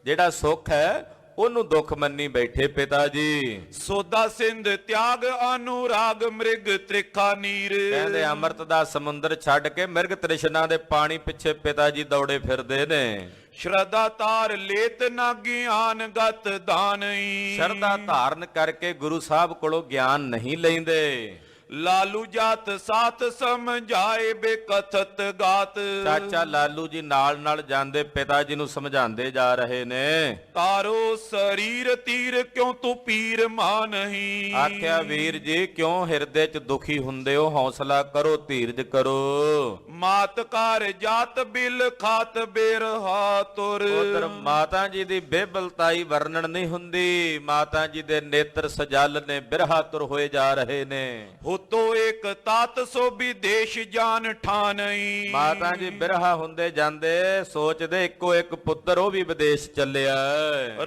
ਜਿਹੜਾ ਸੁੱਖ ਹੈ ਉਹਨੂੰ ਦੁੱਖ ਮੰਨੀ ਬੈਠੇ ਪਿਤਾ ਜੀ। ਸੋਦਾ ਸਿੰਧ ਤਿਆਗ ਅਨੁਰਾਗ ਮ੍ਰਿਗ ਤ੍ਰਿਖਾ ਨੀਰ। ਕਹਿੰਦੇ ਅੰਮ੍ਰਿਤ ਦਾ ਸਮੁੰਦਰ ਛੱਡ ਕੇ ਮਿਰਗ ਤ੍ਰਿਸ਼ਨਾ ਦੇ ਪਾਣੀ ਪਿੱਛੇ ਪਿਤਾ ਜੀ ਦੌੜੇ ਫਿਰਦੇ ਨੇ। ਸ਼ਰਧਾ ਤਾਰ ਲੇਤ ਨਾ ਗਿਆਨ ਗਤ ਦਾਨਈ। ਸ਼ਰਧਾ ਧਾਰਨ ਕਰਕੇ ਗੁਰੂ ਸਾਹਿਬ ਕੋਲੋਂ ਗਿਆਨ ਨਹੀਂ ਲੈਂਦੇ। ਲਾਲੂ ਜਾਤ ਸਾਥ ਸਮਝਾਏ ਬੇਕਥਤ ਗਾਤ। ਚਾਚਾ ਲਾਲੂ ਜੀ ਨਾਲ ਨਾਲ ਜਾਂਦੇ ਪਿਤਾ ਜੀ ਨੂੰ ਸਮਝਾਉਂਦੇ ਜਾ ਰਹੇ ਨੇ। ਤਾਰੋ ਸਰੀਰ ਤੀਰ ਕਿਉਂ ਤੂੰ ਪੀਰ ਮਾਨਹੀ। ਆਖਿਆ ਵੀਰ ਜੀ ਕਿਉਂ ਹਿਰਦੇ ਚ ਦੁਖੀ ਹੁੰਦੇ ਹੋ? ਹੌਸਲਾ ਕਰੋ, ਧੀਰਜ ਕਰੋ। ਮਾਤ ਕਾਰ ਜਾਤ ਬਿਲ ਖਾਤ ਬੇਰਹਾ ਤੁਰ। ਉਧਰ ਮਾਤਾ ਜੀ ਦੀ ਬੇਬਲਤਾਈ ਵਰਣਨ ਨਹੀਂ ਹੁੰਦੀ। ਮਾਤਾ ਜੀ ਦੇ ਨੇਤਰ ਸਜਲ ਨੇ, ਬਿਰਹਾ ਤੁਰ ਹੋਏ ਜਾ ਰਹੇ ਨੇ। ਤੋ ਇੱਕ ਤਾਤ ਸੋ ਵਿਦੇਸ਼ ਜਾਨ ਠਾਨਈ। ਮਾਤਾ ਜੀ ਬਿਰਹਾ ਹੁੰਦੇ ਜਾਂਦੇ, ਸੋਚਦੇ ਇੱਕੋ ਇੱਕ ਪੁੱਤਰ ਉਹ ਵੀ ਵਿਦੇਸ਼ ਚੱਲਿਆ।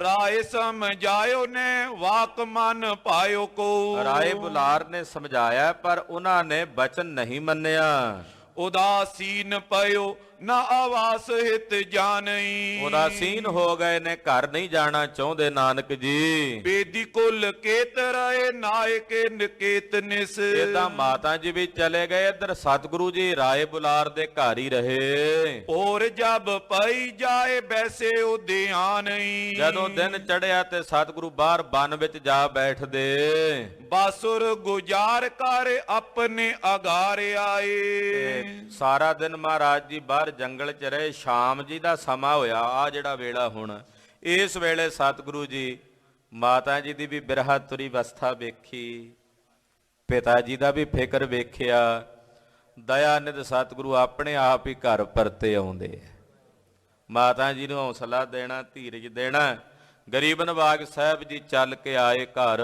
ਰਾਏ ਸਮਝਾਇਓ ਨੇ ਵਾਕ ਮਨ ਪਾਇਓ ਕੋ। ਰਾਏ ਬੁਲਾਰ ਨੇ ਸਮਝਾਇਆ ਪਰ ਉਹਨਾਂ ਨੇ ਬਚਨ ਨਹੀਂ ਮੰਨਿਆ। ਉਦਾਸੀਨ ਪਇਓ ਨਾ ਆਵਾਸ ਹਿਤ ਜਾਣਈ। ਉਦਾਸੀਨ ਹੋ ਗਏ ਨੇ, ਘਰ ਨਹੀਂ ਜਾਣਾ ਚਾਹੁੰਦੇ ਨਾਨਕ ਜੀ। ਬੇਦੀ ਕੁਲ ਕੇਤ ਰਹੇ ਨਾਇਕੇ ਨਿਕੇਤ ਨਿਸ। ਇਹਦਾ ਮਾਤਾ ਜੀ ਵੀ ਚਲੇ ਗਏ, ਇੱਧਰ ਸਤਿਗੁਰੂ ਜੀ ਰਾਏ ਬੁਲਾਰ ਦੇ ਘਰ ਹੀ ਰਹੇ। ਔਰ ਜਬ ਪਈ ਜਾਏ ਬੈਸੇ ਉਦਿਆਨਈ। ਜਦੋਂ ਦਿਨ ਚੜਿਆ ਤੇ ਸਤਿਗੁਰੂ ਬਾਹਰ ਬਨ ਵਿੱਚ ਜਾ ਬੈਠਦੇ। ਬਾਸੁਰ ਗੁਜ਼ਾਰ ਕਰ ਆਪਣੇ ਅਗਾਰ ਆਏ। ਸਾਰਾ ਦਿਨ ਮਹਾਰਾਜ ਜੀ ਬਾਹਰ ਜੰਗਲ ਚ ਰਹੇ। ਸ਼ਾਮ ਜੀ ਦਾ ਸਮਾਂ ਹੋਇਆ, ਆ ਜਿਹੜਾ ਵੇਲਾ ਹੁਣ, ਇਸ ਵੇਲੇ ਸਤਿਗੁਰੂ ਜੀ ਮਾਤਾ ਜੀ ਦੀ ਵੀ ਬਿਰਹਾ ਤੁਰੀ ਅਵਸਥਾ ਵੇਖੀ, ਪਿਤਾ ਜੀ ਦਾ ਵੀ ਫਿਕਰ ਵੇਖਿਆ। ਦਇਆਨਿਧ ਸਤਿਗੁਰੂ ਆਪਣੇ ਆਪ ਹੀ ਘਰ ਪਰਤੇ ਆਉਂਦੇ। ਮਾਤਾ ਜੀ ਨੂੰ ਹੌਸਲਾ ਦੇਣਾ, ਧੀਰਜ ਦੇਣਾ। ਗਰੀਬ ਨਵਾਜ ਸਾਹਿਬ ਜੀ ਚੱਲ ਕੇ ਆਏ ਘਰ।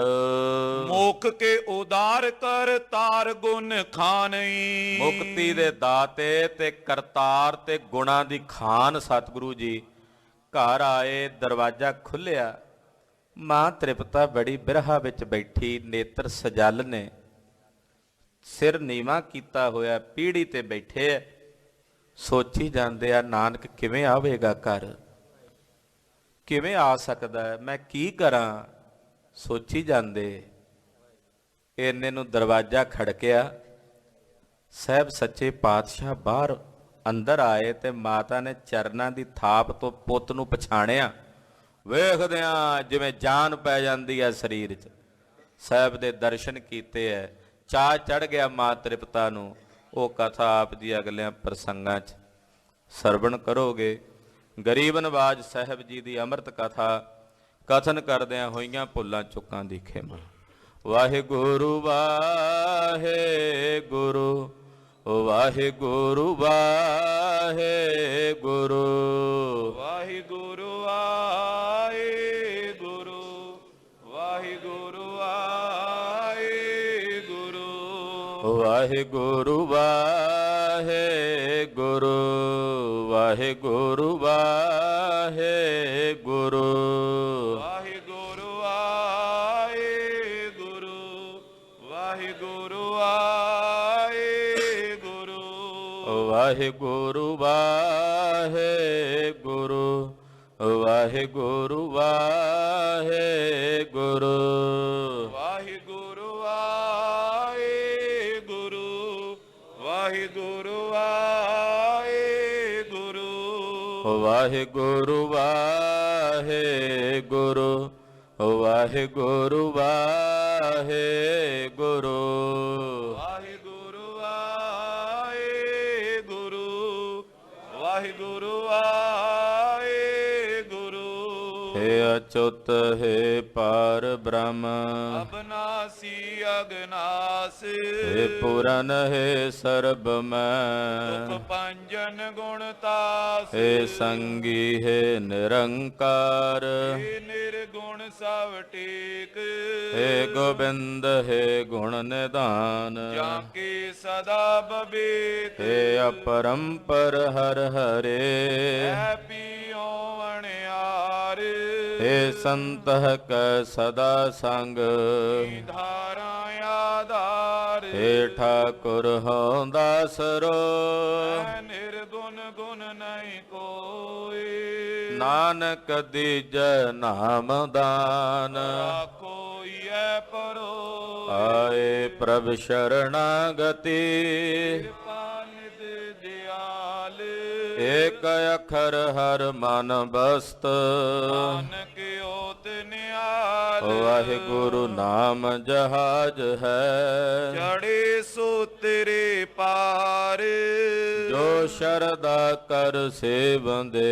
ਮੁਖ ਕੇ ਉਦਾਰ ਕਰ ਤਾਰ ਗੁਣ ਖਾਨਈ। ਮੁਕਤੀ ਦੇ ਦਾਤੇ ਤੇ ਕਰਤਾਰ ਤੇ ਗੁਣਾਂ ਦੀ ਖਾਨ ਸਤਿਗੁਰੂ ਜੀ ਘਰ ਆਏ। ਦਰਵਾਜ਼ਾ ਖੁੱਲਿਆ, ਮਾਂ ਤ੍ਰਿਪਤਾ ਬੜੀ ਬਿਰਹਾ ਵਿੱਚ ਬੈਠੀ, ਨੇਤਰ ਸਜਲ ਨੇ, ਸਿਰ ਨੀਵਾਂ ਕੀਤਾ ਹੋਇਆ, ਪੀੜੀ ਤੇ ਬੈਠੇ। ਸੋਚੀ ਜਾਂਦੇ ਆ ਨਾਨਕ ਕਿਵੇਂ ਆਵੇਗਾ ਘਰ, ਕਿਵੇਂ ਆ ਸਕਦਾ ਹੈ, ਮੈਂ ਕੀ ਕਰਾਂ? ਸੋਚੀ ਜਾਂਦੇ। ਇੰਨੇ ਨੂੰ ਦਰਵਾਜ਼ਾ ਖੜਕਿਆ। ਸਾਹਿਬ ਸੱਚੇ ਪਾਤਸ਼ਾਹ ਬਾਹਰ ਅੰਦਰ ਆਏ ਤੇ ਮਾਤਾ ਨੇ ਚਰਨਾਂ ਦੀ ਥਾਪ ਤੋਂ ਪੁੱਤ ਨੂੰ ਪਛਾਣਿਆ। ਵੇਖਦਿਆਂ ਜਿਵੇਂ ਜਾਨ ਪੈ ਜਾਂਦੀ ਹੈ ਸਰੀਰ 'ਚ। ਸਾਹਿਬ ਦੇ ਦਰਸ਼ਨ ਕੀਤੇ ਐ, ਚਾਅ ਚੜ ਗਿਆ ਮਾਂ ਤ੍ਰਿਪਤਾ ਨੂੰ। ਉਹ ਕਥਾ ਆਪ ਜੀ ਅਗਲਿਆਂ ਪ੍ਰਸੰਗਾਂ 'ਚ ਸਰਵਣ ਕਰੋਗੇ। ਗਰੀਬ ਨਵਾਜ ਸਾਹਿਬ ਜੀ ਦੀ ਅੰਮ੍ਰਿਤ ਕਥਾ ਕਥਨ ਕਰਦਿਆਂ ਹੋਈਆਂ ਭੁੱਲਾਂ ਚੁੱਕਾਂ ਦੀ ਖਿਮਾ। ਵਾਹਿਗੁਰੂ ਵਾਹਿਗੁਰੂ ਵਾਹਿਗੁਰੂ ਵਾਹਿਗੁਰੂ ਵਾਹਿਗੁਰੂ ਵਾਹਿਗੁਰੂ ਵਾਹਿਗੁਰੂ ਵਾਹਿਗੁਰੂ ਵਾਹਿਗੁਰੂ ਵਾਹਿਗੁਰੂ ਵਾਹਿਗੁਰੂ ਵਾਹਿਗੁਰੂ ਵਾਹਿਗੁਰੂ ਵਾਹਿਗੁਰੂ ਵਾਹਿਗੁਰੂ ਵਾਹਿਗੁਰੂ ਵਾਹਿਗੁਰੂ ਵਾਹਿਗੁਰੂ ਵਾਹਿਗੁਰੂ ਵਾਹਿਗੁਰੂ ਵਾਹਿਗੁਰੂ ਵਾਹਿਗੁਰੂ ਵਾਹਿਗੁਰੂ ਵਾਹਿਗੁਰੂ ਵਾਹਿਗੁਰੂ ਵਾਹਿਗੁਰੂ ਵਾਹਿਗੁਰੂ ਵਾਹਿਗੁਰੂ ਵਾਹਿਗੁਰੂ ਵਾਹਿਗੁਰੂ ਹੇ ਅਚੁੱਤ ਹੈ ਪਾਰ ਬ੍ਰਹਮ ਅਬਨਾਸੀ ਅਗਨਾਸ ਹੇ ਪੂਰਨ ਹੈ ਸਰਬ ਮੈਂ ਤੁਕ ਪੰਜਨ ਗੁਣ ਤਾਸ ਹੇ ਸੰਗੀ ਹੈ ਨਿਰੰਕਾਰ ਹੇ ਨਿਰਗੁਣ ਸਭ ਟੇਕ ਹੇ ਗੋਬਿੰਦ ਹੈ ਗੁਣ ਨਿਧਾਨ ਜਾਂ ਕੇ ਸਦਾ ਬਬੇਕ ਹੇ ਅਪਰੰਪਰ ਹਰ ਹਰੇ ਐ ਪੀਓ ਅਣਿਆਰ ਹੇ ਸੰਤਹ ਕੈ ਸਦਾ ਸੰਗ ਧਾਰਾ ਆਧਾਰ ਹੇ ਠਾਕੁਰ ਹਉ ਦਾਸਰੋ ਐ ਨਿਰਗੁਣ ਗੁਣ ਨਹੀਂ ਕੋਈ ਨਾਨਕ ਦੀਜੈ ਨਾਮ ਦਾਨ ਕੋਈ ਐ ਪਰੋ ਆਏ ਪ੍ਰਭ ਸ਼ਰਣਾਗਤੀ ਕਿਰਪਾ ਨਿਧ ਦਿਆਲ ਏਕ ਅਖਰ ਹਰ ਮਨ ਬਸਤ ਨਾਨਕ ਓਤ ਨਿਆਲ ਵਾਹਿਗੁਰੂ ਨਾਮ ਜਹਾਜ ਹੈ ਚੜੇ ਸੋ ਤੇਰੇ ਪਾਰ ਜੋ ਸ਼ਰਦਾ ਕਰ ਸੇਵੰਦੇ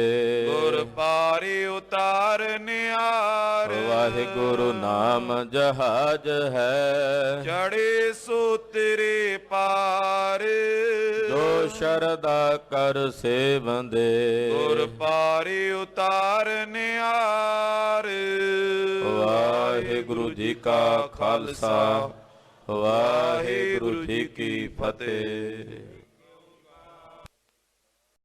ਗੁਰ ਪਾਰੇ ਉਤਾਰ ਨਿਆਰ ਵਾਹਿਗੁਰੂ ਨਾਮ ਜਹਾਜ ਹੈ ਚੜੇ ਸੋ ਤੇਰੇ ਪਾਰ ਜੋ ਸ਼ਰਦਾ ਕਰ ਸੇਵੰਦੇ ਗੁਰ ਪਾਰੇ ਉਤਾਰ ਨਿਆਰ ਵਾਹਿਗੁਰੂ ਜੀ ਕਾ ਖਾਲਸਾ ਵਾਹਿਗੁਰੂ ਜੀ ਕੀ ਫਤਿਹ।